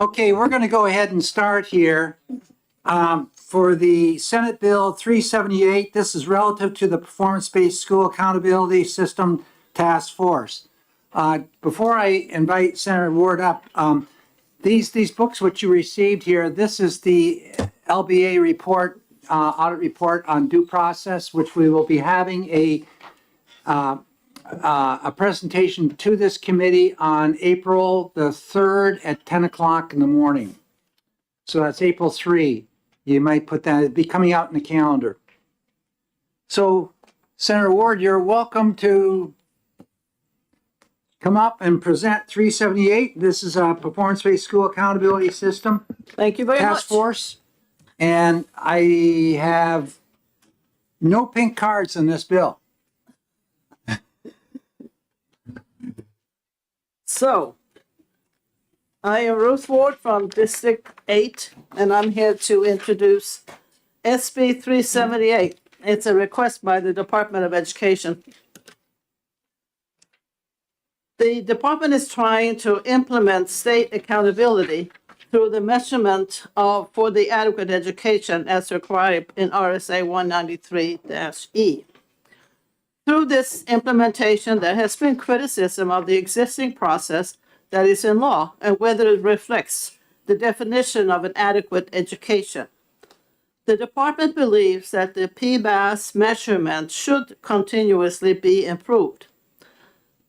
Okay, we're going to go ahead and start here. For the Senate Bill 378, this is relative to the Performance-Based School Accountability System Task Force. Before I invite Senator Ward up, these books which you received here, this is the LBA report, audit report on due process, which we will be having a presentation to this committee on April the 3rd at 10 o'clock in the morning. So that's April 3. You might put that, it'd be coming out in the calendar. So Senator Ward, you're welcome to come up and present 378. This is a performance-based school accountability system. Thank you very much. Task force. And I have no pink cards in this bill. So, I am Ruth Ward from District 8, and I'm here to introduce SB 378. It's a request by the Department of Education. The department is trying to implement state accountability through the measurement of for the adequate education as required in RSA 193-E. Through this implementation, there has been criticism of the existing process that is in law and whether it reflects the definition of an adequate education. The department believes that the PBAS measurement should continuously be improved.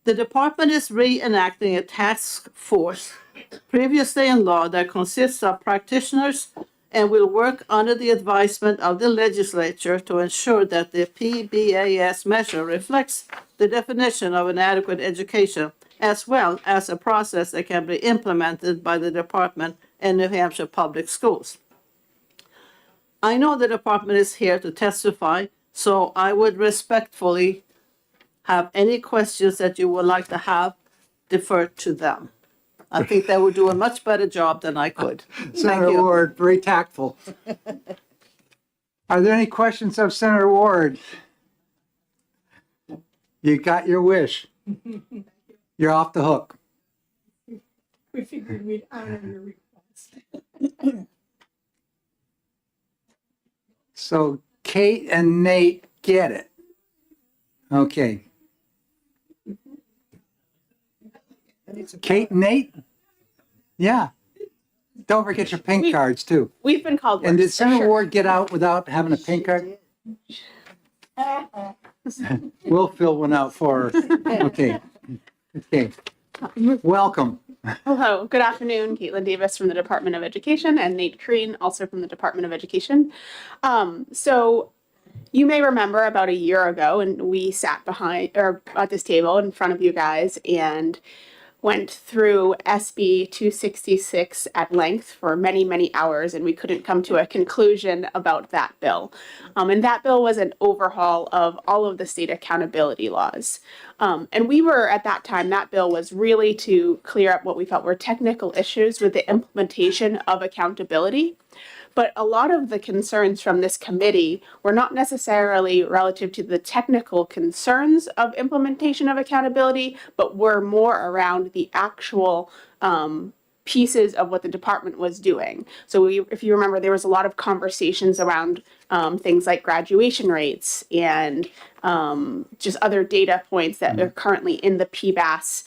The department is reenacting a task force previously in law that consists of practitioners and will work under the advisement of the legislature to ensure that the PBAS measure reflects the definition of an adequate education, as well as a process that can be implemented by the department and New Hampshire Public Schools. I know the department is here to testify, so I would respectfully have any questions that you would like to have deferred to them. I think they would do a much better job than I could. Thank Senator you. Ward, very tactful. Are there any questions of Senator Ward? You got your wish. You're off the hook. We figured we'd honor your request. So Kate and Nate get it. Okay. Kate and Nate? Yeah. Don't forget your pink cards too. We've been called And did worse, for Senator sure. Ward get out without having a pink card? We'll fill one out for her. Okay. Okay. Welcome. Hello, good afternoon. Caitlin Davis from the Department of Education and Nate Crean, also from the Department of Education. So you may remember about a year ago, and we sat behind or at this table in front of you guys and went through SB 266 at length for many, many hours, and we couldn't come to a conclusion about that bill. And that bill was an overhaul of all of the state accountability laws. And we were, at that time, that bill was really to clear up what we felt were technical issues with the implementation of accountability. But a lot of the concerns from this committee were not necessarily relative to the technical concerns of implementation of accountability, but were more around the actual pieces of what the department was doing. So if you remember, there was a lot of conversations around things like graduation rates and just other data points that are currently in the PBAS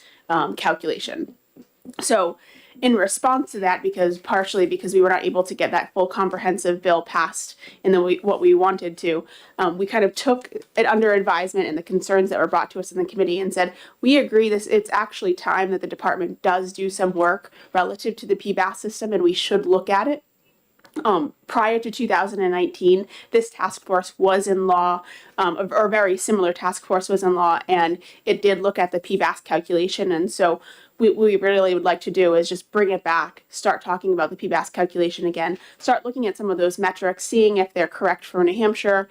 calculation. So in response to that, partially because we were not able to get that full comprehensive bill passed in what we wanted to, we kind of took it under advisement and the concerns that were brought to us in the committee and said, we agree it's actually time that the department does do some work relative to the PBAS system and we should look at it. Prior to 2019, this task force was in law, or a very similar task force was in law, and it did look at the PBAS calculation. And so what we really would like to do is just bring it back, start talking about the PBAS calculation again, start looking at some of those metrics, seeing if they're correct for New Hampshire,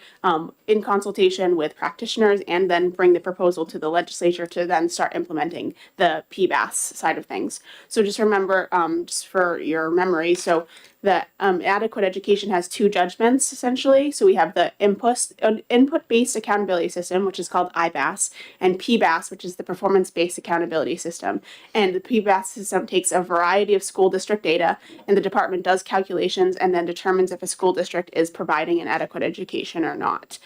in consultation with practitioners, and then bring the proposal to the legislature to then start implementing the PBAS side of things. So just remember, just for your memory, so adequate education has two judgments essentially. So we have the input-based accountability system, which is called IBAS, and PBAS, which is the performance-based accountability system. And the PBAS system takes a variety of school district data, and the department does calculations and then determines if a school district is providing an adequate education or not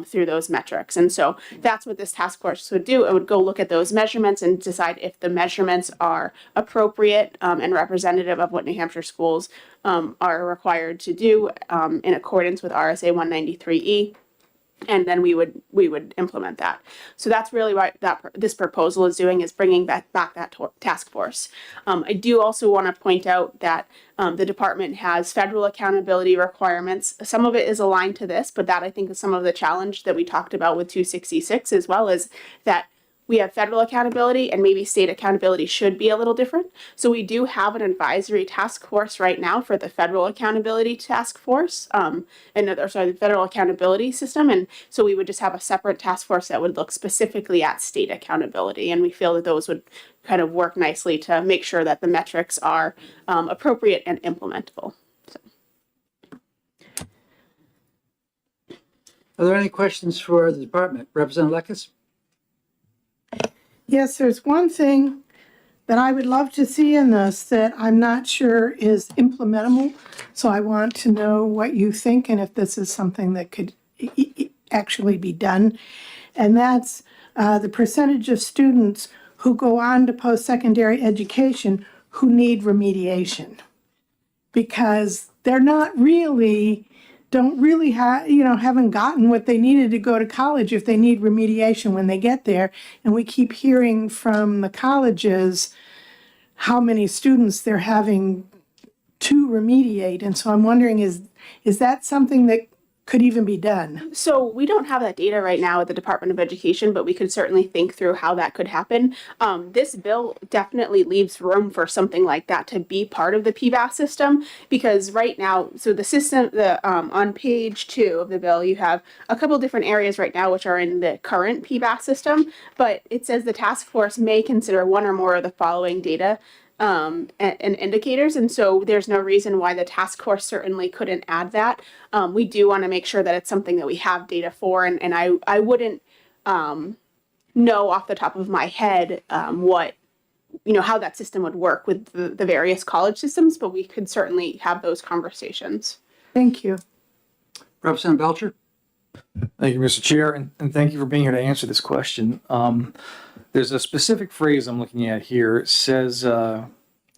through those metrics. And so that's what this task force would do. It would go look at those measurements and decide if the measurements are appropriate and representative of what New Hampshire schools are required to do in accordance with RSA 193E. And then we would implement that. So that's really what this proposal is doing, is bringing back that task force. I do also want to point out that the department has federal accountability requirements. Some of it is aligned to this, but that I think is some of the challenge that we talked about with 266, as well as that we have federal accountability and maybe state accountability should be a little different. So we do have an advisory task force right now for the federal accountability task force, the federal accountability system. And so we would just have a separate task force that would look specifically at state accountability. And we feel that those would kind of work nicely to make sure that the metrics are appropriate and implementable. Are there any questions for the department? Representative Lekis? Yes, there's one thing that I would love to see in this that I'm not sure is implementable. So I want to know what you think and if this is something that could actually be done. And that's the percentage of students who go on to post-secondary education who need remediation. Because they're not really, don't really have, haven't gotten what they needed to go to college if they need remediation when they get there. And we keep hearing from the colleges how many students they're having to remediate. And so I'm wondering, is that something that could even be done? So we don't have that data right now at the Department of Education, but we could certainly think through how that could happen. This bill definitely leaves room for something like that to be part of the PBAS system, because right now, so the system, on page 2 of the bill, you have a couple different areas right now which are in the current PBAS system, but it says the task force may consider one or more of the following data and indicators, and so there's no reason why the task force certainly couldn't add that. We do want to make sure that it's something that we have data for, and I wouldn't know off the top of my head what, how that system would work with the various college systems, but we could certainly have those conversations. Thank you. Representative Belcher? Thank you, Mr. Chair, and thank you for being here to answer this question. There's a specific phrase I'm looking at here. It says,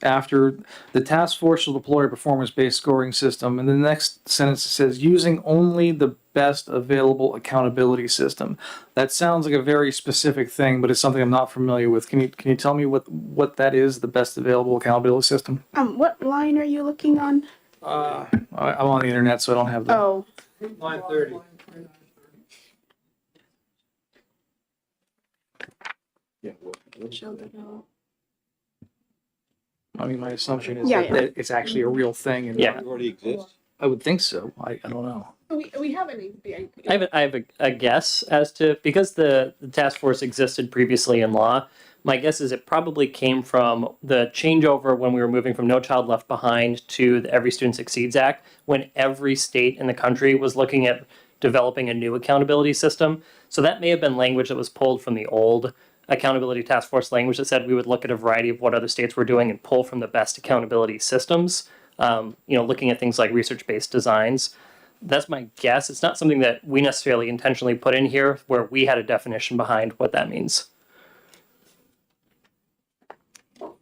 after the task force will deploy a performance-based scoring system, and the next sentence says, using only the best available accountability system. That sounds like a very specific thing, but it's something I'm not familiar with. Can you tell me what that is, the best available accountability system? What line are you looking on? I'm on the internet, so I don't have the. Oh. Line 30. Yeah. I mean, my assumption is Yeah, that it's actually a real thing, and Yeah. it already exists. I would think so. I don't know. We haven't. I have a guess as to, because the task force existed previously in law. My guess is it probably came from the changeover when we were moving from No Child Left Behind to the Every Student Succeeds Act, when every state in the country was looking at developing a new accountability system. So that may have been language that was pulled from the old accountability task force language that said we would look at a variety of what other states were doing and pull from the best accountability systems, looking at things like research-based designs. That's my guess. It's not something that we necessarily intentionally put in here where we had a definition behind what that means.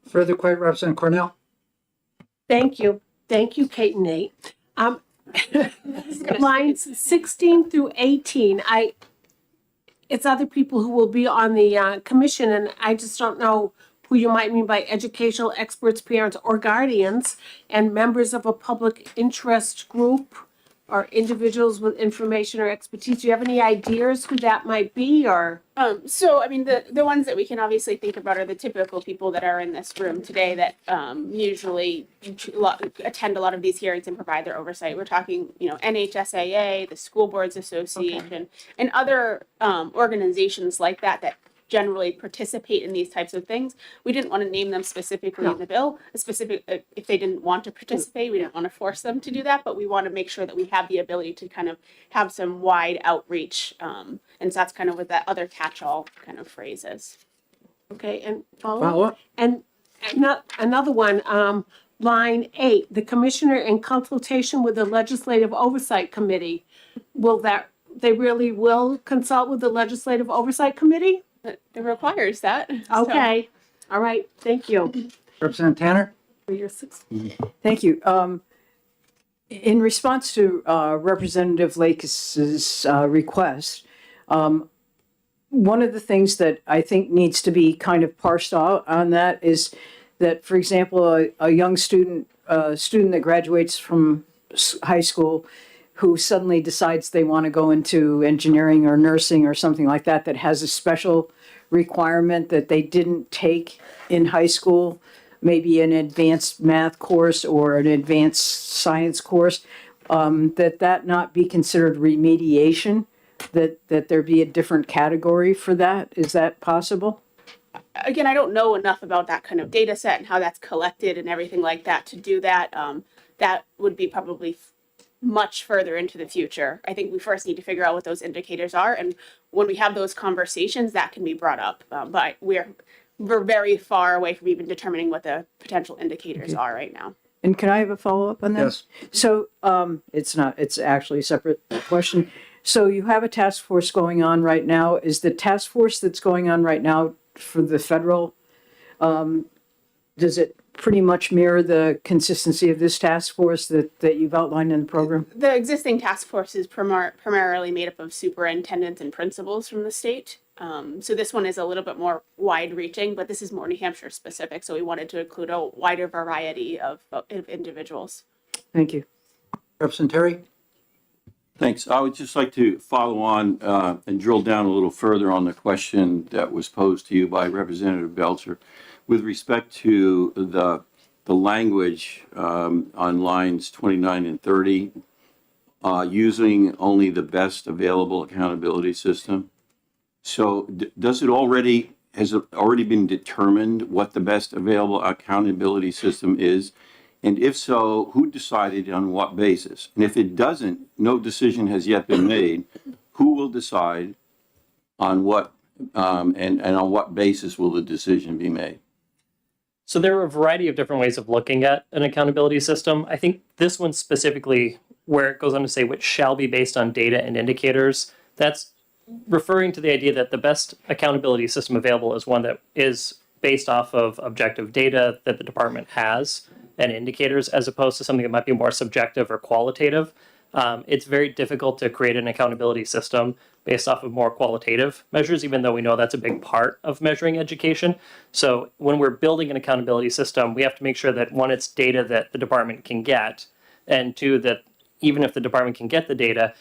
Further question, Representative Cornell? Thank you. Thank you, Kate and Nate. Lines 16 through 18, it's other people who will be on the commission, and I just don't know who you might mean by educational experts, parents, or guardians, and members of a public interest group, or individuals with information or expertise. Do you have any ideas who that might be, or? So, I mean, the ones that we can obviously think about are the typical people that are in this room today that usually attend a lot of these hearings and provide their oversight. We're talking, NHSAA, the School Boards Association, and other organizations like that generally participate in these types of things. We didn't want to name them specifically in the bill, if they didn't want to participate, we didn't want to force them to do that, but we want to make sure that we have the ability to kind of have some wide outreach. And so that's kind of what that other catch-all kind of phrase is. Okay, and follow Follow up? up? And another one, line 8, the commissioner in consultation with the Legislative Oversight Committee. They really will consult with the Legislative Oversight Committee? It requires that. so- Okay, all right, thank you. Representative Tanner? For your six. Thank you. In response to Representative Lakes's request, one of the things that I think needs to be kind of parsed out on that is that, for example, a young student that graduates from high school who suddenly decides they want to go into engineering or nursing or something like that, that has a special requirement that they didn't take in high school, maybe an advanced math course or an advanced science course, that not be considered remediation, that there be a different category for that. Is that possible? Again, I don't know enough about that kind of data set and how that's collected and everything like that to do that. That would be probably much further into the future. I think we first need to figure out what those indicators are, and when we have those conversations, that can be brought up. But we're very far away from even determining what the potential indicators are right now. And can I have a follow-up on that? Yes. So, it's actually a separate question. So you have a task force going on right now. Is the task force that's going on right now for the federal, does it pretty much mirror the consistency of this task force that you've outlined in the program? The existing task force is primarily made up of superintendents and principals from the state. So this one is a little bit more wide-reaching, but this is more New Hampshire specific. So we wanted to include a wider variety of individuals. Thank you. Representative Terry? Thanks. I would just like to follow on and drill down a little further on the question that was posed to you by Representative Belcher with respect to the language on lines 29 and 30, using only the best available accountability system. So has it already been determined what the best available accountability system is? And if so, who decided on what basis? And if it doesn't, no decision has yet been made, who will decide on what, and on what basis will the decision be made? So there are a variety of different ways of looking at an accountability system. I think this one specifically, where it goes on to say which shall be based on data and indicators, that's referring to the idea that the best accountability system available is one that is based off of objective data that the department has and indicators, as opposed to something that might be more subjective or qualitative. It's very difficult to create an accountability system based off of more qualitative measures, even though we know that's a big part of measuring education. So when we're building an accountability system, we have to make sure that, one, it's data that the department can get, and two, that even if the department can get the data,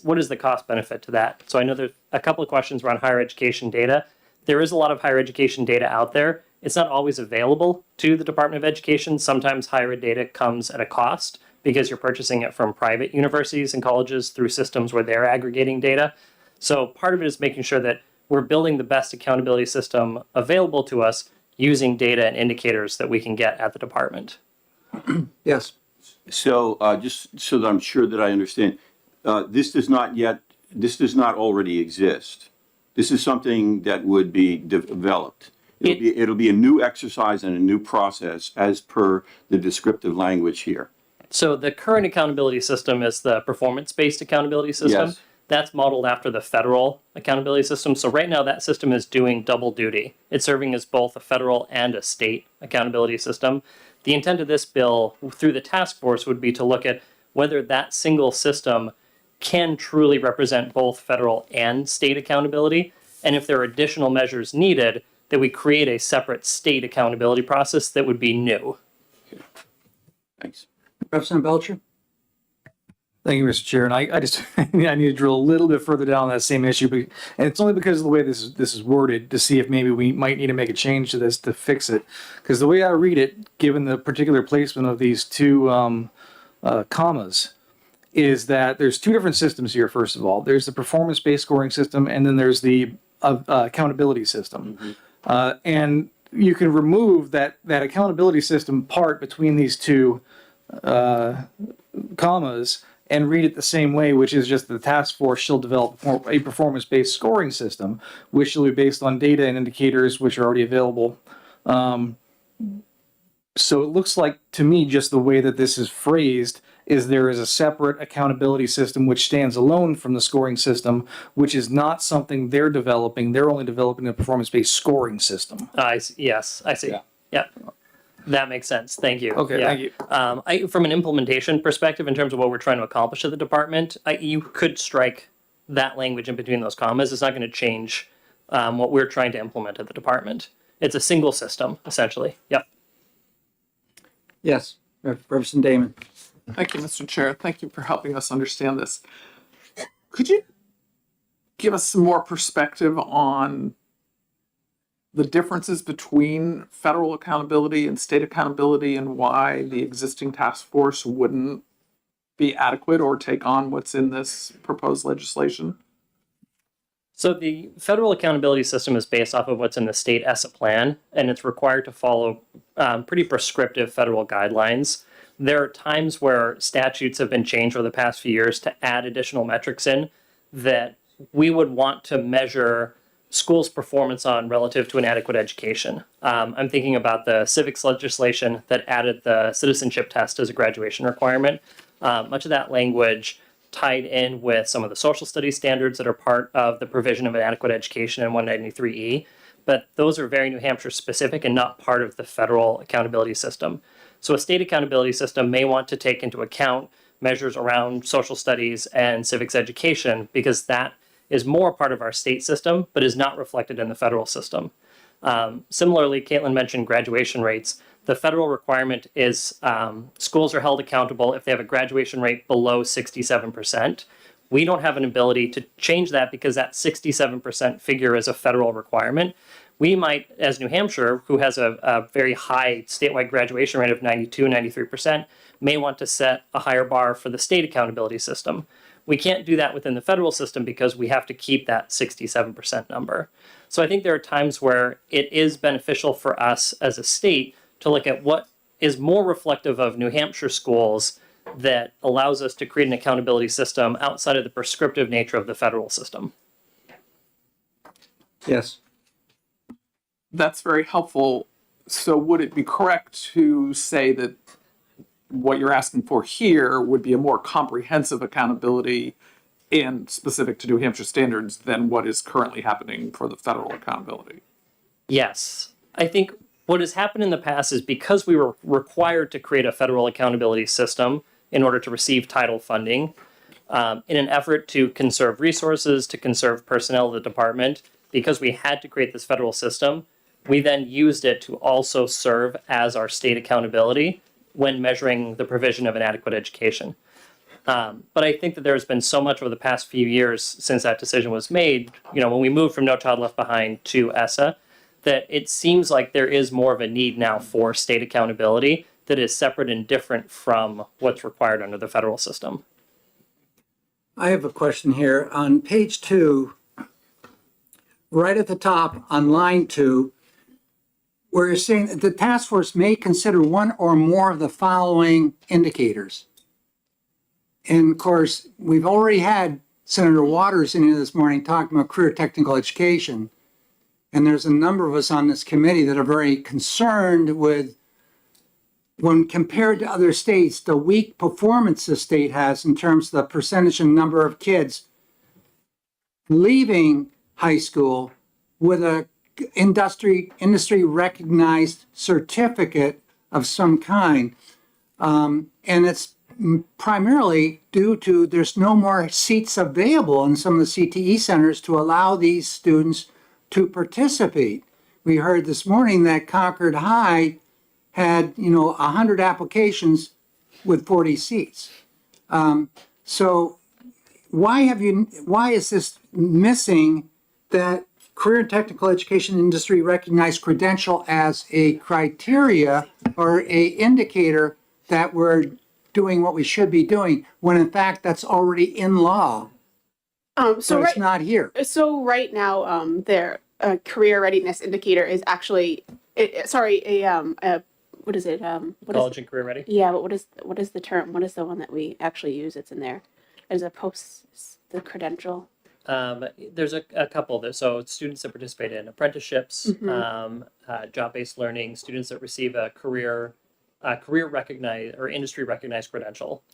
what is the cost benefit to that? So I know there's a couple of questions around higher education data. There is a lot of higher education data out there. It's not always available to the Department of Education. Sometimes higher ed data comes at a cost because you're purchasing it from private universities and colleges through systems where they're aggregating data. So part of it is making sure that we're building the best accountability system available to us using data and indicators that we can get at the department. Yes. So just so that I'm sure that I understand, this does not already exist. This is something that would be developed. It'll be a new exercise and a new process as per the descriptive language here. So the current accountability system is the performance-based accountability system. Yes. That's modeled after the federal accountability system. So right now that system is doing double duty. It's serving as both a federal and a state accountability system. The intent of this bill through the task force would be to look at whether that single system can truly represent both federal and state accountability. And if there are additional measures needed, that we create a separate state accountability process that would be new. Thanks. Representative Belcher? Thank you, Mr. Chair. And I just, I need to drill a little bit further down that same issue. And it's only because of the way this is worded to see if maybe we might need to make a change to this to fix it. Because the way I read it, given the particular placement of these two commas, is that there's two different systems here, first of all. There's the performance-based scoring system, and then there's the accountability system. And you can remove that accountability system part between these two commas and read it the same way, which is just the task force shall develop a performance-based scoring system, which shall be based on data and indicators which are already available. So it looks like to me just the way that this is phrased is there is a separate accountability system which stands alone from the scoring system, which is not something they're developing. They're only developing a performance-based scoring system. Yes, I see. Yeah. That makes sense. Thank you. Okay, thank you. From an implementation perspective, in terms of what we're trying to accomplish at the department, you could strike that language in between those commas. It's not going to change what we're trying to implement at the department. It's a single system, essentially. Yep. Yes, Representative Damon. Thank you, Mr. Chair. Thank you for helping us understand this. Could you give us some more perspective on the differences between federal accountability and state accountability and why the existing task force wouldn't be adequate or take on what's in this proposed legislation? So the federal accountability system is based off of what's in the state ESSA plan, and it's required to follow pretty prescriptive federal guidelines. There are times where statutes have been changed over the past few years to add additional metrics in that we would want to measure schools' performance on relative to an adequate education. I'm thinking about the civics legislation that added the citizenship test as a graduation requirement. Much of that language tied in with some of the social studies standards that are part of the provision of an adequate education in 193E, but those are very New Hampshire specific and not part of the federal accountability system. So a state accountability system may want to take into account measures around social studies and civics education because that is more part of our state system, but is not reflected in the federal system. Similarly, Caitlin mentioned graduation rates. The federal requirement is schools are held accountable if they have a graduation rate below 67%. We don't have an ability to change that because that 67% figure is a federal requirement. We might, as New Hampshire, who has a very high statewide graduation rate of 92, 93%, may want to set a higher bar for the state accountability system. We can't do that within the federal system because we have to keep that 67% number. So I think there are times where it is beneficial for us as a state to look at what is more reflective of New Hampshire schools that allows us to create an accountability system outside of the prescriptive nature of the federal system. Yes. That's very helpful. So would it be correct to say that what you're asking for here would be a more comprehensive accountability and specific to New Hampshire standards than what is currently happening for the federal accountability? Yes. I think what has happened in the past is because we were required to create a federal accountability system in order to receive title funding, in an effort to conserve resources, to conserve personnel of the department, because we had to create this federal system, we then used it to also serve as our state accountability when measuring the provision of an adequate education. But I think that there's been so much over the past few years since that decision was made, when we moved from No Child Left Behind to ESSA, that it seems like there is more of a need now for state accountability that is separate and different from what's required under the federal system. I have a question here. On page 2, right at the top on line 2, where you're saying that the task force may consider one or more of the following indicators. And of course, we've already had Senator Waters in here this morning talking about career technical education. And there's a number of us on this committee that are very concerned with, when compared to other states, the weak performance the state has in terms of the percentage and number of kids leaving high school with a industry recognized certificate of some kind. And it's primarily due to there's no more seats available in some of the CTE centers to allow these students to participate. We heard this morning that Concord High had 100 applications with 40 seats. So why is this missing that career and technical education industry recognized credential as a criteria or a indicator that we're doing what we should be doing, when in fact that's already in law? So it's not here. So right now, their career readiness indicator is actually, what is it? College and career ready. Yeah, but what is the term? What is the one that we actually use? It's in there. As a the credential. There's a couple that so students that participate in apprenticeships, job-based learning, students that receive a career recognized or industry recognized credential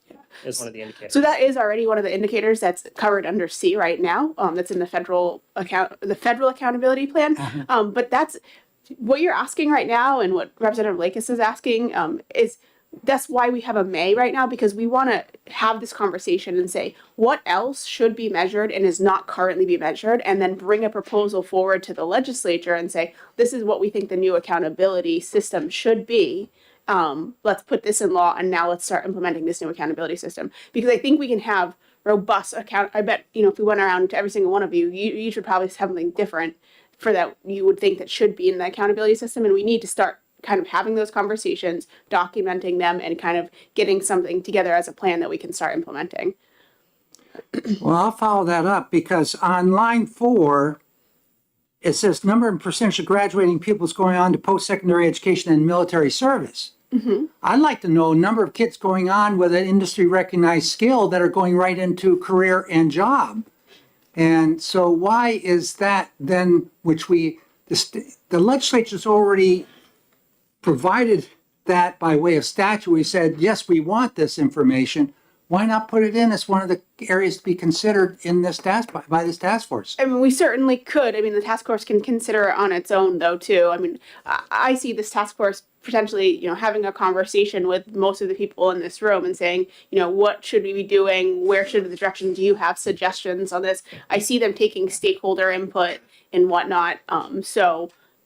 is one of the indicators. So that is already one of the indicators that's covered under C right now. That's in the federal accountability plan. But that's what you're asking right now, and what Representative Lakis is asking is. That's why we have a May right now, because we want to have this conversation and say what else should be measured and is not currently be measured, and then bring a proposal forward to the legislature and say, this is what we think the new accountability system should be. Let's put this in law, and now let's start implementing this new accountability system. Because I think we can have robust I bet, if we went around to every single one of you, you should probably have something different for that you would think that should be in the accountability system. And we need to start kind of having those conversations, documenting them, and kind of getting something together as a plan that we can start implementing. Well, I'll follow that up because on line 4, it says number and percentage of graduating pupils going on to post-secondary education and military service. I'd like to know number of kids going on with an industry recognized skill that are going right into career and job. And so why is that then, which the legislature's already provided that by way of statute. We said, yes, we want this information. Why not put it in as one of the areas to be considered in this by this task force? I mean, we certainly could. I mean, the task force can consider it on its own, though, too. I mean, I see this task force potentially, having a conversation with most of the people in this room and saying, what should we be doing? Where should the direction? Do you have suggestions on this? I see them taking stakeholder input and whatnot.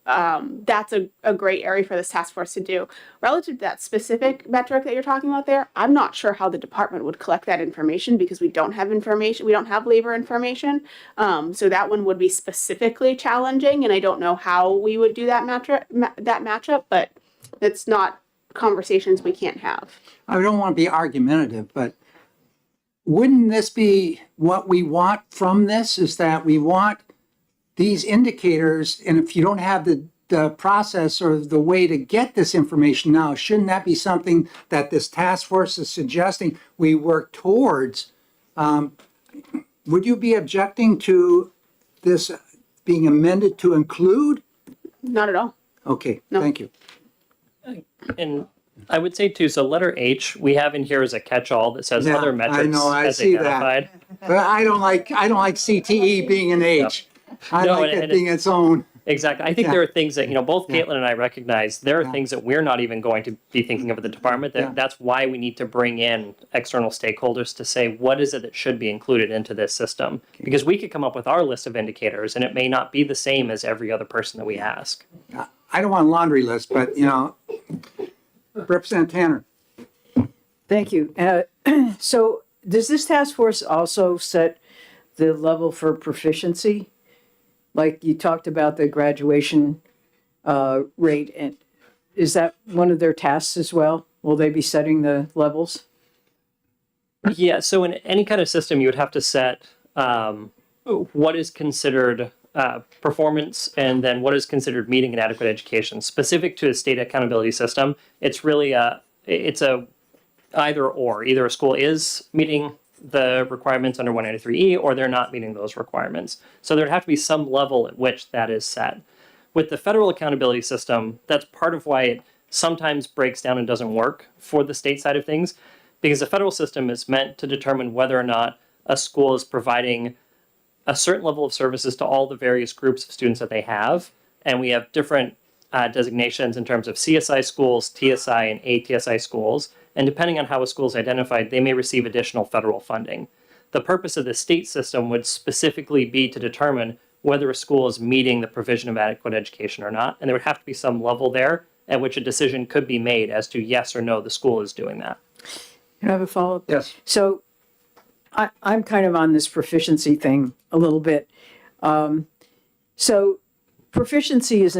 That's a great area for this task force to do. Relative to that specific metric that you're talking about there, I'm not sure how the department would collect that information because we don't have information. We don't have labor information. So that one would be specifically challenging, and I don't know how we would do that matchup, but it's not conversations we can't have. I don't want to be argumentative, but wouldn't this be what we want from this, is that we want these indicators, and if you don't have the process or the way to get this information now, shouldn't that be something that this task force is suggesting we work towards? Would you be objecting to this being amended to include? Not at all. Okay, No. Thank you. And I would say too, so letter H we have in here as a catch-all that says Yeah, other metrics I know, I as see identified. that. But I don't like CTE being an H. I No, like and- it and being its own. Exactly. I think Yeah. there are things that, both Caitlin and I recognize there are things that we're not even going to be thinking of at the department. That's why we need to bring in external stakeholders to say, what is it that should be included into this system? Because we could come up with our list of indicators and it may not be the same as every other person that we ask. I don't want a laundry list, but, Representative Tanner. Thank you. So does this task force also set the level for proficiency? Like you talked about the graduation rate, and is that one of their tasks as well? Will they be setting the levels? Yeah, so in any kind of system, you would have to set what is considered performance and then what is considered meeting an adequate education. Specific to a state accountability system, it's really it's a either or. Either a school is meeting the requirements under 193E or they're not meeting those requirements. So there'd have to be some level at which that is set. With the federal accountability system, that's part of why it sometimes breaks down and doesn't work for the state side of things, because the federal system is meant to determine whether or not a school is providing a certain level of services to all the various groups of students that they have. And we have different designations in terms of CSI schools, TSI, and ATSI schools. And depending on how a school is identified, they may receive additional federal funding. The purpose of the state system would specifically be to determine whether a school is meeting the provision of adequate education or not. And there would have to be some level there at which a decision could be made as to yes or no, the school is doing that. Can I have a follow-up? Yes. So I'm kind of on this proficiency thing a little bit. So proficiency is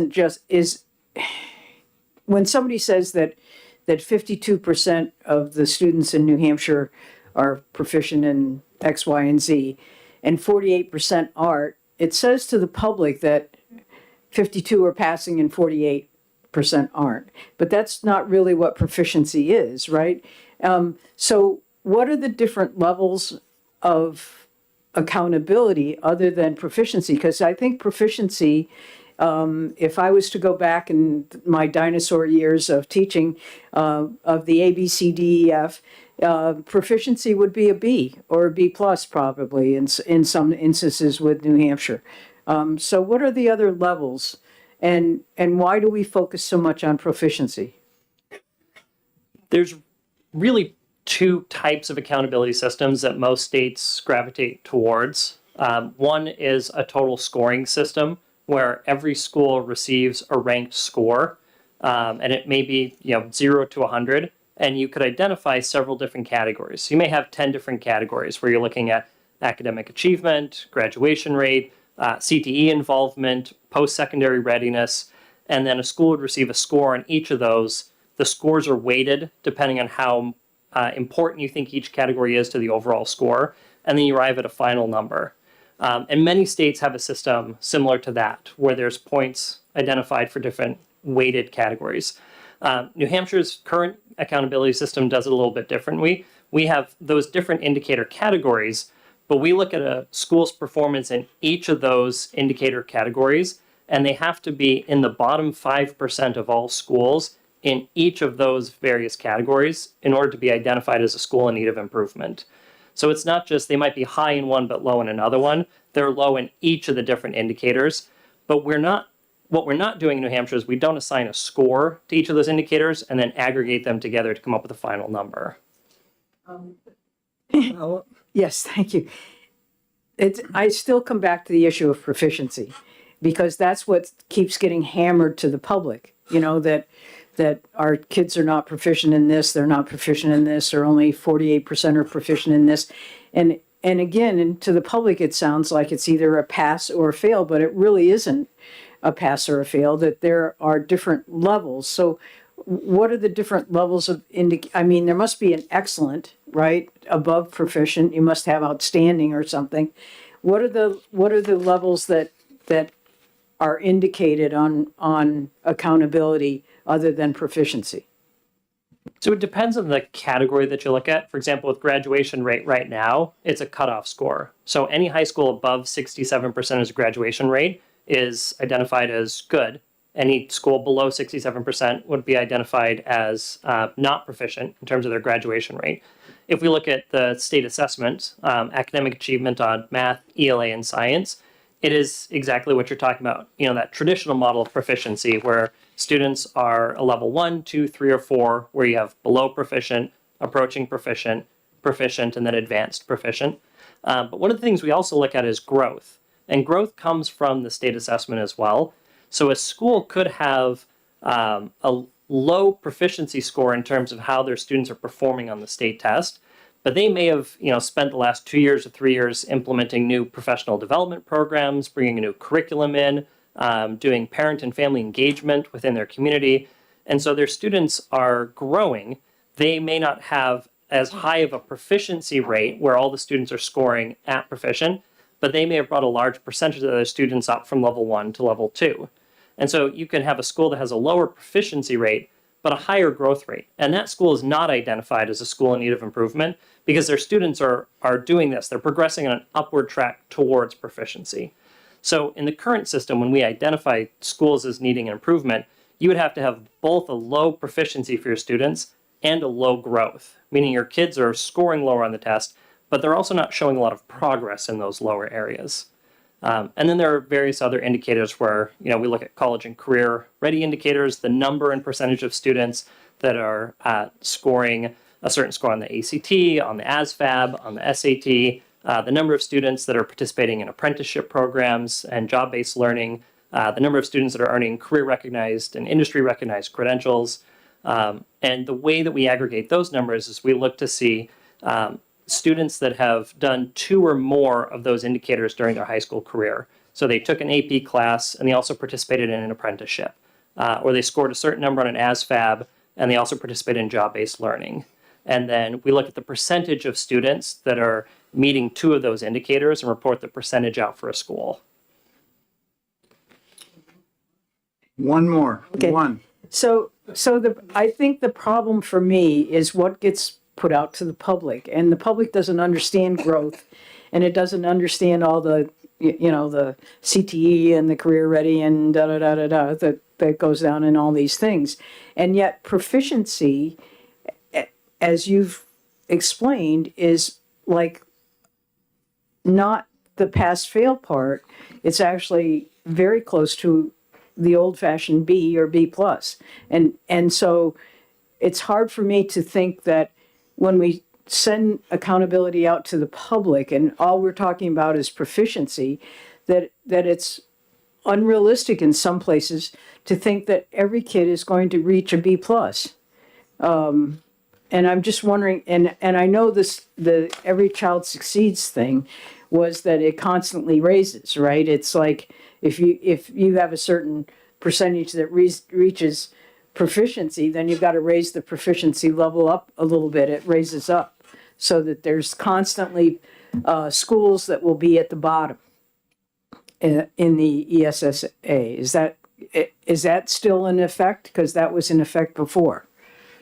when somebody says that 52% of the students in New Hampshire are proficient in X, Y, and Z, and 48% art, it says to the public that 52 are passing and 48% aren't. But that's not really what proficiency is, right? So what are the different levels of accountability other than proficiency? Because I think proficiency, if I was to go back in my dinosaur years of teaching of the A, B, C, D, E, F, proficiency would be a B or a B plus probably in some instances with New Hampshire. So what are the other levels, and why do we focus so much on proficiency? There's really two types of accountability systems that most states gravitate towards. One is a total scoring system where every school receives a ranked score, and it may be 0 to 100, and you could identify several different categories. So you may have 10 different categories where you're looking at academic achievement, graduation rate, CTE involvement, post-secondary readiness, and then a school would receive a score on each of those. The scores are weighted depending on how important you think each category is to the overall score, and then you arrive at a final number. And many states have a system similar to that, where there's points identified for different weighted categories. New Hampshire's current accountability system does it a little bit differently. We have those different indicator categories, but we look at a school's performance in each of those indicator categories, and they have to be in the bottom 5% of all schools in each of those various categories in order to be identified as a school in need of improvement. So it's not just they might be high in one but low in another one. They're low in each of the different indicators. But what we're not doing in New Hampshire is we don't assign a score to each of those indicators and then aggregate them together to come up with a final number. Yes, thank you. I still come back to the issue of proficiency, because that's what keeps getting hammered to the public, that our kids are not proficient in this, they're not proficient in this, or only 48% are proficient in this. And again, to the public, it sounds like it's either a pass or a fail, but it really isn't a pass or a fail, that there are different levels. So what are the different levels of there must be an excellent, right? Above proficient, you must have outstanding or something. What are the levels that are indicated on accountability other than proficiency? So it depends on the category that you look at. For example, with graduation rate right now, it's a cutoff score. So any high school above 67% as a graduation rate is identified as good. Any school below 67% would be identified as not proficient in terms of their graduation rate. If we look at the state assessment, academic achievement on math, ELA, and science, it is exactly what you're talking about. That traditional model of proficiency where students are a level 1, 2, 3, or 4, where you have below proficient, approaching proficient, proficient, and then advanced proficient. But one of the things we also look at is growth. And growth comes from the state assessment as well. So a school could have a low proficiency score in terms of how their students are performing on the state test, but they may have spent the last 2 years or 3 years implementing new professional development programs, bringing a new curriculum in, doing parent and family engagement within their community. And so their students are growing. They may not have as high of a proficiency rate where all the students are scoring at proficient, but they may have brought a large percentage of their students up from level 1 to level 2. And so you can have a school that has a lower proficiency rate, but a higher growth rate. And that school is not identified as a school in need of improvement because their students are doing this. They're progressing on an upward track towards proficiency. So in the current system, when we identify schools as needing improvement, you would have to have both a low proficiency for your students and a low growth, meaning your kids are scoring lower on the test, but they're also not showing a lot of progress in those lower areas. And then there are various other indicators where, we look at college and career ready indicators, the number and percentage of students that are scoring a certain score on the ACT, on the ASVAB, on the SAT, the number of students that are participating in apprenticeship programs and job-based learning, the number of students that are earning career recognized and industry recognized credentials. And the way that we aggregate those numbers is we look to see students that have done 2 or more of those indicators during their high school career. So they took an AP class and they also participated in an apprenticeship, or they scored a certain number on an ASVAB and they also participated in job-based learning. And then we look at the percentage of students that are meeting 2 of those indicators and report the percentage out for a school. One more. Okay. One. So I think the problem for me is what gets put out to the public, and the public doesn't understand growth, and it doesn't understand all the, the CTE and the career ready and that goes down in all these things. And yet proficiency, as you've explained, is like not the pass fail part. It's actually very close to the old fashioned B or B plus. And so it's hard for me to think that when we send accountability out to the public and all we're talking about is proficiency, that it's unrealistic in some places to think that every kid is going to reach a B plus. And I'm just wondering, and I know the Every Child Succeeds thing was that it constantly raises, right? It's like if you have a certain percentage that reaches proficiency, then you've got to raise the proficiency level up a little bit. It raises up so that there's constantly schools that will be at the bottom in the ESSA. Is that still in effect? Because that was in effect before.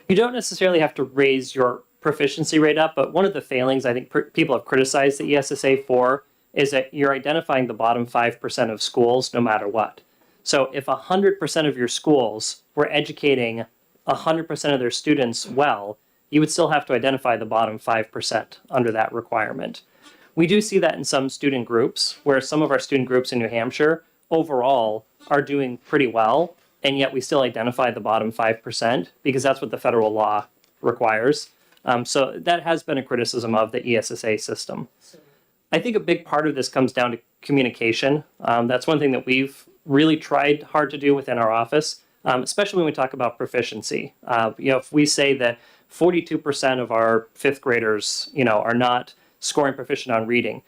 You don't necessarily have to raise your proficiency rate up, but one of the failings I think people have criticized the ESSA for is that you're identifying the bottom 5% of schools no matter what. So if 100% of your schools were educating 100% of their students well, you would still have to identify the bottom 5% under that requirement. We do see that in some student groups, where some of our student groups in New Hampshire overall are doing pretty well, and yet we still identify the bottom 5% because that's what the federal law requires. So that has been a criticism of the ESSA system. I think a big part of this comes down to communication. That's one thing that we've really tried hard to do within our office, especially when we talk about proficiency. If we say that 42% of our 5th graders, are not scoring proficient on reading,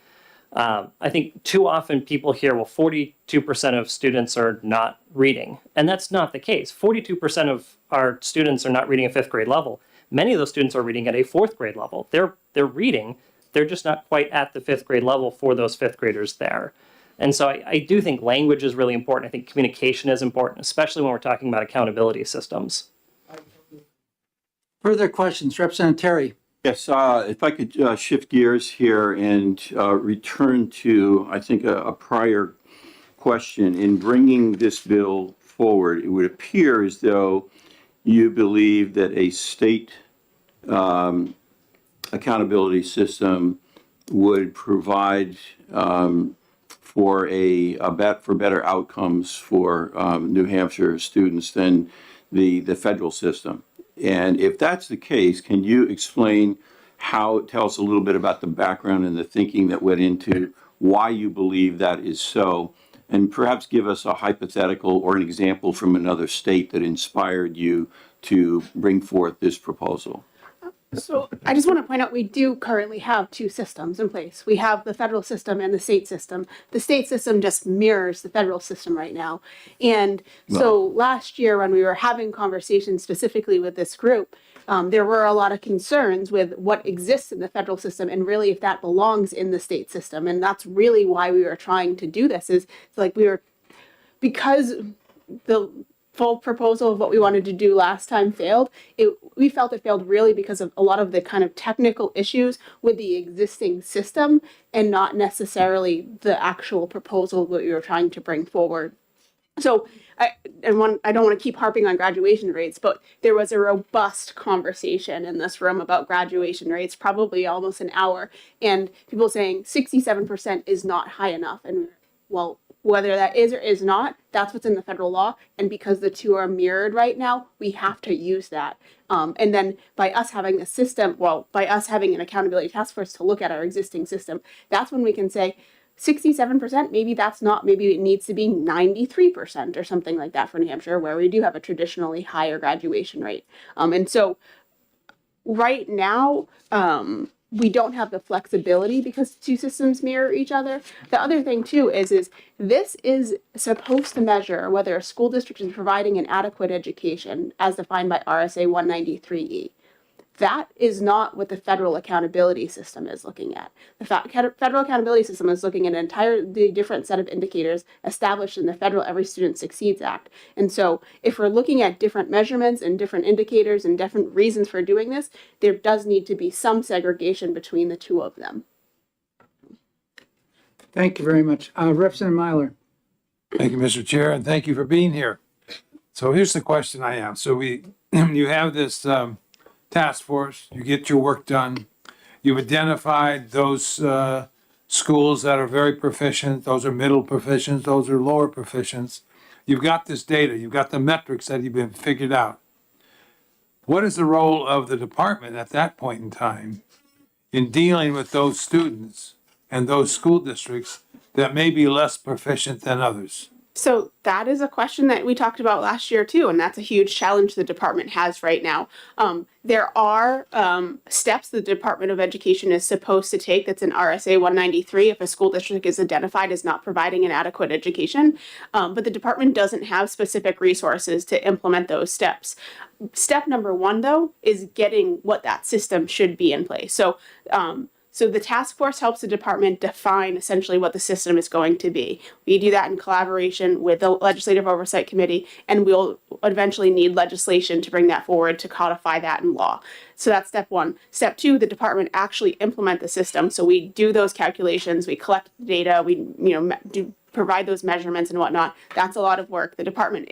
I think too often people hear, well, 42% of students are not reading. And that's not the case. 42% of our students are not reading at 5th grade level. Many of those students are reading at a 4th grade level. They're reading, they're just not quite at the 5th grade level for those 5th graders there. And so I do think language is really important. I think communication is important, especially when we're talking about accountability systems. Further questions, Representative Terry? Yes, if I could shift gears here and return to, I think, a prior question. In bringing this bill forward, it would appear as though you believe that a state accountability system would provide for better outcomes for New Hampshire students than the federal system. And if that's the case, can you tell us a little bit about the background and the thinking that went into why you believe that is so, and perhaps give us a hypothetical or an example from another state that inspired you to bring forth this proposal? So I just want to point out we do currently have 2 systems in place. We have the federal system and the state system. The state system just mirrors the federal system right now. And so last year when we were having conversations specifically with this group, there were a lot of concerns with what exists in the federal system and really if that belongs in the state system. And that's really why we were trying to do this, is like because the full proposal of what we wanted to do last time failed, we felt it failed really because of a lot of the kind of technical issues with the existing system and not necessarily the actual proposal that we were trying to bring forward. So I don't want to keep harping on graduation rates, but there was a robust conversation in this room about graduation rates, probably almost an hour, and people saying 67% is not high enough. And well, whether that is or is not, that's what's in the federal law. And because the 2 are mirrored right now, we have to use that. And then by us having a system, by us having an accountability task force to look at our existing system, that's when we can say 67%, maybe that's not, maybe it needs to be 93% or something like that for New Hampshire, where we do have a traditionally higher graduation rate. And so right now, we don't have the flexibility because 2 systems mirror each other. The other thing too is this is supposed to measure whether a school district is providing an adequate education as defined by RSA 193E. That is not what the federal accountability system is looking at. The federal accountability system is looking at an entirely different set of indicators established in the Federal Every Student Succeeds Act. And so if we're looking at different measurements and different indicators and different reasons for doing this, there does need to be some segregation between the two of them. Thank you very much. Representative Myler. Thank you, Mr. Chair, and thank you for being here. So here's the question I have. So you have this task force, you get your work done. You've identified those schools that are very proficient, those are middle proficients, those are lower proficients. You've got this data, you've got the metrics that have been figured out. What is the role of the department at that point in time in dealing with those students and those school districts that may be less proficient than others? So that is a question that we talked about last year too, and that's a huge challenge the department has right now. There are steps the Department of Education is supposed to take that's in RSA 193 if a school district is identified as not providing an adequate education, but the department doesn't have specific resources to implement those steps. Step number one, though, is getting what that system should be in place. So the task force helps the department define essentially what the system is going to be. We do that in collaboration with the Legislative Oversight Committee, and we'll eventually need legislation to bring that forward to codify that in law. So that's step one. Step two, the department actually implement the system. So we do those calculations, we collect the data, we provide those measurements and whatnot. That's a lot of work. The department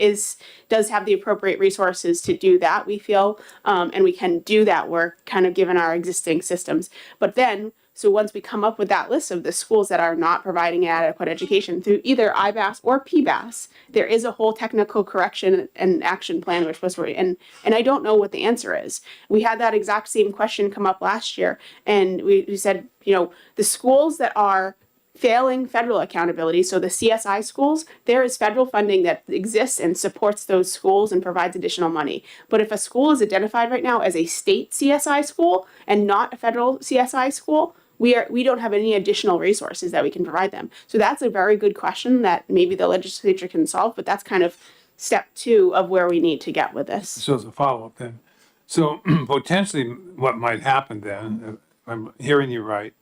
does have the appropriate resources to do that, we feel, and we can do that work kind of given our existing systems. But then, so once we come up with that list of the schools that are not providing adequate education through either IBAS or PBAS, there is a whole technical correction and action plan we're supposed to and I don't know what the answer is. We had that exact same question come up last year, and we said, the schools that are failing federal accountability, so the CSI schools, there is federal funding that exists and supports those schools and provides additional money. But if a school is identified right now as a state CSI school and not a federal CSI school, we don't have any additional resources that we can provide them. So that's a very good question that maybe the legislature can solve, but that's kind of step two of where we need to get with this. So as a follow-up then, so potentially what might happen then, if I'm hearing you right,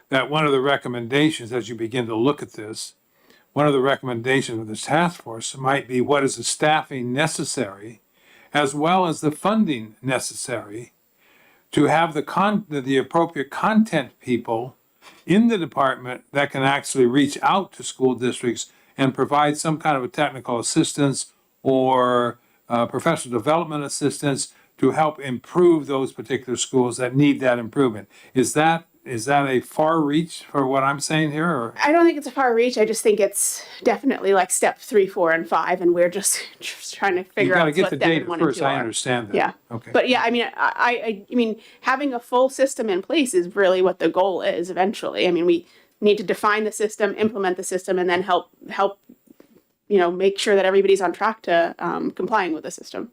that one of the recommendations as you begin to look at this, one of the recommendations of this task force might be what is the staffing necessary as well as the funding necessary to have the appropriate content people in the department that can actually reach out to school districts and provide some kind of a technical assistance or professional development assistance to help improve those particular schools that need that improvement. Is that a far reach for what I'm saying here? Or? I don't think it's a far reach. I just think it's definitely like step 3, 4, and 5, and we're just trying to figure out what step 1 and 2 are. You got to get the data first. I understand that. Yeah. Okay. But yeah, I mean, having a full system in place is really what the goal is eventually. I mean, we need to define the system, implement the system, and then help make sure that everybody's on track to complying with the system.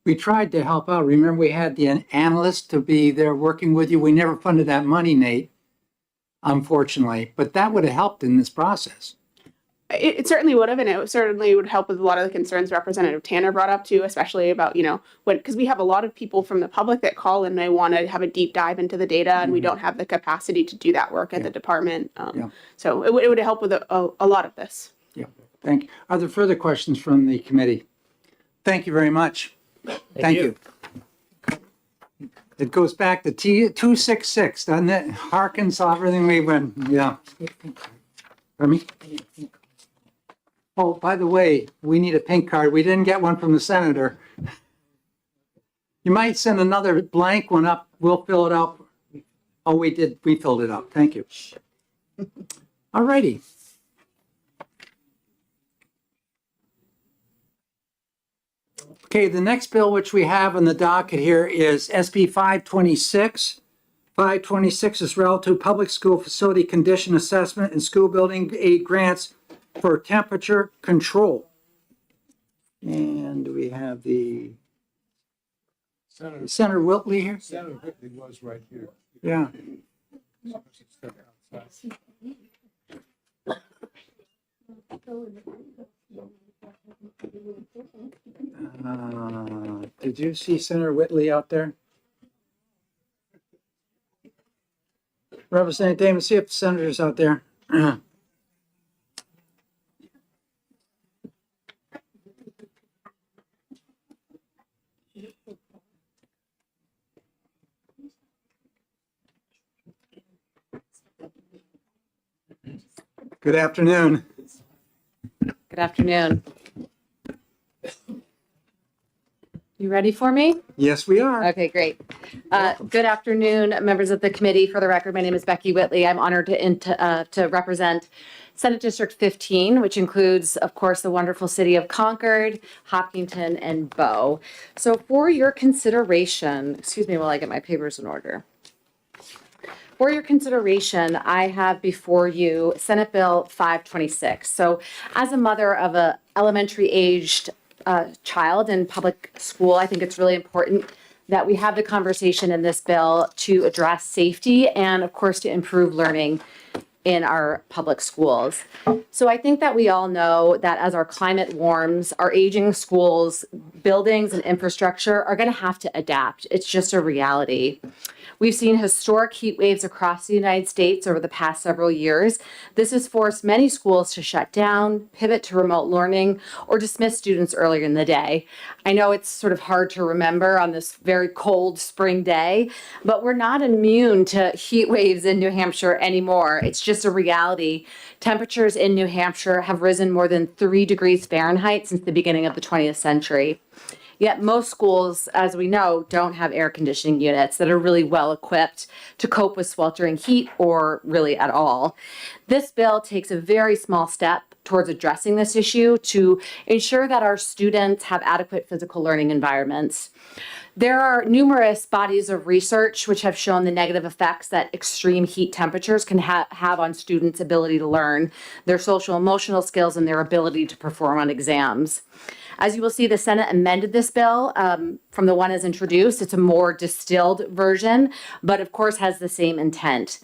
We tried to help out. Remember, we had the analyst to be there working with you. We never funded that money, Nate, unfortunately, but that would have helped in this process. It certainly would have, and it certainly would help with a lot of the concerns Representative Tanner brought up too, especially about, because we have a lot of people from the public that call and they want to have a deep dive into the data, and we don't have the capacity to do that work at the department. So it would help with a lot of this. Yeah, thank you. Are there further questions from the committee? Thank you very much. Thank you. It goes back to 266, doesn't it? Harkens everything we went, yeah. Pardon me? Oh, by the way, we need a pink card. We didn't get one from the senator. You might send another blank one up. We'll fill it out. Oh, we did. We filled it up. Thank you. All righty. Okay, the next bill which we have on the docket here is SB 526. 526 is relative to public school facility condition assessment and school building aid grants for temperature control. And we have the Senator Wiltley here. Senator Whitley was right here. Yeah. Did you see Senator Whitley out there? Representative Davis, see if the senator's out there. Good afternoon. Good afternoon. You ready for me? Yes, we are. Okay, great. Good afternoon, members of the committee. For the record, my name is Becky Whitley. I'm honored to represent Senate District 15, which includes, of course, the wonderful city of Concord, Hopkinton, and Bow. So for your consideration, excuse me while I get my papers in order. For your consideration, I have before you Senate Bill 526. So as a mother of a elementary aged child in public school, I think it's really important that we have the conversation in this bill to address safety and, of course, to improve learning in our public schools. So I think that we all know that as our climate warms, our aging schools, buildings, and infrastructure are going to have to adapt. It's just a reality. We've seen historic heat waves across the United States over the past several years. This has forced many schools to shut down, pivot to remote learning, or dismiss students earlier in the day. I know it's sort of hard to remember on this very cold spring day, but we're not immune to heat waves in New Hampshire anymore. It's just a reality. Temperatures in New Hampshire have risen more than 3 degrees Fahrenheit since the beginning of the 20th century. Yet most schools, as we know, don't have air conditioning units that are really well equipped to cope with sweltering heat or really at all. This bill takes a very small step towards addressing this issue to ensure that our students have adequate physical learning environments. There are numerous bodies of research which have shown the negative effects that extreme heat temperatures can have on students' ability to learn, their social emotional skills, and their ability to perform on exams. As you will see, the Senate amended this bill from the one as introduced. It's a more distilled version, but of course has the same intent.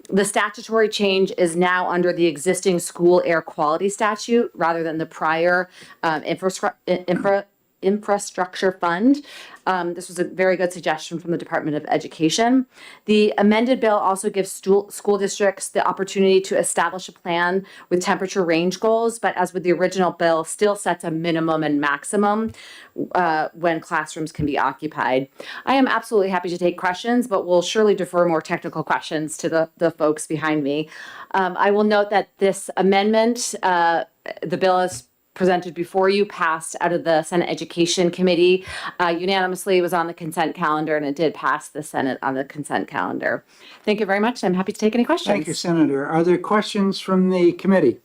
The statutory change is now under the existing school air quality statute rather than the prior infrastructure fund. This was a very good suggestion from the Department of Education. The amended bill also gives school districts the opportunity to establish a plan with temperature range goals, but as with the original bill, still sets a minimum and maximum when classrooms can be occupied. I am absolutely happy to take questions, but will surely defer more technical questions to the folks behind me. I will note that this amendment, the bill is presented before you, passed out of the Senate Education Committee. Unanimously, it was on the consent calendar, and it did pass the Senate on the consent calendar. Thank you very much. I'm happy to take any questions. Thank you, Senator. Are there questions from the committee?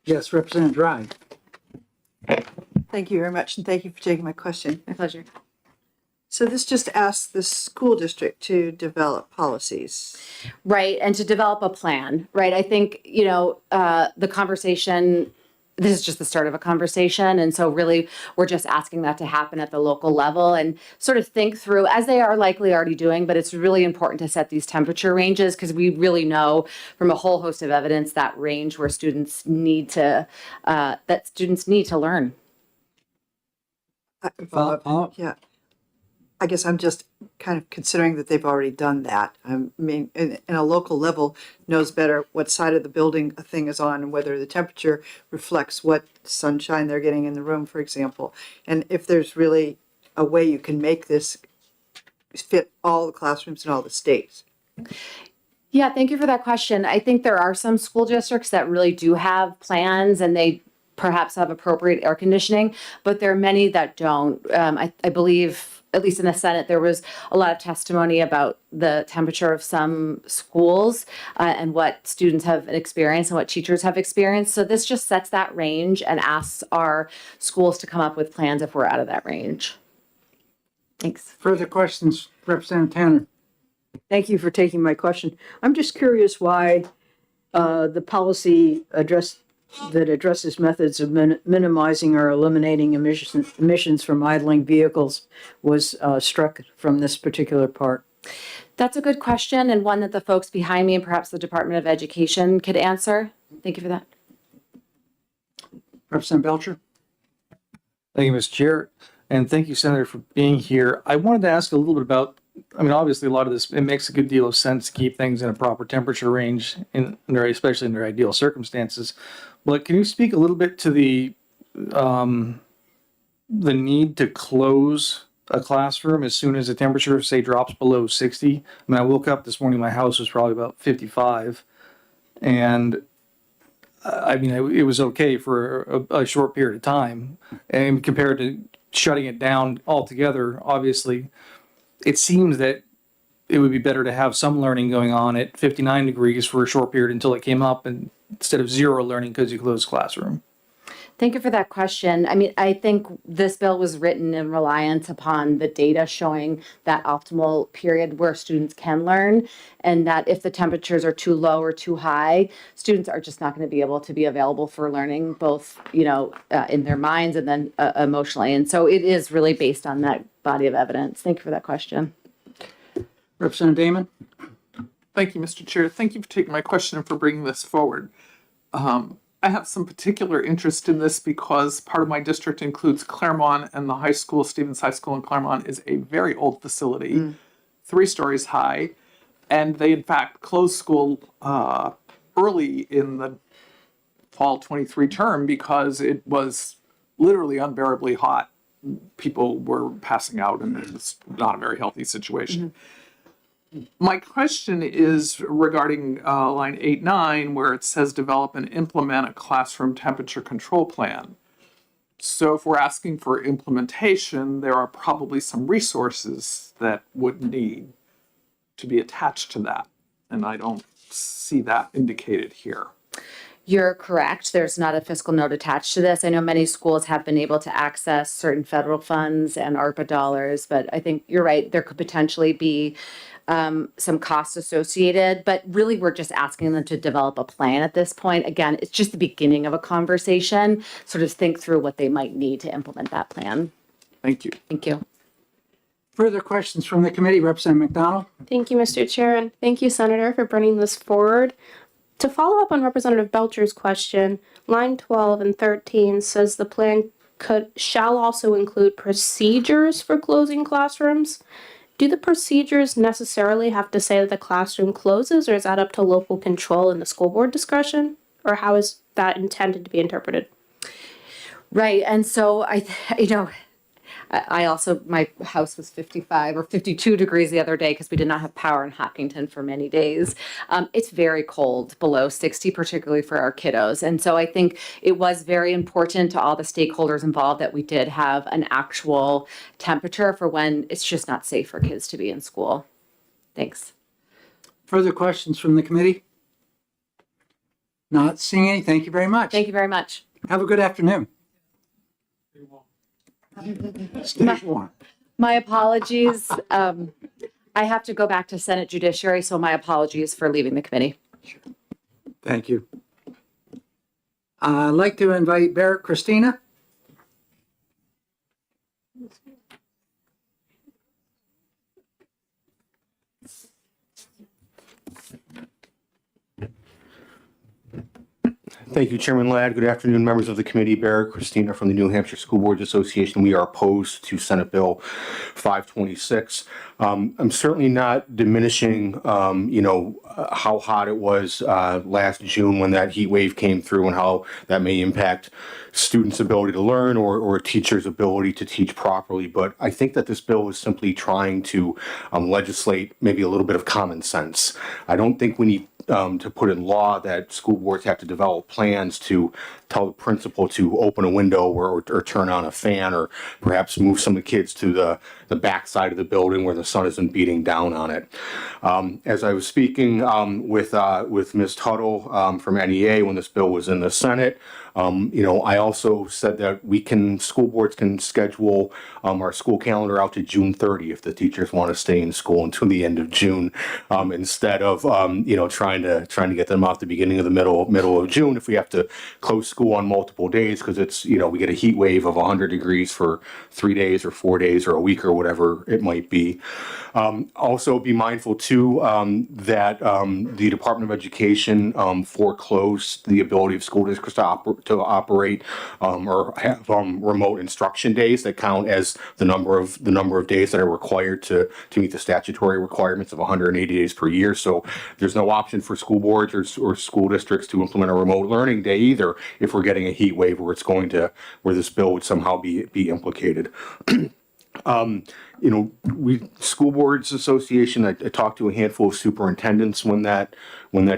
Yes, Representative Dry. Thank you very much, and thank you for taking my question. My pleasure. So this just asks the school district to develop policies. Right, and to develop a plan, right? I think, the conversation, this is just the start of a conversation. And so really, we're just asking that to happen at the local level and sort of think through, as they are likely already doing, but it's really important to set these temperature ranges because we really know from a whole host of evidence that range where students need to learn. Yeah. I guess I'm just kind of considering that they've already done that. I mean, in a local level, knows better what side of the building a thing is on and whether the temperature reflects what sunshine they're getting in the room, for example. And if there's really a way you can make this fit all the classrooms in all the states. Yeah, thank you for that question. I think there are some school districts that really do have plans and they perhaps have appropriate air conditioning, but there are many that don't. I believe, at least in the Senate, there was a lot of testimony about the temperature of some schools and what students have experienced and what teachers have experienced. So this just sets that range and asks our schools to come up with plans if we're out of that range. Thanks. Further questions, Representative Tanner? Thank you for taking my question. I'm just curious why the policy addresses methods of minimizing or eliminating emissions from idling vehicles was struck from this particular part. That's a good question and one that the folks behind me and perhaps the Department of Education could answer. Thank you for that. Representative Belcher? Thank you, Mr. Chair, and thank you, Senator, for being here. I wanted to ask a little bit about, I mean, obviously, a lot of this, it makes a good deal of sense to keep things in a proper temperature range, especially in their ideal circumstances. But can you speak a little bit to the need to close a classroom as soon as the temperature, say, drops below 60? I mean, I woke up this morning, my house was probably about 55, and I mean, it was okay for a short period of time, and compared to shutting it down altogether, obviously, it seems that it would be better to have some learning going on at 59 degrees for a short period until it came up, and instead of zero learning because you closed classroom. Thank you for that question. I mean, I think this bill was written in reliance upon the data showing that optimal period where students can learn, and that if the temperatures are too low or too high, students are just not going to be able to be available for learning, both, in their minds and then emotionally. And so it is really based on that body of evidence. Thank you for that question. Representative Damon? Thank you, Mr. Chair. Thank you for taking my question and for bringing this forward. I have some particular interest in this because part of my district includes Claremont, and the high school, Stevens High School in Claremont, is a very old facility, 3 stories high, and they in fact closed school early in the fall 23 term because it was literally unbearably hot. People were passing out, and it was not a very healthy situation. My question is regarding line 8-9, where it says develop and implement a classroom temperature control plan. So if we're asking for implementation, there are probably some resources that would need to be attached to that. And I don't see that indicated here. You're correct. There's not a fiscal note attached to this. I know many schools have been able to access certain federal funds and ARPA dollars, but I think you're right. There could potentially be some costs associated, but really we're just asking them to develop a plan at this point. Again, it's just the beginning of a conversation, sort of think through what they might need to implement that plan. Thank you. Thank you. Further questions from the committee, Representative McDonald? Thank you, Mr. Chair, and thank you, Senator, for bringing this forward. To follow up on Representative Belcher's question, line 12 and 13 says the plan shall also include procedures for closing classrooms. Do the procedures necessarily have to say that the classroom closes, or is that up to local control and the school board discretion? Or how is that intended to be interpreted? Right. And so I also, my house was 55 or 52 degrees the other day because we did not have power in Hopkinton for many days. It's very cold, below 60, particularly for our kiddos. And so I think it was very important to all the stakeholders involved that we did have an actual temperature for when it's just not safe for kids to be in school. Thanks. Further questions from the committee? Not seeing any. Thank you very much. Thank you very much. Have a good afternoon. My apologies. I have to go back to Senate Judiciary, so my apologies for leaving the committee. Thank you. I'd like to invite Barrett Christina. Thank you, Chairman Ladd. Good afternoon, members of the committee. Barrett Christina from the New Hampshire School Boards Association. We are opposed to Senate Bill 526. I'm certainly not diminishing, how hot it was last June when that heat wave came through and how that may impact students' ability to learn or teachers' ability to teach properly. But I think that this bill is simply trying to legislate maybe a little bit of common sense. I don't think we need to put in law that school boards have to develop plans to tell the principal to open a window or turn on a fan or perhaps move some of the kids to the back side of the building where the sun isn't beating down on it. As I was speaking with Ms. Tuttle from NEA when this bill was in the Senate, I also said that school boards can schedule our school calendar out to June 30 if the teachers want to stay in school until the end of June, instead of trying to get them out the beginning of the middle of June if we have to close school on multiple days because it's we get a heat wave of 100 degrees for 3 days or 4 days or a week or whatever it might be. Also be mindful too that the Department of Education foreclosed the ability of school districts to operate or have remote instruction days that count as the number of days that are required to meet the statutory requirements of 180 days per year. So there's no option for school boards or school districts to implement a remote learning day either if we're getting a heat wave where this bill would somehow be implicated. School Boards Association, I talked to a handful of superintendents when that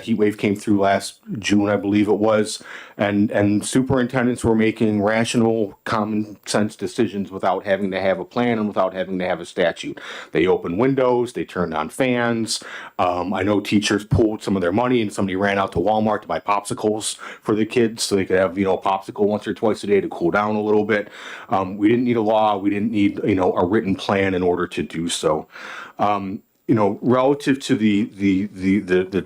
heat wave came through last June, I believe it was, and superintendents were making rational, common sense decisions without having to have a plan and without having to have a statute. They opened windows, they turned on fans. I know teachers pulled some of their money and somebody ran out to Walmart to buy popsicles for the kids so they could have, a popsicle once or twice a day to cool down a little bit. We didn't need a law. We didn't need, a written plan in order to do so. Relative to the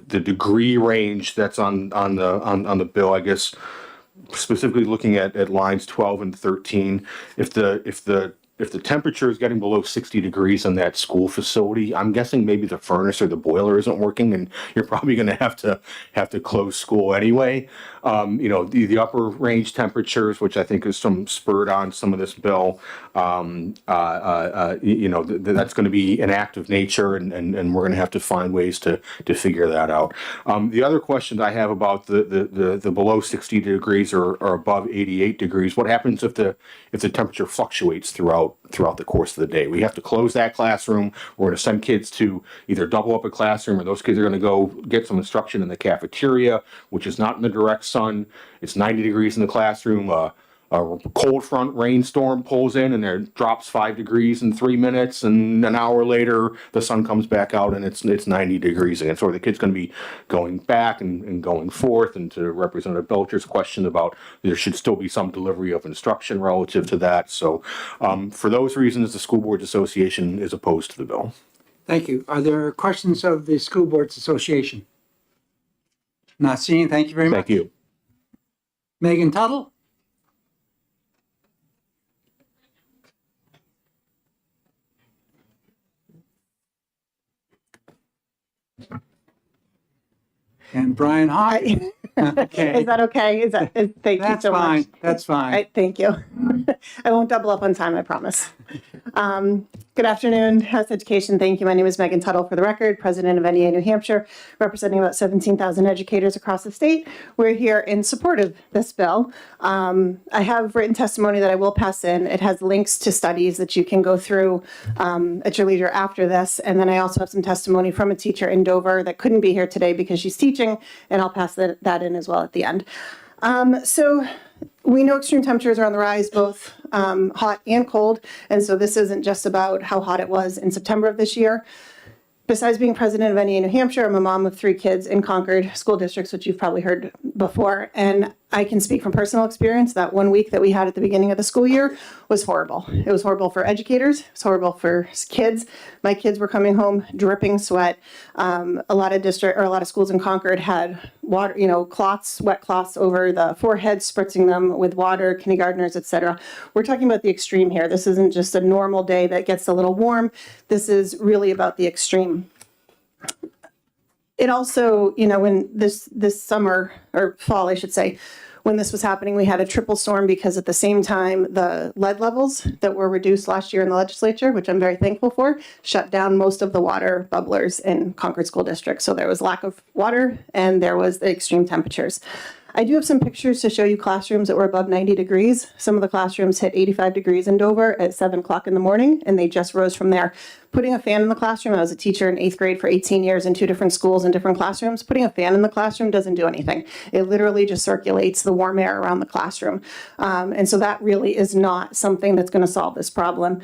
degree range that's on the bill, I guess specifically looking at lines 12 and 13, if the temperature is getting below 60 degrees in that school facility, I'm guessing maybe the furnace or the boiler isn't working, and you're probably going to have to close school anyway. The upper range temperatures, which I think is some spurred on some of this bill, that's going to be an act of nature, and we're going to have to find ways to figure that out. The other question I have about the below 60 degrees or above 88 degrees, what happens if the temperature fluctuates throughout the course of the day? We have to close that classroom. We're going to send kids to either double up a classroom, or those kids are going to go get some instruction in the cafeteria, which is not in the direct sun. It's 90 degrees in the classroom. A cold front rainstorm pulls in and there drops 5 degrees in 3 minutes, and an hour later the sun comes back out and it's 90 degrees again. So the kid's going to be going back and going forth. And to Representative Belcher's question about there should still be some delivery of instruction relative to that. So for those reasons, the School Boards Association is opposed to the bill. Thank you. Are there questions of the School Boards Association? Not seeing. Thank you very much. Thank you. Megan Tuttle? And Brian Hawk. Okay. Is that okay? Thank you so fine. much. That's fine. Thank you. I won't double up on time, I promise. Good afternoon, House Education. Thank you. My name is Megan Tuttle, for the record, president of NEA New Hampshire, representing about 17,000 educators across the state. We're here in support of this bill. I have written testimony that I will pass in. It has links to studies that you can go through at your leisure after this. And then I also have some testimony from a teacher in Dover that couldn't be here today because she's teaching, and I'll pass that in as well at the end. So we know extreme temperatures are on the rise, both hot and cold. And so this isn't just about how hot it was in September of this year. Besides being president of NEA New Hampshire, I'm a mom of 3 kids in Concord school districts, which you've probably heard before. And I can speak from personal experience that 1 week that we had at the beginning of the school year was horrible. It was horrible for educators. It was horrible for kids. My kids were coming home dripping sweat. A lot of schools in Concord had water, cloths, wet cloths over the forehead, spritzing them with water, kindergartners, etc. We're talking about the extreme here. This isn't just a normal day that gets a little warm. This is really about the extreme. It also, when this summer, or fall, I should say, when this was happening, we had a triple storm because at the same time, the lead levels that were reduced last year in the legislature, which I'm very thankful for, shut down most of the water bubblers in Concord School District. So there was lack of water and there was the extreme temperatures. I do have some pictures to show you classrooms that were above 90 degrees. Some of the classrooms hit 85 degrees in Dover at 7 o'clock in the morning, and they just rose from there. Putting a fan in the classroom, I was a teacher in 8th grade for 18 years in 2 different schools and different classrooms. Putting a fan in the classroom doesn't do anything. It literally just circulates the warm air around the classroom. And so that really is not something that's going to solve this problem.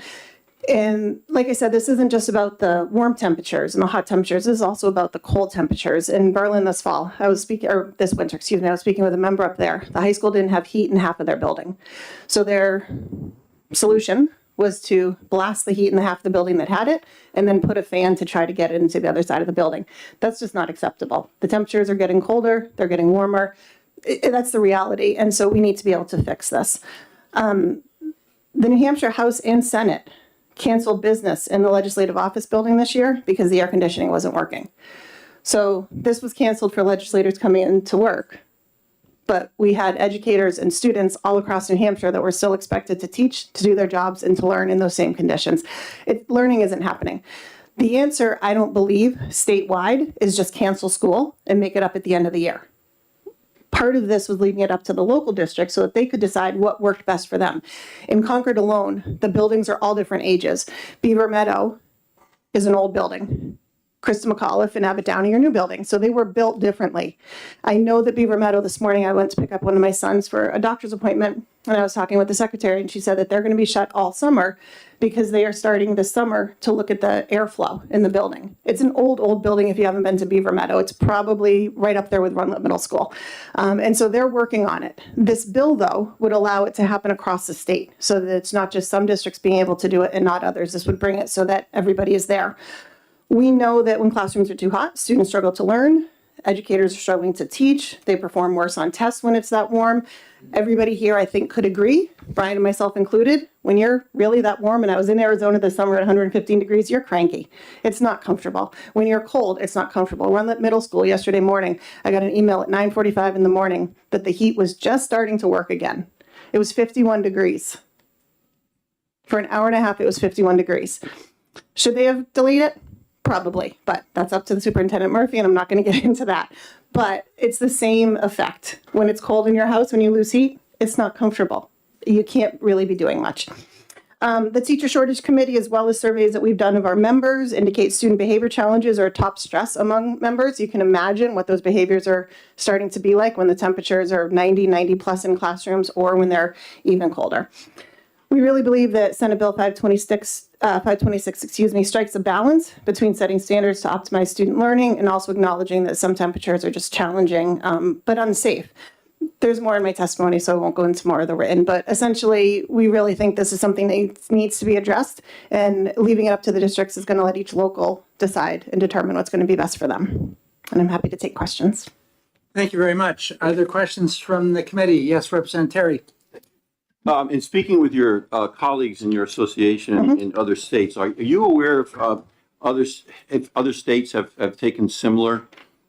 And like I said, this isn't just about the warm temperatures and the hot temperatures. This is also about the cold temperatures. In Berlin this winter, I was speaking with a member up there. The high school didn't have heat in half of their building. So their solution was to blast the heat in the half of the building that had it and then put a fan to try to get it into the other side of the building. That's just not acceptable. The temperatures are getting colder, they're getting warmer. That's the reality. And so we need to be able to fix this. The New Hampshire House and Senate canceled business in the Legislative Office building this year because the air conditioning wasn't working. So this was canceled for legislators coming in to work. but we had educators and students all across New Hampshire that were still expected to teach, to do their jobs, and to learn in those same conditions. Learning isn't happening. The answer, I don't believe, statewide, is just cancel school and make it up at the end of the year. Part of this was leaving it up to the local district so that they could decide what worked best for them. In Concord alone, the buildings are all different ages. Beaver Meadow is an old building. Krista McAuliffe and Abbott Downing are new buildings, so they were built differently. I know that Beaver Meadow, this morning I went to pick up one of my sons for a doctor's appointment, and I was talking with the secretary, and she said that they're going to be shut all summer because they are starting this summer to look at the airflow in the building. It's an old building if you haven't been to Beaver Meadow. It's probably right up there with Runlet Middle School. And so they're working on it. This bill, though, would allow it to happen across the state so that it's not just some districts being able to do it and not others. This would bring it so that everybody is there. We know that when classrooms are too hot, students struggle to learn. Educators are struggling to teach. They perform worse on tests when it's that warm. Everybody here, I think, could agree, Brian and myself included, when you're really that warm, and I was in Arizona this summer at 115 degrees, you're cranky. It's not comfortable. When you're cold, it's not comfortable. Runlet Middle School yesterday morning, I got an email at 9:45 in the morning that the heat was just starting to work again. It was 51 degrees. For an hour and a half, it was 51 degrees. Should they have delayed it? Probably, but that's up to the Superintendent Murphy, and I'm not going to get into that. But it's the same effect. When it's cold in your house, when you lose heat, it's not comfortable. You can't really be doing much. The Teacher Shortage Committee, as well as surveys that we've done of our members, indicate student behavior challenges are a top stress among members. You can imagine what those behaviors are starting to be like when the temperatures are 90 plus in classrooms, or when they're even colder. We really believe that Senate Bill 526, strikes a balance between setting standards to optimize student learning and also acknowledging that some temperatures are just challenging, but unsafe. There's more in my testimony, so I won't go into more of the written, but essentially, we really think this is something that needs to be addressed, and leaving it up to the districts is going to let each local decide and determine what's going to be best for them. And I'm happy to take questions. Thank you very much. Are there questions from the committee? Yes, Representative Terry. In speaking with your colleagues in your association in other states, are you aware of if other states have taken similar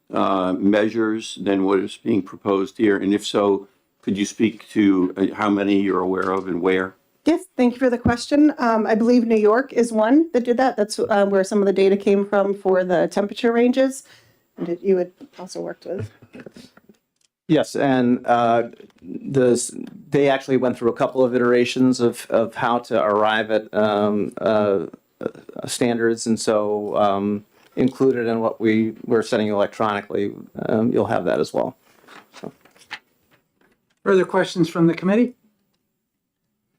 measures than what is being proposed here? And if so, could you speak to how many you're aware of and where? Yes, thank you for the question. I believe New York is one that did that. That's where some of the data came from for the temperature ranges. And you had also worked with. Yes, and they actually went through a couple of iterations of how to arrive at standards, and so included in what we're setting electronically, you'll have that as well. So. Further questions from the committee?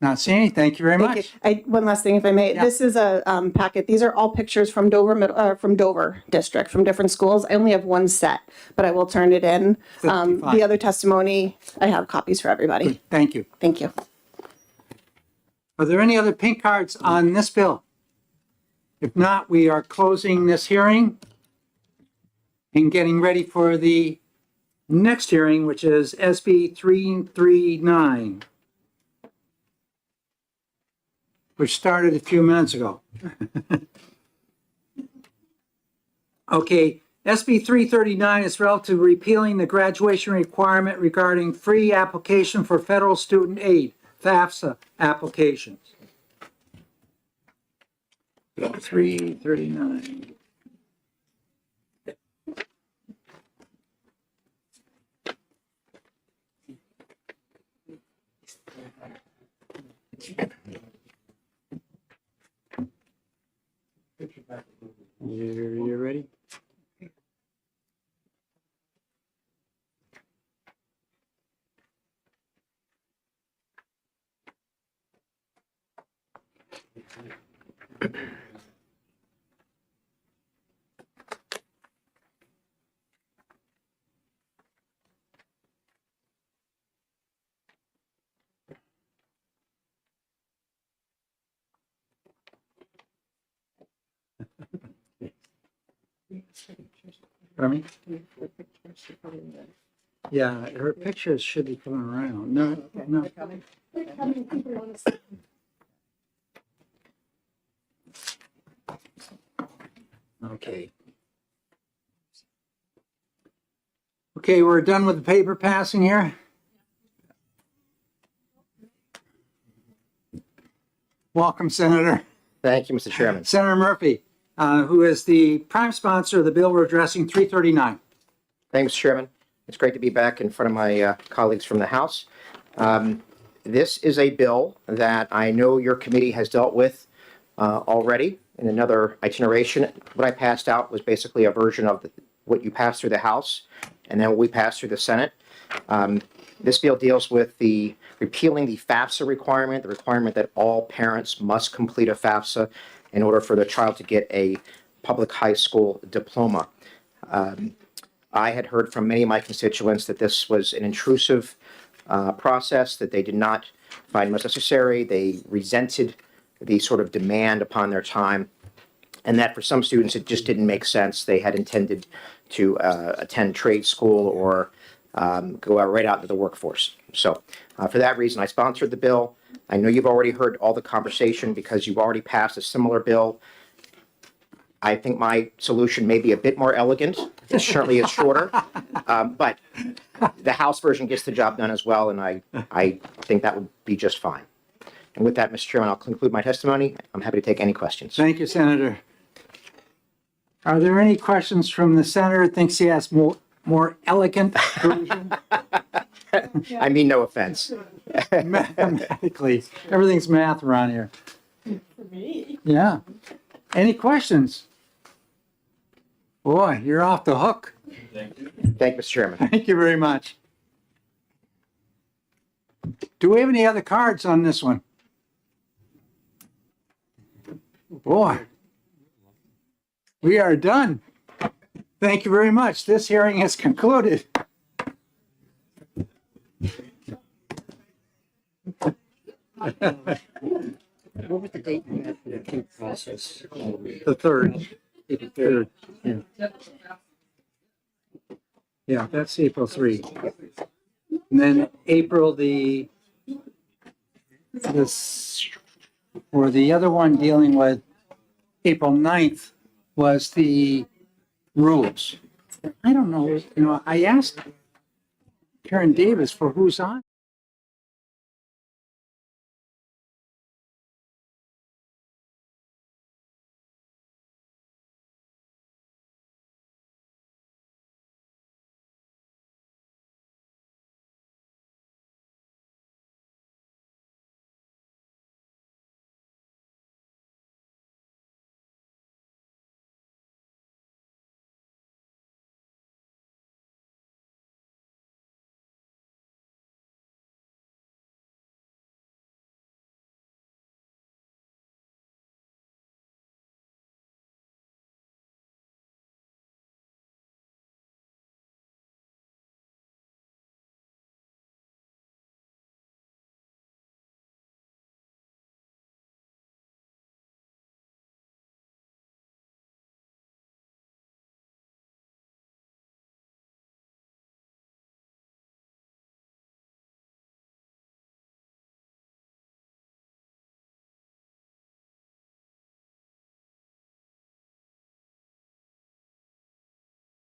Not seeing any. Thank you very much. One last thing, if I may. Yeah. This is a packet. These are all pictures from Dover District, from different schools. I only have one set, but I will turn it in. The other testimony, I have copies for everybody. Thank you. Thank you. Are there any other pink cards on this bill? If not, we are closing this hearing and getting ready for the next hearing, which is SB 339. Which started a few minutes ago. Okay, SB 339 is relative to repealing the graduation requirement regarding free application for federal student aid, FAFSA applications. 339. You ready? Pardon me? Yeah, her pictures should be coming around. No, no. Okay. Okay, we're done with the paper passing here. Welcome, Senator. Thank you, Mr. Chairman. Senator Murphy, who is the prime sponsor of the bill we're addressing, 339. Thanks, Mr. Chairman. It's great to be back in front of my colleagues from the House. This is a bill that I know your committee has dealt with already in another iteration. What I passed out was basically a version of what you passed through the House and then what we passed through the Senate. This bill deals with repealing the FAFSA requirement, the requirement that all parents must complete a FAFSA in order for their child to get a public high school diploma. I had heard from many of my constituents that this was an intrusive process that they did not find necessary. They resented the sort of demand upon their time, and that for some students it just didn't make sense. They had intended to attend trade school or go right out into the workforce. So for that reason, I sponsored the bill. I know you've already heard all the conversation because you've already passed a similar bill. I think my solution may be a bit more elegant. It certainly is shorter, but the House version gets the job done as well, and I think that would be just fine. And with that, Mr. Chairman, I'll conclude my testimony. I'm happy to take any questions. Thank you, Senator. Are there any questions from the senator? Thinks he has more elegant version? I mean, no offense. Mathematically, everything's math around here. For me. Yeah. Any questions? Boy, you're off the hook. Thank you, Mr. Chairman. Thank you very much. Do we have any other cards on this one? Boy, we are done. Thank you very much. This hearing is concluded. What was the date you had for the King process? The 3rd. April 3rd. Yeah. Yeah, that's April 3. And then April or the other one dealing with April 9th was the rules. I don't know, I asked Karen Davis for who's on.